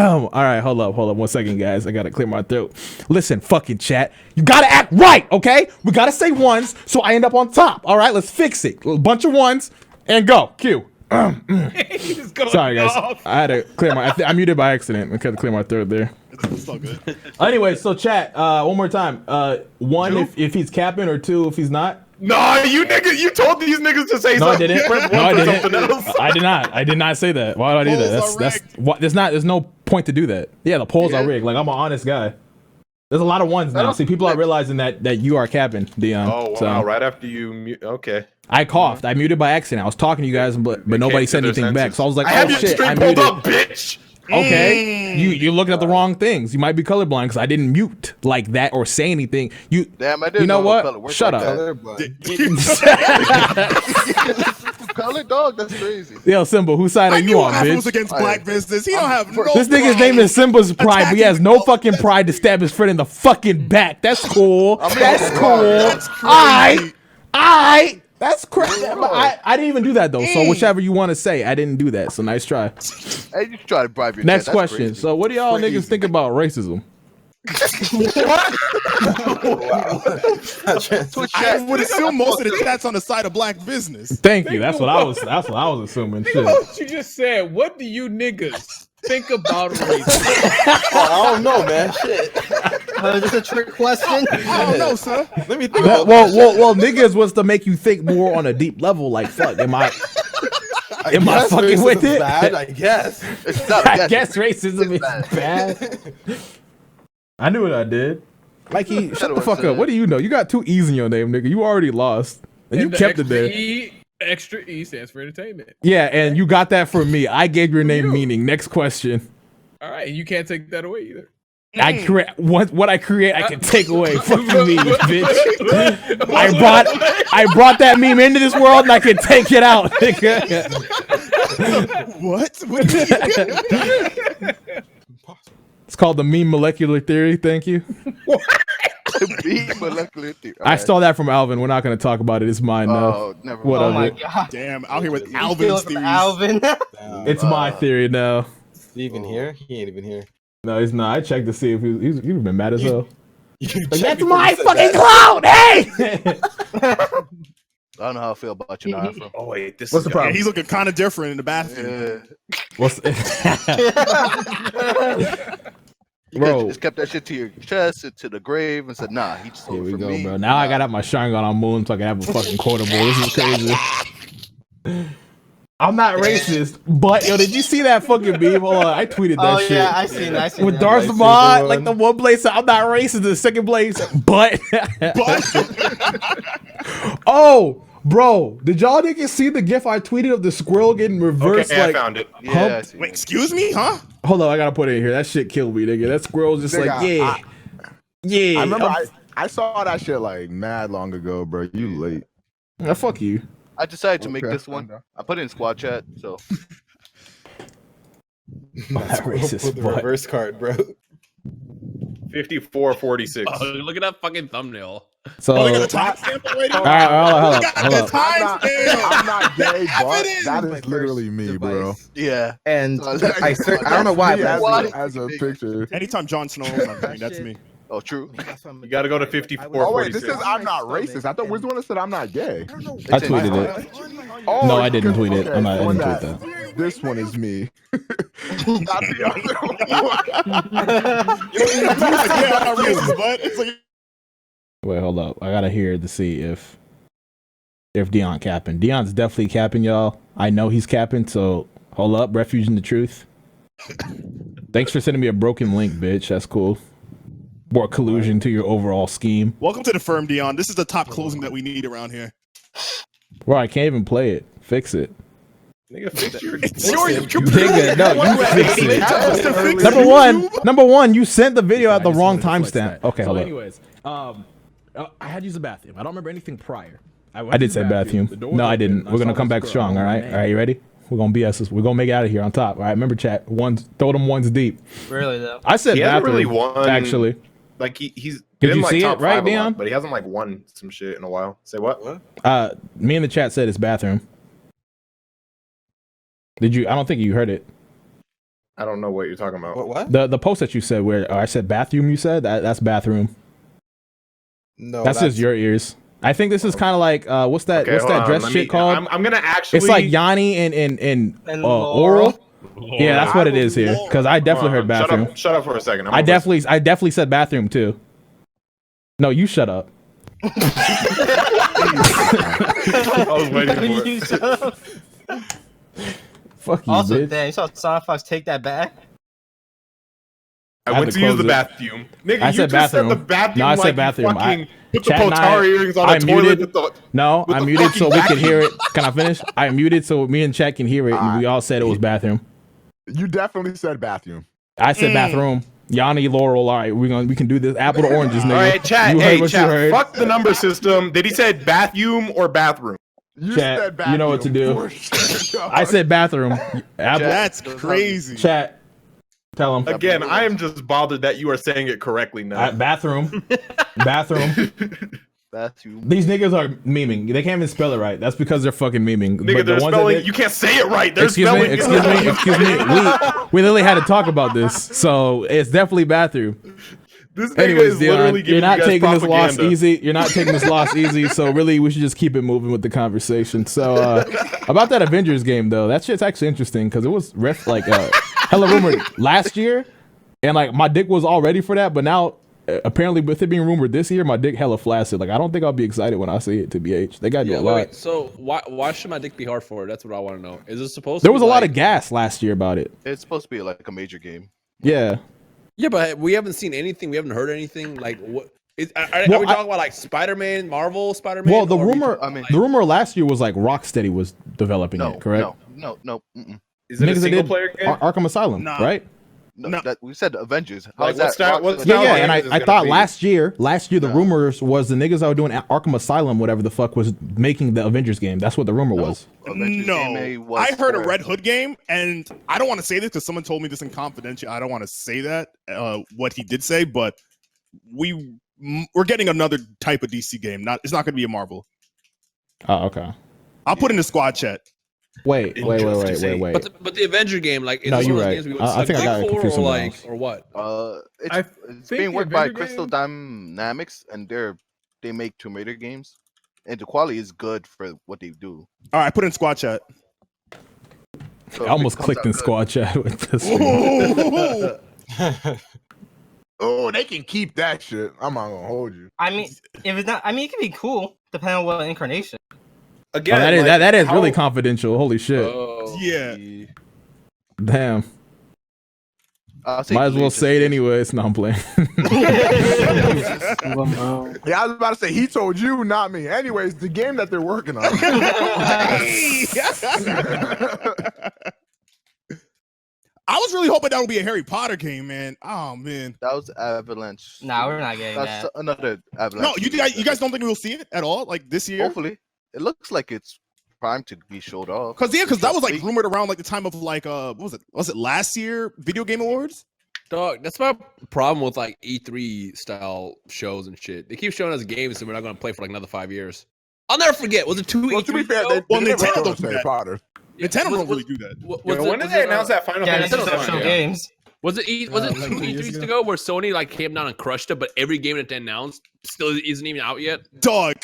All right, hold up 1 second, guys. I gotta clear my throat. Listen, fucking chat, you gotta act right, okay? We gotta say 1s so I end up on top. All right, let's fix it. A bunch of 1s and go. Cue. Sorry, guys. I had to clear my. I muted by accident. I had to clear my throat there. It's all good. Anyway, so chat. One more time. 1 if he's capping, or 2 if he's not. No, you niggas. You told these niggas to say something. I didn't. I did not. I did not say that. Why would I do that? That's what. There's no point to do that. Yeah, the polls are rigged. Like I'm an honest guy. There's a lot of 1s now. See, people are realizing that you are capping, Dion. Oh wow! So, right after you okay. I coughed. I muted by accident. I was talking to you guys, but nobody said anything back. So I was like, "Oh shit, I muted." Up, bitch. Okay, you're looking at the wrong things. You might be colorblind because I didn't mute like that or say anything. Damn, I didn't. You know what? Shut up. Color dog, that's crazy. Yo, Simba, whose side are you on, bitch? Was against black business. He don't have no. This nigga's name is Simba's pride, but he has no fucking pride to stab his friend in the fucking back. That's cool. That's cool. That's crazy. That's crazy. I didn't even do that though. So whichever you want to say, I didn't do that. So nice try. Hey, you try to bribe your Next chat. question. Crazy. So what do y'all niggas think about racism? I would assume most of the chats on the side of black business. Thank you. That's what I was assuming. Think about what you just said. What do you niggas think about racism? I don't know, man. Shit. Is this a trick question? I don't know, sir. Let me think. Well, niggas was to make you think more on a deep level. Like, fuck, am I fucking with it? Bad, I guess. It's not I guess racism is bad. I knew what I did. Mikey, shut the fuck up. What do you know? You got 2 E's in your name, nigga. You already lost. And you kept it there. Extra E stands for entertainment. Yeah, and you got that from me. I gave your name meaning. Next question. All right, you can't take that away either. I create what I create. I can take away. Fuck me, bitch. I brought that meme into this world, and I can take it out. What? It's called the meme molecular theory. Thank you. Meme molecular theory. I stole that from Alvin. We're not going to talk about it. It's mine now. Oh, never mind. Whatever. Oh my god. Damn, out here with You Alvin's steal it from theories. Alvin. It's my theory now. Is he even here? He ain't even here. No, he's not. I checked to see if he's been mad as hell. Like, That's my fucking cloud. Hey. I don't know how I feel about you now, Afro. Oh wait, this What's is the problem? Yeah, he's looking kind of different in the bathroom. What's You Bro. just kept that shit to your chest and to the grave and said, nah, he just Here stole it we from go, me. bro. Now I got out my Sharingan on Moon so I can have a fucking quotable. This is crazy. I'm not racist, but yo, did you see that fucking meme? Hold on, I tweeted that shit. Oh yeah, I seen With that. Darth Maul, like the one place I'm not racist, the second place, but oh, bro, did y'all niggas see the gif I tweeted of the squirrel getting reversed? Okay, like, I found it. Yeah, I see Wait, it. excuse me, huh? Hold on, I gotta put it in here. That shit killed me, nigga. That squirrel's just Nigga, like, yeah. I remember I saw that shit like mad long ago, bro. You late. Fuck you. I decided to make Okay. this one. I put it in squad chat, so That racist, With the but reverse card, bro. 54-46. Oh, look at that fucking thumbnail. so. Oh, they got the timestamp already? All right, hold Got up. the I'm timestamp. not gay, but Evidence. that is literally me, bro. yeah. And So I don't know why, Me but as a picture. Anytime Jon Snow is on screen, that's me. Oh, true. You got to go to 54-46. Oh wait, this says I'm not racist. I thought which one said I'm not gay. I tweeted it. Oh, No, I didn't tweet it. okay, I didn't one tweet that. that. This one is me. Not the other one. Yeah, I'm not racist, but it's like Wait, hold up. I gotta hear to see if Dion capping. Dion's definitely capping, y'all. I know he's capping, so hold up. Refuge in the truth. Thanks for sending me a broken link, bitch. That's cool. More collusion to your overall scheme. welcome to the firm, Dion. This is the top closing that we need around here. Bro, I can't even play it. Fix it. Nigga, fix your Nigga, no, you fix it. Fix Number one, you sent the video at the wrong timestamp. Okay, hold up. Anyways, I had to use the bathroom. I don't remember anything prior. I did say bathroom. No, I didn't. We're gonna come back strong. All right. All right. You ready? We're gonna BS this. We're gonna make it out of here on top. All right. Remember, chat. Throw them ones deep. Really though. I said He hasn't bathroom. really won. Actually, Like he's Did been you like see top it, right, 5 a lot, Dion? but he hasn't like won some shit in a while. Say what? me in the chat said it's bathroom. Did you? I don't think you heard it. I don't know what you're talking about. what? The post that you said where I said bathroom. You said that's bathroom. No, That's just your ears. I think this is kind of like what's that? Okay, what's hold that on, dress let shit me- called? I'm gonna actually. It's like Yanni and oral. Yeah, that's what it is here. Because I definitely heard bathroom. Shut up for a second. I definitely said bathroom too. No, you shut up. I was waiting for it. Fuck you, Also, bitch. damn, you saw Sonic Fox take that back. I had went to to use close the it. bathroom. Nigga, I you said just bathroom. said the bathroom. No, I said like bathroom. You fucking put the Chat and Potara earrings on I the toilet. muted. With the, No, with I the muted so fucking we could hear it. vacuum. Can I finish? I muted so me and Chat can hear it, and we all said it was bathroom. You definitely said bathroom. I said bathroom. Yanni, Laurel. All right, we can do this. Apple to oranges, nigga. All right, chat. You heard Hey, what you chat. heard. Fuck the number system. Did he said bathroom or bathroom? You Chat, said bathroom. you know what to do. for sure, dog. I said bathroom. Apple. That's crazy. Chat. Tell him. Again, I am just bothered that you are saying it correctly now. Bathroom. Bathroom. Bathroom. These niggas are memeing. They can't even spell it right. That's because they're fucking memeing. Nigga, But the they're ones that spelling. did- You can't say it right. They're Excuse spelling. me. Excuse me. We literally had to talk about this, so it's definitely bathroom. This nigga Anyways, is literally Dion, giving you're not you guys taking this loss propaganda. easy. You're not taking this loss easy. So really, we should just keep it moving with the conversation. So about that Avengers game though, that shit's actually interesting because it was hella rumored last year, and like my dick was all ready for that, but now apparently with it being rumored this year, my dick hella flaccid. Like I don't think I'll be excited when I see it. To BH, they gotta do a lot. Wait, so why should my dick be hard for it? That's what I want to know. Is it supposed? There to was a lot of gas last year about it. It's supposed to be like a major game. Yeah. Yeah, but we haven't seen anything. We haven't heard anything. Like what? Are we talking about like Spider-Man, Marvel Spider-Man? Well, the rumor last year was like Rocksteady was developing it, correct? No. Is it a single player game? Arkham Asylum, right? No, that we said the Avengers. How is that? Yeah, and I thought last year the rumors was the niggas that were doing Arkham Asylum, whatever the fuck, was making the Avengers game. That's what the rumor was. I heard a Red Hood game, and I don't want to say this because someone told me this in confidential. I don't want to say that what he did say, but we're getting another type of DC game. It's not going to be a Marvel. Oh, okay. I'll put in the squad chat. Wait. But the Avenger game, like, is no, this you're one of right. those games I think I got confused or something else. or what? It's being worked by Crystal Dynamics, and they make Tomb Raider games, and the quality is good for what they do. All right, put in squad chat. So I almost clicked in squad chat with this. Oh, they can keep that shit. I'm not gonna hold you. I mean, if it's not, I mean, it can be cool depending on what incarnation. Again, that is really confidential. Holy shit. Yeah. Damn. Might as well say it anyways. No, I'm playing. Yeah, I was about to say he told you, not me. Anyways, the game that they're working on. I was really hoping that would be a Harry Potter game, man. Oh man, that was Avalanche. Nah, we're not getting That's that. another Avalanche. No, you guys don't think we'll see it at all, like this year? Hopefully, it looks like it's primed to be showed off. Because that was like rumored around like the time of like what was it? Was it last year? Video Game Awards? Dog, that's my problem with like E3 style shows and shit. They keep showing us games and we're not gonna play for like another 5 years. I'll never forget. Was it 2 E3? To be fair, Nintendo don't do Harry that. Potter. Nintendo don't really do that. When did they announce that Final Fantasy? Show games. Was it 2 E3s ago where Sony like came down and crushed it, but every game that they announced still isn't even out yet? Dog.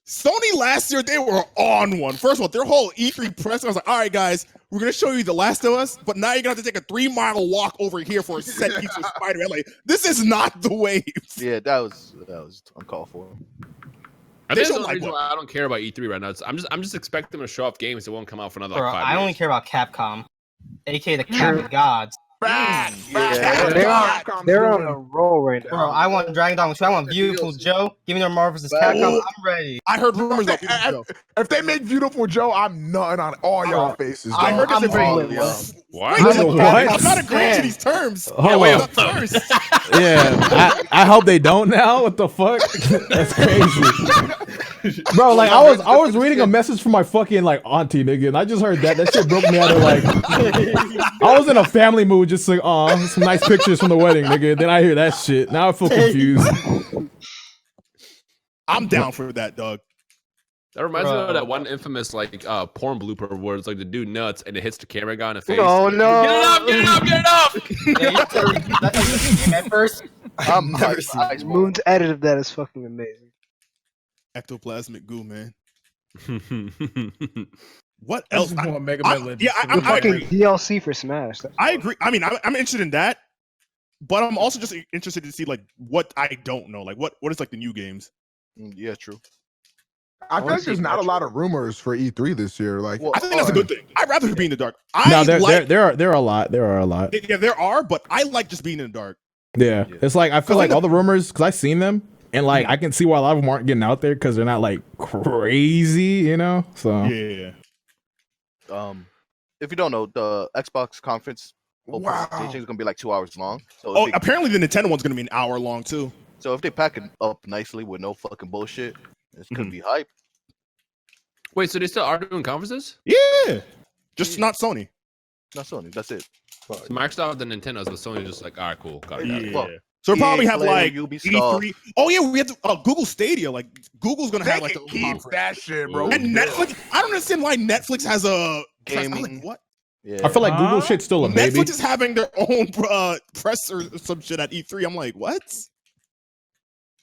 Sony last year, they were on one. First of all, their whole E3 press, I was like, all right, guys, we're going to show you The Last of Us, but now you're going to have to take a 3-mile walk over here for a set piece of Spider-Man. Like, this is not the wave. Yeah, that was uncalled for. I think that's the reason why I don't care about E3 right now. I'm just expecting them to show off games that won't come out for another like 5 years. I only care about Capcom, aka the Cap Gods. They're on a roll right now. Bro, I want Dragon Dogma 2. I want Beautiful Joe. Give me their Marvel vs. Capcom. I'm ready. I heard rumors about Beautiful Joe. If they make Beautiful Joe, I'm nutting on all y'all faces. I heard this in What? I'm not agreeing to these terms. Yeah, I hope they don't now. What the fuck? That's crazy. Bro, like I was reading a message from my fucking like auntie, nigga, and I just heard that shit broke me out of like I was in a family mood just like, oh, some nice pictures from the wedding, nigga. Then I hear that shit. Now I feel confused. I'm down for that, dog. That reminds me of that one infamous like porn blooper where it's like the dude nuts and it hits the camera guy in the face. Oh no! Get it up! Get it up! At first, Moon's edit of that is fucking amazing. Ectoplasmic goo, man. What else? I'm fucking DLC for Smash. I agree. I mean, I'm interested in that, but I'm also just interested to see like what I don't know, like what is like the new games. Yeah, true. I feel like there's not a lot of rumors for E3 this year. Like, I think that's a good thing. I'd rather be in the dark. No, there are a lot. There are a lot. Yeah, there are, but I like just being in the dark. Yeah, it's like I feel like all the rumors because I've seen them and like I can see why a lot of them aren't getting out there because they're not like crazy, you know. So yeah. If you don't know, the Xbox conference presentation is gonna be like 2 hours long. So apparently the Nintendo one's gonna be an hour long too. So if they pack it up nicely with no fucking bullshit, it's gonna be hype. Wait, so they still are doing conferences? Yeah, just not Sony. Not Sony. That's it. So Microsoft and Nintendo's, but Sony just like, all right, cool, got it. Well, so we'll probably have like Ubisoft. E3. Oh yeah, we have to, Google Stadia. Like Google's gonna have like the keep that shit, bro. And Netflix. I don't understand why Netflix has a gaming. I'm like, what? Yeah. I feel like Google shit's still a baby. Netflix is having their own press or some shit at E3. I'm like, what?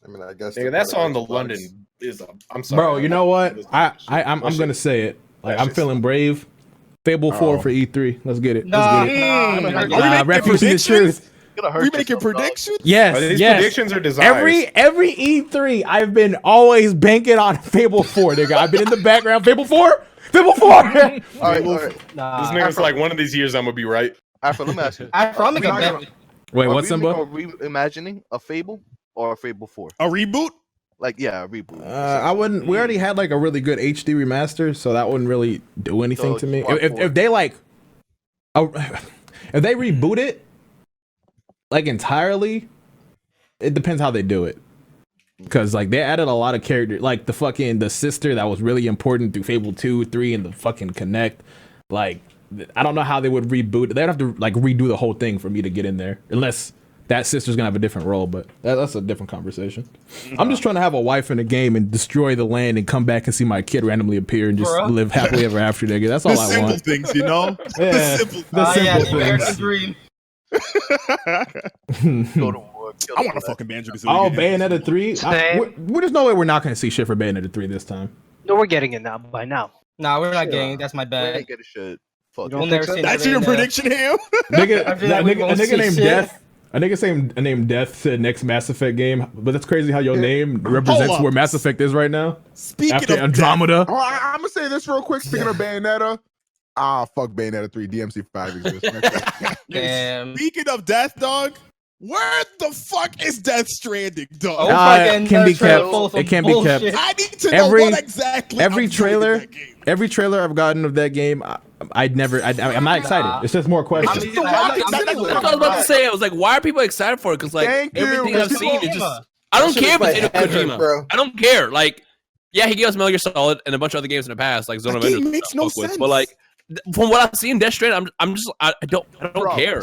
I mean, I guess that's on the London. I'm sorry, bro. You know what? I'm gonna say it. Like I'm feeling brave. Fable 4 for E3. Let's get it. Let's get it. Refuge the truth. We making predictions? Yes, Are these yes. predictions or desires? Every E3, I've been always banking on Fable 4, nigga. I've been in the background. Fable 4? Fable 4! All right. This nigga's like, one of these years I'm gonna be right. Afro, let me ask you. Afro, I'm making a bet. Wait, Are what's we Simba? reimagining a Fable or a Fable 4? A reboot? Like, yeah, a reboot. I wouldn't. We already had like a really good HD remaster, so that wouldn't really do anything to me. Part If they like, if they reboot it like entirely, it depends how they do it. Because like they added a lot of characters, like the sister that was really important through Fable 2, 3, and the fucking Connect. Like I don't know how they would reboot. They'd have to like redo the whole thing for me to get in there, unless that sister's gonna have a different role. But that's a different conversation. I'm just trying to have a wife in a game and destroy the land and come back and see my kid randomly appear and just live happily ever after, nigga. That's all I want. The simple things, you know. Yeah, The simple The American dream. Go to war. I want a fucking Banjo-Kazooie. Oh, game. Bayonetta 3. There's no way we're not gonna see shit for Bayonetta 3 this time. No, we're getting it now. By now. Nah, we're not getting. That's my We bet. ain't get a shit. Fuck. We'll never see That's your prediction, Ham? Nigga, I feel like a we nigga won't see named shit. Death. A nigga named Death said next Mass Effect game, but that's crazy how your name represents up. where Mass Effect is right now. Speaking After of Andromeda. Oh, I'm gonna say this real quick. Speaking of Bayonetta, fuck Bayonetta 3. DMC5 exists. Damn. Speaking of death, dog, where the fuck is Death Stranding, dog? Oh, It can be kept. It can be kept. I need to know what exactly. Every I'm doing in trailer, that game. every trailer I've gotten of that game, I'm not excited. It's just more questions. That's what I was about to say. I was like, why are people excited for it? Because like Thank you, everything I've because seen is just. I don't care if it's Kojima. I don't care. Like, yeah, he gave us Metal Gear Solid and a bunch of other games in the past, like Zone of That Interest. game makes no sense. But like, from what I've seen, Death Stranding, I don't care.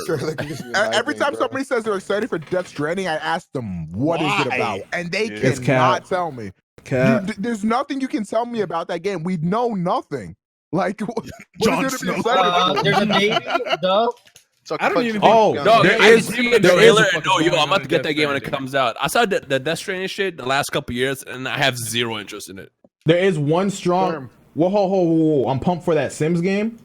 Every time somebody says they're excited for Death Stranding, I ask them what is it about, and they It's cannot cap. tell me. Cap. There's nothing you can tell me about that game. We know nothing. Like, what Jon is it to Snow. be excited for? There's a baby, duh. I don't even. Oh, think, No, there I is- see the there trailer is- and no, yo, I'm about to get that game when it comes out. I saw the Death Stranding shit the last couple years, and I have zero interest in it. There is one strong. Whoa, I'm pumped for that Sims game.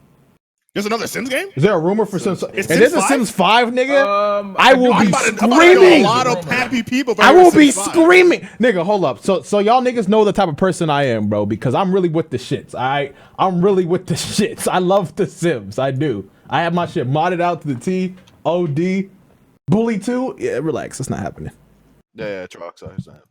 There's another Sims game? Is there a rumor for Sims? Is And there's Sims a 5? Sims 5, nigga. I will I'm be about to know screaming. a lot of happy people. if I hear will be Sims 5. screaming, nigga. Hold up, so y'all niggas know the type of person I am, bro. Because I'm really with the shits. I'm really with the shits. I love the Sims. I do. I have my shit modded out to the T. OD, Bully 2. Yeah, relax. It's not happening. Yeah, it's Rockstar. It's not.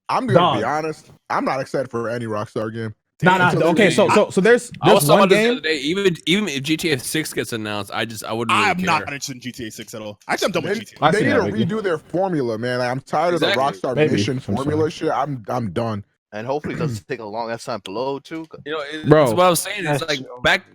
I'm gonna be Dog. honest. I'm not excited for any Rockstar game. Nah. Okay, so there's I was talking one about this the game. other day. Even if GTA 6 gets announced, I wouldn't really I'm care. not interested in GTA 6 at all. Actually, I'm done with GTA. I They see need that, to Mickey. redo their formula, man. Like, I'm tired of the Exactly. Rockstar Maybe. mission I'm formula shit. I'm done. And hopefully it doesn't take a long ass time to load too. You know, Bro. that's what I was saying. It's like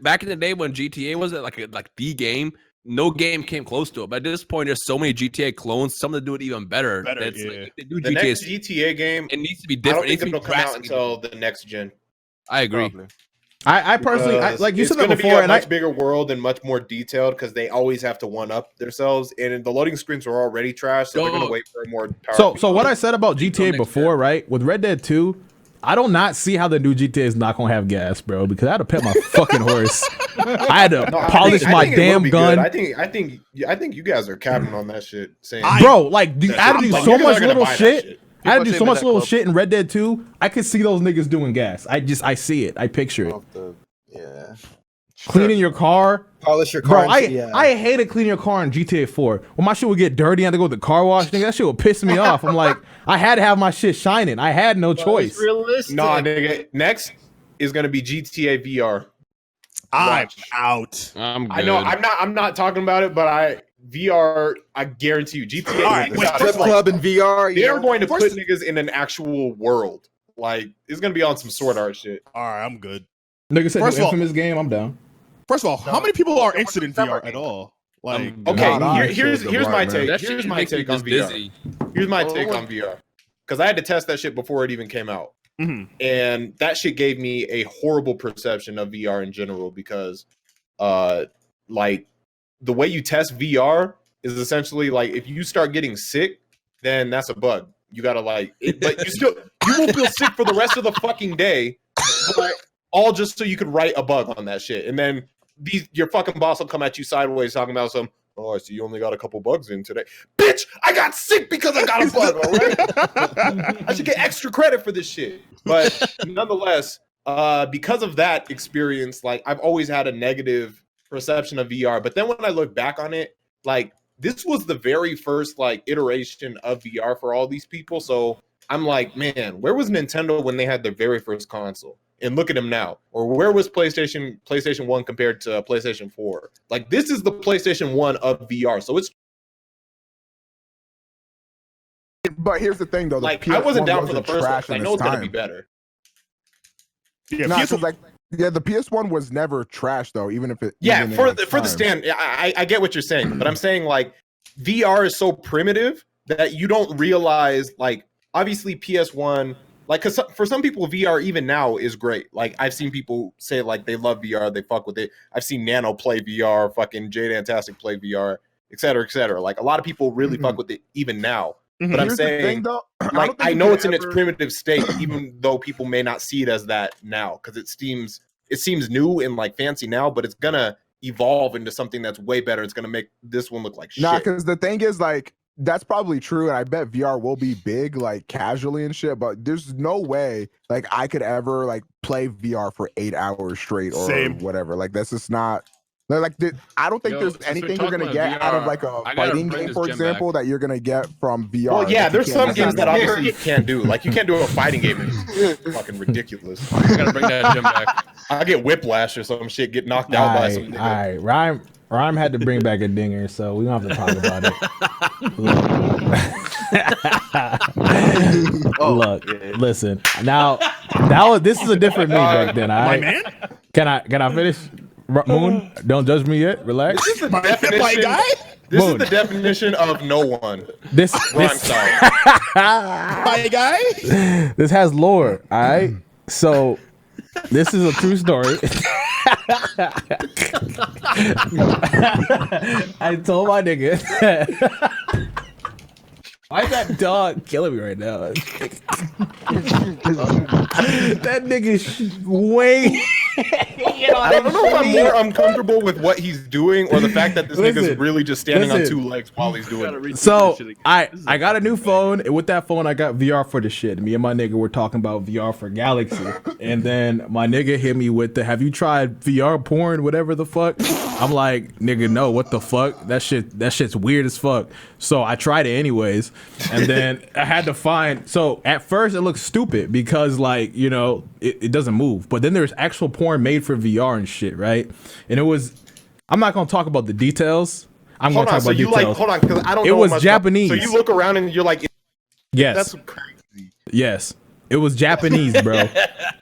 back in the day when GTA was like the game. No game came close to it. But at this point, there's so many GTA clones. Some of them do it even better. Better, That's yeah. like, if they do The GTA, next GTA game, it needs to be I don't different. It think needs to it'll be come out drastically until the next gen. I agree. Probably. I personally, Because like you it's said that gonna be before, a and much bigger world and much more detailed because they always have to one up themselves. And the loading screens are already trash, so they're gonna wait for a more powerful. So what I said about GTA next before, right? With Red Dead 2, I do not see how the new GTA is not gonna have gas, bro. Because I had to pet my fucking horse. I had to polish my damn gun. I think you guys are capping on that shit. Saying, Bro, like, I had to do like, so niggas much are gonna little buy that shit. I had to do People so say much Black little Clover. shit in Red Dead 2. I could see those niggas doing gas. I see it. I picture it. Yeah. Cleaning your car. Polish your Bro, car. I hated cleaning your car in GTA 4. When my shit would get dirty, I had to go to the car wash. Nigga, that shit would piss me off. I'm like, I had to have my shit shining. I had no choice. Realistic. nah, nigga. Next is gonna be GTA VR. I'm out. I'm good. I know. I'm not talking about it, but VR. I guarantee you, GTA. All right, wait, without a Strip doubt, club in VR. They're going to put First- niggas in an actual world. Like it's gonna be on some Sword Art shit. All right, I'm good. Nigga said First new of all- Infamous game. I'm down. First of all, how many people are interested in VR at all? Like, Okay, Nah, here's my man. take. That shit Here's my makes me take on just VR. dizzy. Here's my take on VR. Because I had to test that shit before it even came out. Mhm. And that shit gave me a horrible perception of VR in general because like the way you test VR is essentially like if you start getting sick, then that's a bug. You gotta like but you will feel sick for the rest of the fucking day, but all just so you could write a bug on that shit. And then your fucking boss will come at you sideways talking about some, Oh, I see you only got a couple bugs in today. Bitch, I got sick because I got a bug, all right? I should get extra credit for this shit. But nonetheless, because of that experience, like I've always had a negative perception of VR. But then when I look back on it, like this was the very first like iteration of VR for all these people. So I'm like, man, where was Nintendo when they had their very first console? And look at them now. Or where was PlayStation 1 compared to PlayStation 4? Like this is the PlayStation 1 of VR. So it's But here's the thing though, the like I wasn't PS1 down for the first one. trash 'Cause I in know its it's gonna time. be better. Yeah, Nah, 'cause, PS1 like the PS1 was never trash though, even if it Yeah, even for in its the time. stand, I get what you're saying, but I'm saying like VR is so primitive that you don't realize like obviously PS1 like because for some people VR even now is great. Like I've seen people say like they love VR, they fuck with it. I've seen Nano play VR, fucking Jadantastic play VR, et cetera, et cetera. Like a lot of people really fuck with it even now. But I'm Here's the saying thing, though, like don't think I you know could it's in its ever- primitive state, even though people may not see it as that now, because it seems new and like fancy now, but it's gonna evolve into something that's way better. It's gonna make this one look like shit. Nah, because the thing is, like, that's probably true, and I bet VR will be big, like, casually and shit. But there's no way, like, I could ever like play VR for 8 hours straight or Same. whatever. Like, that's just not. I don't think Yo, there's since we're anything you're talking gonna about get out of VR, like a I gotta fighting bring game, this for gem example, back. that you're gonna get from VR. Well, yeah, that you there's can't some get games that from obviously you can't do. Like you can't do a fighting game. It's fucking ridiculous. I gotta bring that gem back. I get whiplash or some shit, get knocked out by some nigga. Alright, Rhyme had to bring back a dinger, so we don't have to talk about it. Look, listen. Now this is a different me back then. my man? Can I finish? Moon, don't judge me yet. Relax. This is the My definition. guy? This Moon. is the definition of no one. This Rhyme style. My guy? this has lore. All right. So this is a true story. I told my nigga. Why is that dog killing me right now? That nigga's way. I don't know if I'm more uncomfortable with what he's doing or the fact that this nigga's Listen, really just standing on listen. 2 legs while he's doing it. So I got a new phone, and with that phone I got VR for the shit. Me and my nigga were talking about VR for Galaxy, and then my nigga hit me with the, have you tried VR porn, whatever the fuck? I'm like, nigga, no, what the fuck? That shit's weird as fuck. So I tried it anyways, and then I had to find. So at first it looked stupid because like, you know, it doesn't move, but then there's actual porn made for VR and shit, right? And it was, I'm not gonna talk about the details. I'm Hold gonna on, talk so about you details. like, hold on, because I don't It know was much Japanese. So you look around and you're like, Yes. that's crazy. Yes. It was Japanese, bro.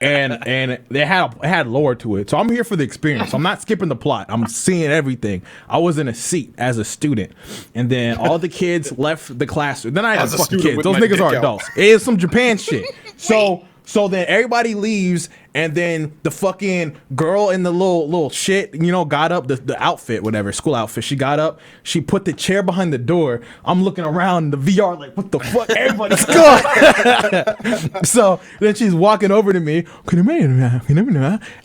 and they had lore to it. So I'm here for the experience. I'm not skipping the plot. I'm seeing everything. I was in a seat as a student. And then all the kids left the classroom. Then I had As a fucking student kids. with Those my niggas dick are out. adults. It is some Japan shit. So then everybody leaves, and then the fucking girl in the little shit, you know, got up, the outfit, whatever, school outfit. She got up, she put the chair behind the door. I'm looking around the VR like, what the fuck? Everybody's gone. So then she's walking over to me. And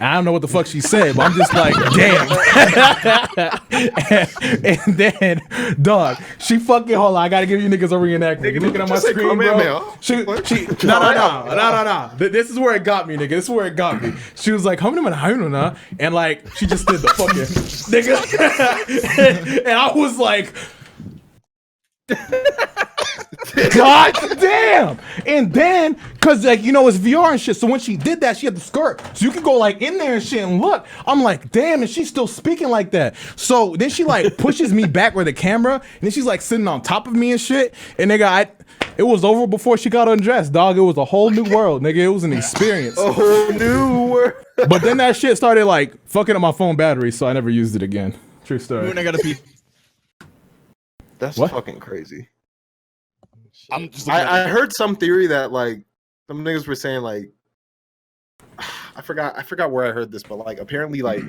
I don't know what the fuck she said, but I'm just like, damn. and then, dog, she fucking, hold on, I gotta give you niggas a reenactment. You looking at my Just say, screen, come in, bro? man. No. This is where it got me, nigga. This is where it got me. She was like, and like, she just did the fucking nigga. And I was like, God damn. And then, cause like, you know, it's VR and shit. So when she did that, she had the skirt. So you could go like in there and shit and look. I'm like, damn, and she's still speaking like that. So then she like pushes me back with the camera, and then she's like sitting on top of me and shit. And nigga, it was over before she got undressed, dog. It was a whole new world, nigga. It was an experience. A whole new world. But then that shit started like fucking up my phone battery, so I never used it again. True story. When I gotta pee. That's What? fucking crazy. I'm just I heard some theory that like some niggas were saying like I forgot where I heard this, but like apparently like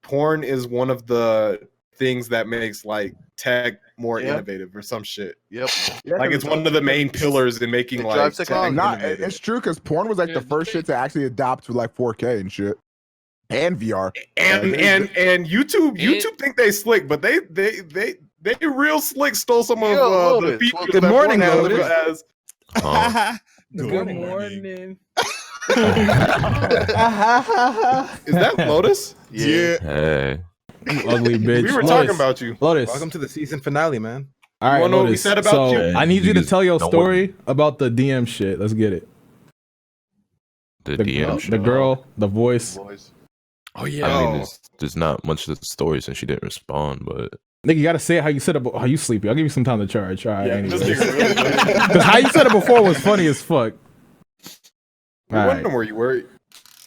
porn is one of the things that makes like tech more innovative or some shit. Yep. Like it's one of the main pillars in making It like drives tech technology. Nah, innovative. it's true because porn was like the first shit to actually adopt to like 4K and shit, and VR. And YouTube think they slick, but they They real slick stole some of the features. Well, good morning, Lotus. Good morning. Is that Lotus? Yeah. Hey. You ugly bitch. We were talking about you. Lotus. Welcome to the season finale, man. All right, wanna know what we Lotus. said about so you? I need you to tell your Don't story about the DM shit. Let's get it. The DM The girl, the voice. Oh yeah. I mean, there's not much to the story since she didn't respond, but Nigga, you gotta say it how you said it. How you sleepy? I'll give you some time to charge. All right, Yeah, anyways. just be really quick. Because how you said it before was funny as fuck. We All wondering right. where you were,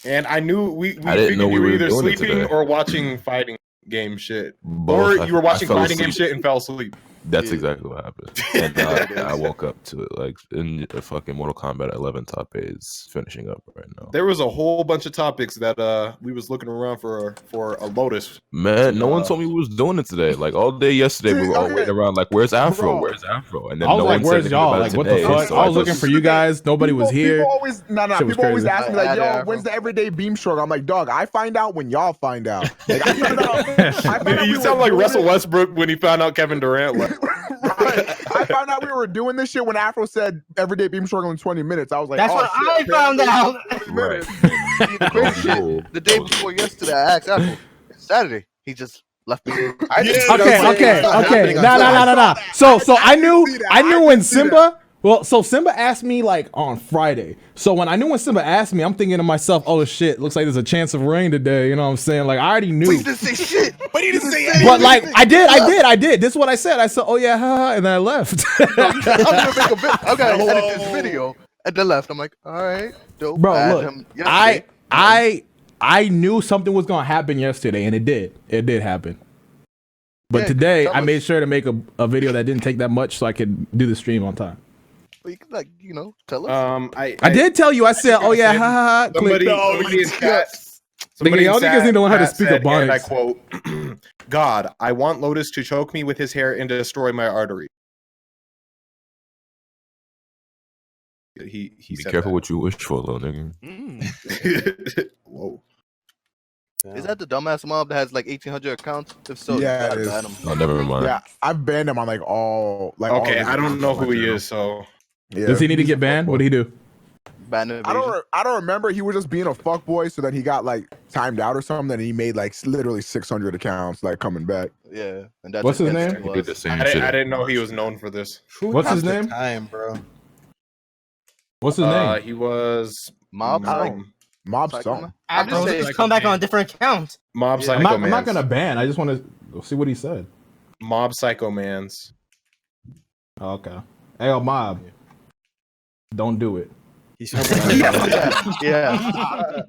and I knew we I didn't figured know you we were were either doing it sleeping today. or watching fighting game shit, both. or you were watching I fell fighting game asleep. shit and fell asleep. That's exactly what happened. And I woke up to it, like in a fucking Mortal Kombat 11 top 8 is finishing up right now. There was a whole bunch of topics that we was looking around for a Lotus. Man, no one told me we was doing it today. Like all day yesterday, we were all waiting around. Like, where's Afro? Bro. Where's Afro? And then I was no like, one said where's anything y'all? about Like, it what the today, fuck? so I was looking just- for you guys. Nobody was here. People always, Shit was people always crazy. ask me, like, Yeah, yo, yeah, when's bro. the everyday beam struggle? I'm like, dog, I find out when y'all find out. Like, I found out You we sound were like doing Russell it- Westbrook when he found out Kevin Durant left. Right. I found out we were doing this shit when Afro said everyday beam struggle in 20 minutes. I was like, That's oh, what shit, I found out. Right. The crazy shit. The day before yesterday, I asked Apple. It's Saturday. He just left me. I just Okay. Nah. So I knew when Simba. Well, so Simba asked me like on Friday. So when I knew when Simba asked me, I'm thinking to myself, oh shit, looks like there's a chance of rain today. You know what I'm saying? Like I already knew. He didn't say shit. But he didn't say anything. But like I did. This is what I said. I said, oh yeah, haha, and then I left. I'm gonna make a video. I'm gonna edit this video. And then left. I'm like, all right, dope. Bro, Add look, him yesterday. I knew something was gonna happen yesterday, and it did. It did happen. But Yeah, today, tell I us. made sure to make a video that didn't take that much, so I could do the stream on time. But you can, like, tell us. I did tell you. I said, oh yeah, said haha. Somebody, Click. somebody in chat. y'all niggas need to learn how to chat speak said, Ebonics. and I quote, God, I want Lotus to choke me with his hair and destroy my artery. He Be said careful that. what you wish for, little nigga. Whoa. Is that the dumbass mob that has like 1,800 accounts? If so, Yeah, you gotta it is. ban him. Oh, never mind. Yeah, I've banned him on like all. Like, all Okay, of his I don't know accounts. who he is, so Yeah. Does he need to get banned? What did he do? Ban I invasion. don't remember. He was just being a fuckboy, so then he got like timed out or something. And he made like literally 600 accounts like coming back. Yeah. And that's What's his against name? He us. did the same I shit. didn't know he was known for this. What's his Half the name? Time, bro. What's his name? He was Mob. Mob Psycho song. Man? I Bro, just come back on a different account. Mob I'm Psycho not Mans. gonna ban. I just want to see what he said. Mob Psycho Mans. Oh, okay. Hey, yo, mob. Don't do it. He's Yeah.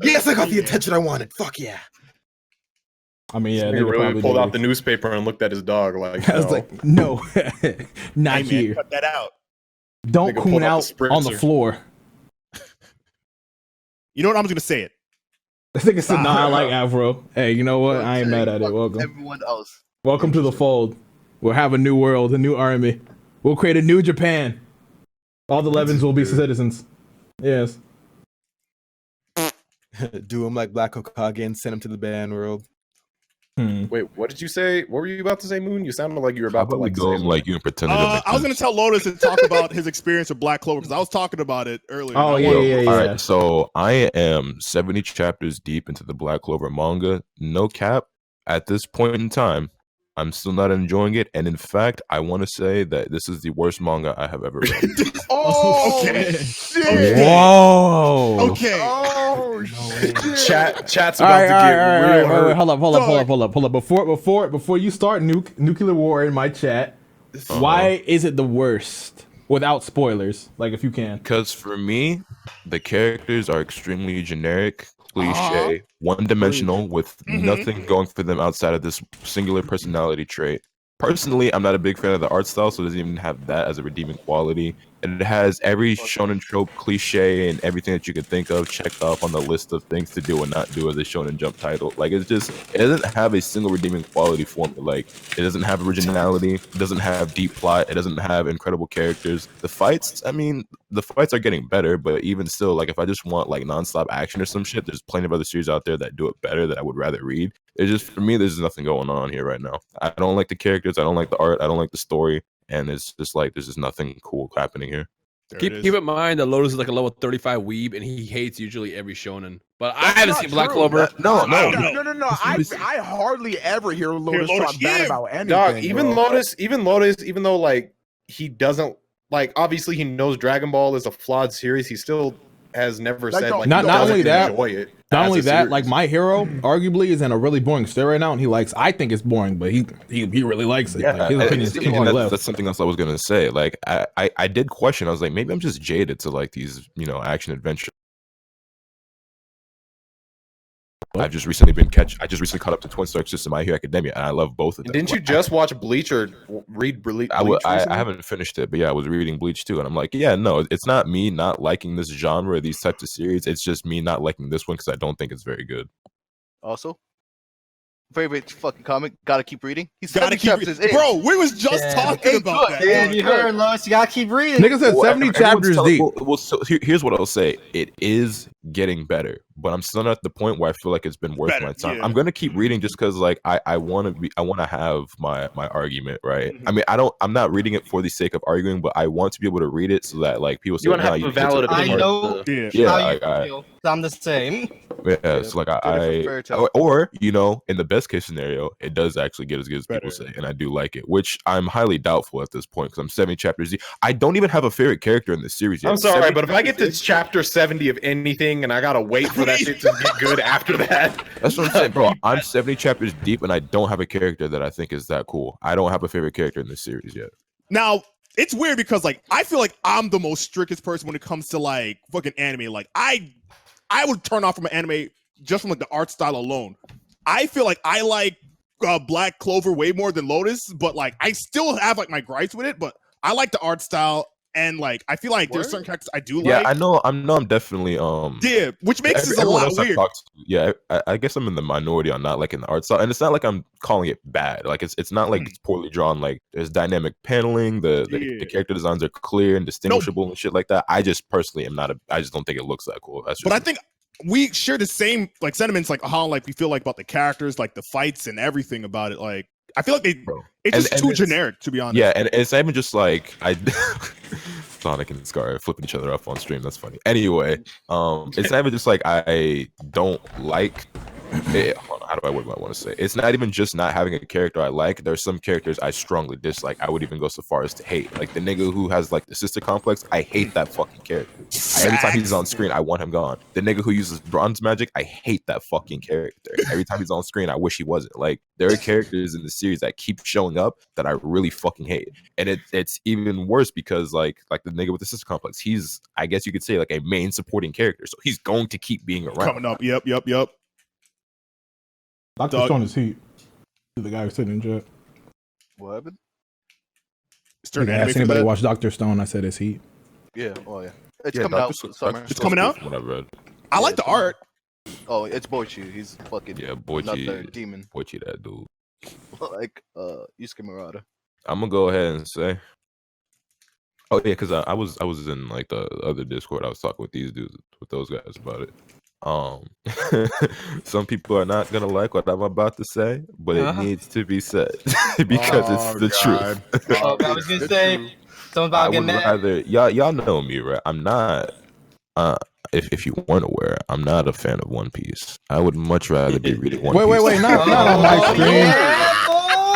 Yes, I got the attention I wanted. Fuck yeah. I mean, yeah, He they really probably pulled did. out the newspaper and looked at his dog like, I was no. like, no, not Hey, man, here. cut that out. Don't Nigga coon pulled out out the on the spritzer. floor. You know what? I'm just gonna say it. I think it's nah, I like Afro. Hey, you know what? I ain't mad at it. Fuck Welcome. Everyone else. Welcome to the fold. We'll have a new world, a new army. We'll create a new Japan. All the Levins will be citizens. Yes. Do him like Black Hokage and send him to the ban world. Wait, what did you say? What were you about to say, Moon? You sounded like you were How about to about we like go say like you and pretend it didn't make I was gonna sense? tell Lotus to talk about his experience with Black Clover because I was talking about it earlier. Oh, I yeah, wanna- yeah, All yeah. right, so I am 70 chapters deep into the Black Clover manga. No cap. At this point in time, I'm still not enjoying it, and in fact, I want to say that this is the worst manga I have ever read. Oh Okay. shit! Whoa. Okay. Oh shit! Chat's All about right, to all get right, real all right, hurt. wait, hold up. Before you start nuclear war in my chat, why is it the worst? Without spoilers, like if you can. Because for me, the characters are extremely generic, cliche, one-dimensional, with nothing going for them outside of this singular personality trait. Personally, I'm not a big fan of the art style, so it doesn't even have that as a redeeming quality. And it has every shonen trope, cliche, and everything that you can think of checked off on the list of things to do and not do as a shonen jump title. Like, it doesn't have a single redeeming quality for me. Like, it doesn't have originality, it doesn't have deep plot, it doesn't have incredible characters. The fights are getting better, but even still, like, if I just want like nonstop action or some shit, there's plenty of other series out there that do it better that I would rather read. It's just for me, there's nothing going on here right now. I don't like the characters. I don't like the art. I don't like the story. And it's just like there's just nothing cool happening here. Keep in mind that Lotus is like a level 35 weeb, and he hates usually every shonen. But I haven't seen Black Clover. No. I hardly ever hear Lotus talk bad about anything. Dog, even Lotus, even though like he doesn't like, obviously he knows Dragon Ball is a flawed series. He still has never said like not only that. Enjoy it. Not only that, like My Hero, arguably is in a really boring state right now, and he likes. I think it's boring, but he really likes it. Yeah, like, his opinion that's something else I was gonna say. Like I did question. I was like, maybe I'm just jaded to like these, action adventure. I just recently caught up to Twin Star System, My Hero Academia, and I love both of them. Didn't you just watch Bleach or read Bleach? I haven't finished it, but yeah, I was reading Bleach too, and I'm like, yeah, no, it's not me not liking this genre, these types of series. It's just me not liking this one because I don't think it's very good. Also, favorite fucking comic. Gotta keep reading. He's gotta keep reading. Bro, we was just talking about that. Yeah, you heard, Lois. You gotta keep reading. Nigga said 70 chapters deep. Well, so here's what I'll say. It is getting better, but I'm still not at the point where I feel like it's been worth my time. I'm gonna keep reading just because like I want to have my argument, right? I mean, I'm not reading it for the sake of arguing, but I want to be able to read it so that like people say, have a valid opinion. I know how you feel. I'm the same. Yeah, so like or in the best case scenario, it does actually get as good as people say, and I do like it, which I'm highly doubtful at this point because I'm 70 chapters deep. I don't even have a favorite character in this series yet. I'm sorry, but if I get to chapter 70 of anything and I gotta wait for that shit to get good after that, that's what I'm saying, bro. I'm 70 chapters deep, and I don't have a character that I think is that cool. I don't have a favorite character in this series yet. Now, it's weird because like I feel like I'm the most strictest person when it comes to like fucking anime. Like I would turn off from an anime just from like the art style alone. I feel like I like Black Clover way more than Lotus, but like I still have like my gripes with it, but I like the art style, and like I feel like there's certain characters I do like. Yeah, I know I'm definitely yeah, which makes this a lot weird. I guess I'm in the minority on not liking the art style, and it's not like I'm calling it bad. Like it's not like it's poorly drawn. Like there's dynamic paneling, the character designs are clear and distinguishable and shit like that. I just personally I just don't think it looks that cool. That's just but I think we share the same like sentiments, like how like we feel like about the characters, like the fights and everything about it. Like I feel like it's just too generic, to be honest. Yeah, and it's not even just like Sonic and Scar flipping each other up on stream. That's funny. Anyway, it's not even just like I don't like it. How do I want to say? It's not even just not having a character I like. There's some characters I strongly dislike. I would even go so far as to hate. Like the nigga who has like the sister complex. I hate that fucking character. Every time he's on screen, I want him gone. The nigga who uses bronze magic, I hate that fucking character. Every time he's on screen, I wish he wasn't. Like there are characters in the series that keep showing up that I really fucking hate, and it's even worse because like the nigga with the sister complex, he's, I guess you could say, like a main supporting character, so he's going to keep being around. Coming up, yep. Dr. Stone is heat. The guy who's sitting in chat. What happened? Ask anybody watch Dr. Stone? I said it's heat. Yeah. Oh yeah. It's coming out summer. It's coming out. What I read. I like the art. Oh, it's Boichi. He's fucking another demon. Boichi, that dude. Like Yusuke Murata. I'm gonna go ahead and say. Oh yeah, because I was in like the other Discord. I was talking with these dudes, with those guys about it. Some people are not gonna like what I'm about to say, but it needs to be said because it's the truth. I was gonna say something about getting mad. Y'all know me, right? I'm not. If you weren't aware, I'm not a fan of One Piece. I would much rather be reading One Piece. Wait, not on my stream.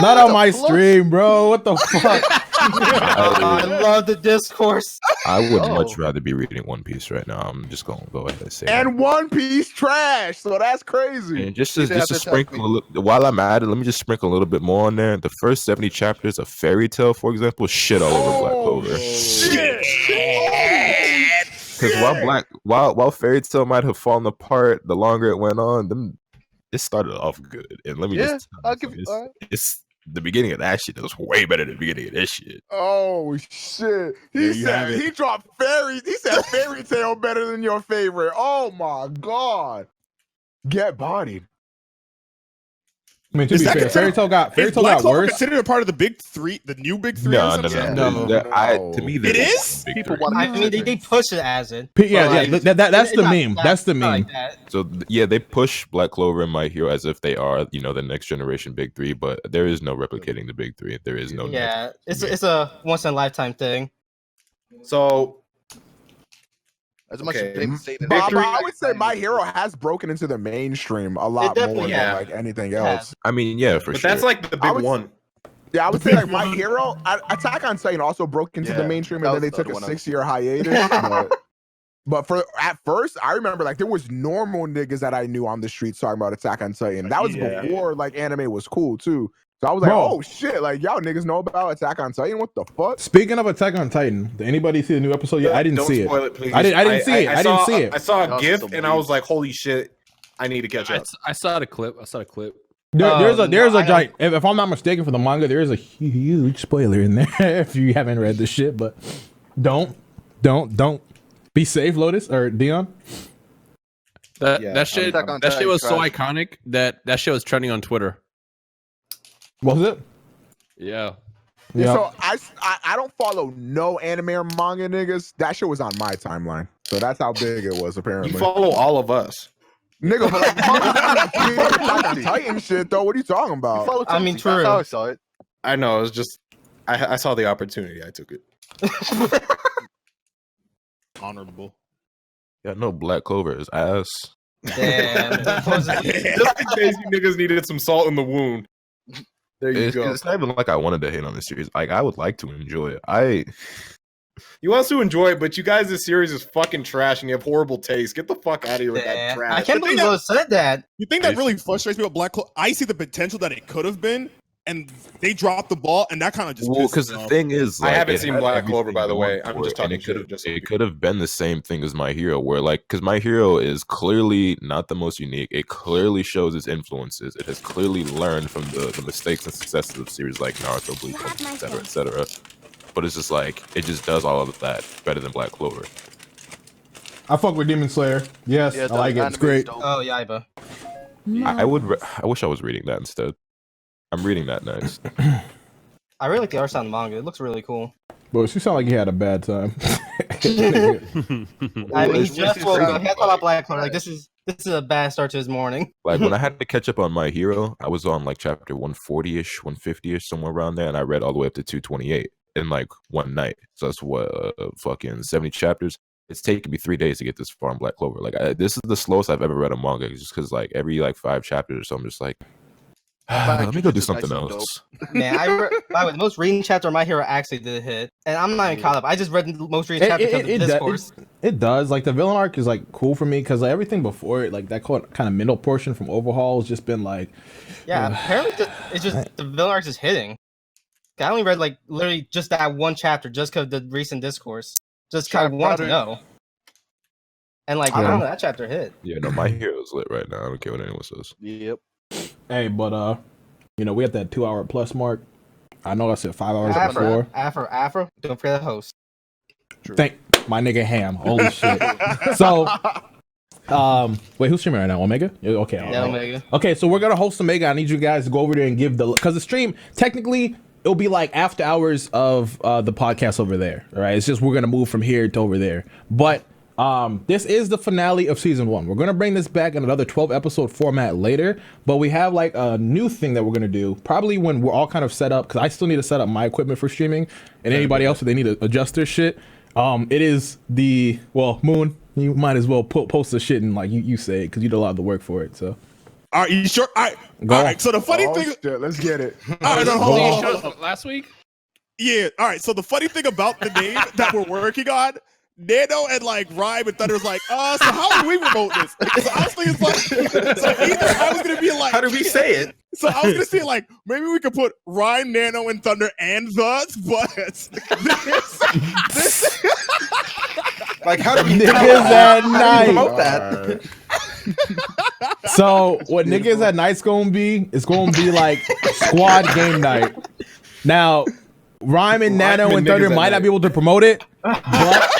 Not on my stream, bro. What the fuck? I love the discourse. I would much rather be reading One Piece right now. I'm just gonna go ahead and say and that. One Piece trash, so that's crazy. And just to sprinkle a little, while I'm at it, let me just sprinkle a little bit more on there. The first 70 chapters of Fairy Tail, for example, shit all over Black Clover. Because while Fairy Tail might have fallen apart, the longer it went on, it started off good. And let me I'll give you. It's the beginning of that shit. It was way better than the beginning of this shit. Oh shit! He said Fairy Tail better than your favorite. Oh my god! Get bodied. I mean, to be fair, Fairy Tail got worse. Considered a part of the big three, the new big three. No. To me, it is. People want. I mean, they push it as it. Yeah, that's the meme. That's the meme. So yeah, they push Black Clover and My Hero as if they are, the next generation big three, but there is no replicating the big three. There is no. Yeah, it's a once in a lifetime thing. So. As much as they say that, But I would say My Hero has broken into the mainstream a lot more than like anything else. I mean, yeah, for But sure. that's like the big one. Yeah, I would say like My Hero, Attack on Titan also broke into the mainstream, and then they took a 6-year hiatus. But at first, I remember like there was normal niggas that I knew on the streets talking about Attack on Titan. That was before like anime was cool too. So I was like, oh shit, like y'all niggas know about Attack on Titan? What the fuck? Speaking of Attack on Titan, did anybody see the new episode yet? I didn't see it. Spoil it, please. I didn't see it. I didn't see it. I saw a GIF and I was like, holy shit, I need to catch up. I saw the clip. There's a giant. If I'm not mistaken, for the manga, there is a huge spoiler in there. If you haven't read the shit, but don't be safe, Lotus or Dion. That shit was so iconic that shit was trending on Twitter. Was it? Yeah. So I don't follow no anime or manga niggas. That shit was on my timeline. So that's how big it was apparently. You follow all of us. Nigga, but like Attack on Titan shit though. What are you talking about? I mean, true. That's how I saw it. I know, it was just I saw the opportunity, I took it. Honorable. Yeah, no, Black Clover is ass. Damn. Just in case you niggas needed some salt in the wound. There you go. It's not even like I wanted to hate on this series. Like I would like to enjoy it. You want to enjoy it, but you guys, this series is fucking trash and you have horrible taste. Get the fuck out of here with that trash. I can't believe you said that. You think that really frustrates me about Black Clover? I see the potential that it could have been, and they dropped the ball, and that kind of just because the thing is, like, I haven't seen Black Clover, by the way. I'm just talking shit. It could have been the same thing as My Hero, where like, because My Hero is clearly not the most unique. It clearly shows its influences. It has clearly learned from the mistakes and successes of series like Naruto, Bleach, etc., etc. But it's just like it just does all of that better than Black Clover. I fuck with Demon Slayer. Yes, I like it. It's great. Oh, Yaiba. I wish I was reading that instead. I'm reading that next. I really like the art style in the manga. It looks really cool. But you sound like you had a bad time. I mean, just woke up. He had about Black Clover. Like this is a bad start to his morning. Like when I had to catch up on My Hero, I was on like chapter 140ish, 150ish, somewhere around there, and I read all the way up to 228 in like one night. So that's what fucking 70 chapters. It's taken me 3 days to get this far in Black Clover. Like this is the slowest I've ever read a manga, just because like every like 5 chapters or so, I'm just like, let me go do something else. Man, by the way, the most reading chapter of My Hero actually did hit, and I'm not even caught up. I just read the most reading chapter because of the discourse. It does. Like the villain arc is like cool for me because like, everything before it, like that kind of middle portion from Overhaul has just been like, yeah. Apparently, it's just the villain arc is hitting. I only read like literally just that one chapter just because of the recent discourse. Just kind of want to know. And like, I don't know, that chapter hit. Yeah, no, My Hero's lit right now. I don't care what anyone says. Yep. Hey, but we at that 2-hour plus mark. I know I said 5 hours before. Afro. Don't forget the host. True. Thank my nigga Ham. Holy shit. So, wait, who's streaming right now? Omega? Okay. Yeah, Omega. Okay, so we're gonna host Omega. I need you guys to go over there and give because the stream technically it'll be like after hours of the podcast over there. All right, it's just we're gonna move from here to over there, but. This is the finale of season 1. We're gonna bring this back in another 12 episode format later, but we have like a new thing that we're gonna do probably when we're all kind of set up, because I still need to set up my equipment for streaming, and anybody else if they need to adjust their shit. It is Moon, you might as well post the shit and like you say it because you did a lot of the work for it. So are you sure? All right, so the funny thing, shit, let's get it. All right, hold on. Last week? Yeah, all right, so the funny thing about the name that we're working on, Nano and like Rhyme and Thunder's like, so how do we promote this? So I was thinking like, so either I was gonna be like, how do we say it? So I was gonna say like, maybe we could put Rhyme, Nano, and Thunder and but this like how do we niggas at night promote that? So what niggas at night's gonna be? It's gonna be like squad game night. Now, Rhyme and Nano and Thunder might not be able to promote it, but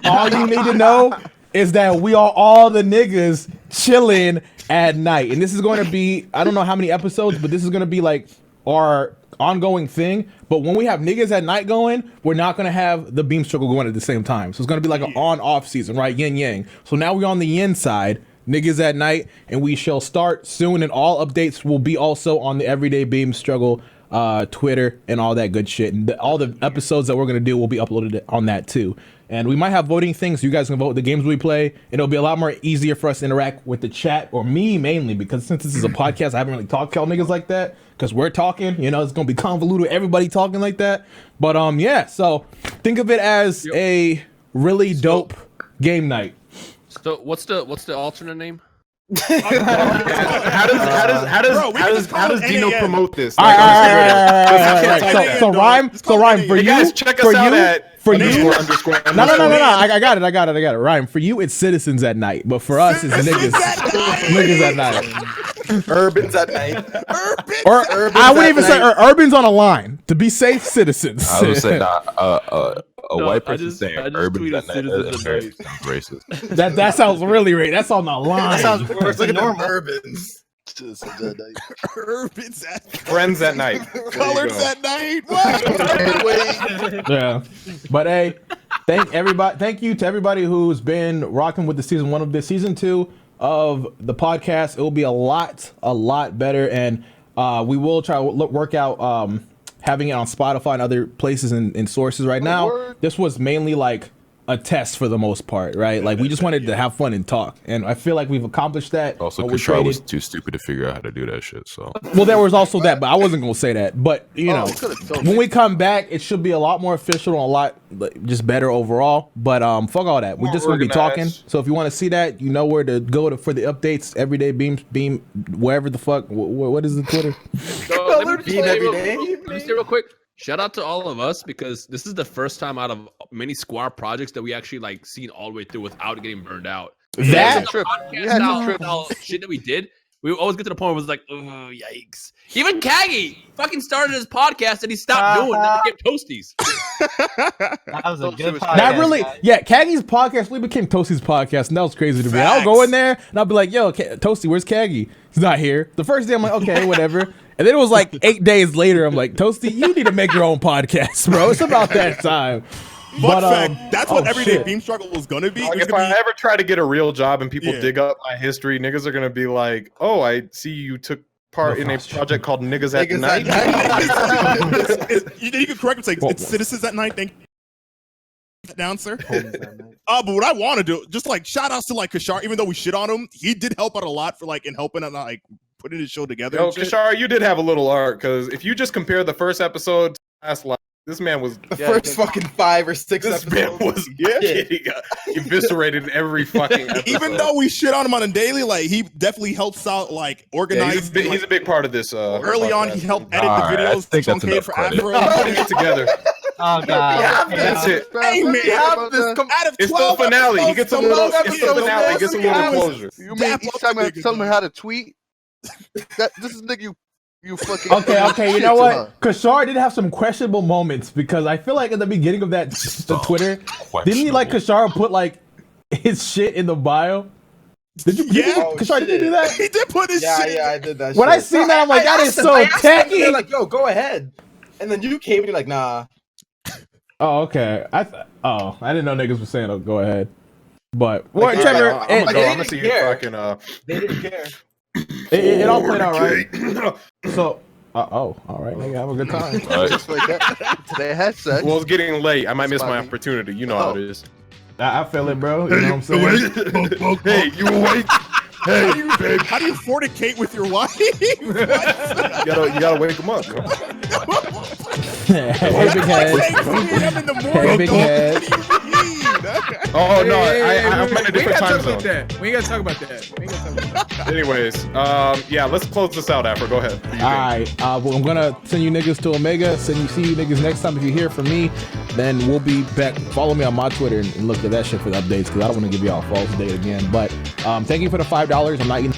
all you need to know is that we are all the niggas chilling at night, and this is going to be, I don't know how many episodes, but this is going to be like our ongoing thing. But when we have niggas at night going, we're not going to have the beam struggle going at the same time. So it's going to be like an on-off season, right? Yin yang. So now we're on the yin side, niggas at night, and we shall start soon, and all updates will be also on the Everyday Beam Struggle Twitter and all that good shit, and all the episodes that we're gonna do will be uploaded on that too. And we might have voting things, so you guys can vote the games we play, and it'll be a lot more easier for us to interact with the chat, or me mainly, because since this is a podcast, I haven't really talked to y'all niggas like that, because we're talking, you know, it's gonna be convoluted, everybody talking like that. But yeah, so think of it as a really dope game night. So what's the alternate name? How does Dino promote this? All right. So rhyme for you. Guys, check us out at for underscore. No. I got it. Rhyme for you. It's citizens at night, but for us, it's niggas. Niggas at night. Urbans at night. Or I wouldn't even say urbans on a line to be safe. Citizens. I would say a white person just saying tweeted urban at night is very racist. That sounds really racist. That's on the line. That sounds worse than normal. Urbans. Urbans at Friends at night. Colors at night. What? Yeah. But hey, thank you to everybody who's been rocking with the season 1 of this. Season 2 of the podcast, it will be a lot better, and we will try to work out having it on Spotify and other places and sources. Right now, this was mainly like a test for the most part, right? Like we just wanted to have fun and talk, and I feel like we've accomplished that. Also, Kashar was too stupid to figure out how to do that shit. So well, there was also that, but I wasn't gonna say that. But you know, when we come back, it should be a lot more official and a lot just better overall. But fuck all that. We're just gonna be talking. So if you want to see that, you know where to go for the updates. Everyday Beam, wherever the fuck. What is the Twitter? So, let me say real quick. Shout out to all of us, because this is the first time out of many squad projects that we actually like seen all the way through without getting burned out. That shit that we did, we always get to the point where it was like, oh yikes. Even Kagi fucking started his podcast and he stopped doing it. Became Toasties. That was a good podcast. Not really. Yeah, Kagi's podcast really became Toasty's podcast, and that was crazy to me. I'll go in there and I'll be like, yo, Toasty, where's Kagi? He's not here. The first day I'm like, okay, whatever. And then it was like 8 days later, I'm like, Toasty, you need to make your own podcast, bro. It's about that time. Fun fact, that's what Everyday Beam Struggle was going to be. If I ever try to get a real job and people dig up my history, niggas are going to be like, oh, I see you took part in a project called Niggas at Night. You can correct me, it's Citizens at Night. Thank you, announcer. But what I want to do, just like shout outs to like Kashar, even though we shit on him, he did help out a lot for like in helping and like putting his show together. Yo, Kashar, you did have a little art, because if you just compare the first episode to last live, this man was the first fucking 5 or 6 this episodes. Man was getting eviscerated in every fucking episode. Even though we shit on him on a daily, like he definitely helps out like organize. Yeah, he's a big part of this. Early on, he helped edit the videos. Truncate for Afro. Putting it together. Oh god, that's it. Hey man, out of it's the finale. He gets a little. It's the finale. He gets a little closure. You mean each time I tell him how to tweet? This is nigga you fucking. Okay. You know what? Kashar did have some questionable moments, because I feel like at the beginning of that the Twitter, didn't he like Kashar put like his shit in the bio? Did you? Kashar, did you do that? He did put his shit. Yeah, I did that. When I seen that, I'm like, that is so tacky. They're like, yo, go ahead. And then you came and you're like, nah. Oh, okay. I didn't know niggas were saying, "Oh, go ahead." But Trevor, I'm gonna see you fucking. They didn't care. It all played out right. So, all right, nigga, have a good time. Just like that. Today I had sex. Well, it's getting late. I might miss my opportunity. You know how it is. I feel it, bro. You know what I'm saying? Hey, you awake? Hey, babe. How do you fornicate with your wife? you gotta wake him up. Hey, big head. Hey, big head. Oh no, I'm in a different time zone. We ain't gotta talk about that. Anyways, yeah, let's close this out. Afro, go ahead. All right, well, I'm gonna send you niggas to Omega. See you niggas next time. If you hear from me, then we'll be back. Follow me on my Twitter and look at that shit for the updates, because I don't want to give y'all a false date again. But thank you for the $5. I'm not eating.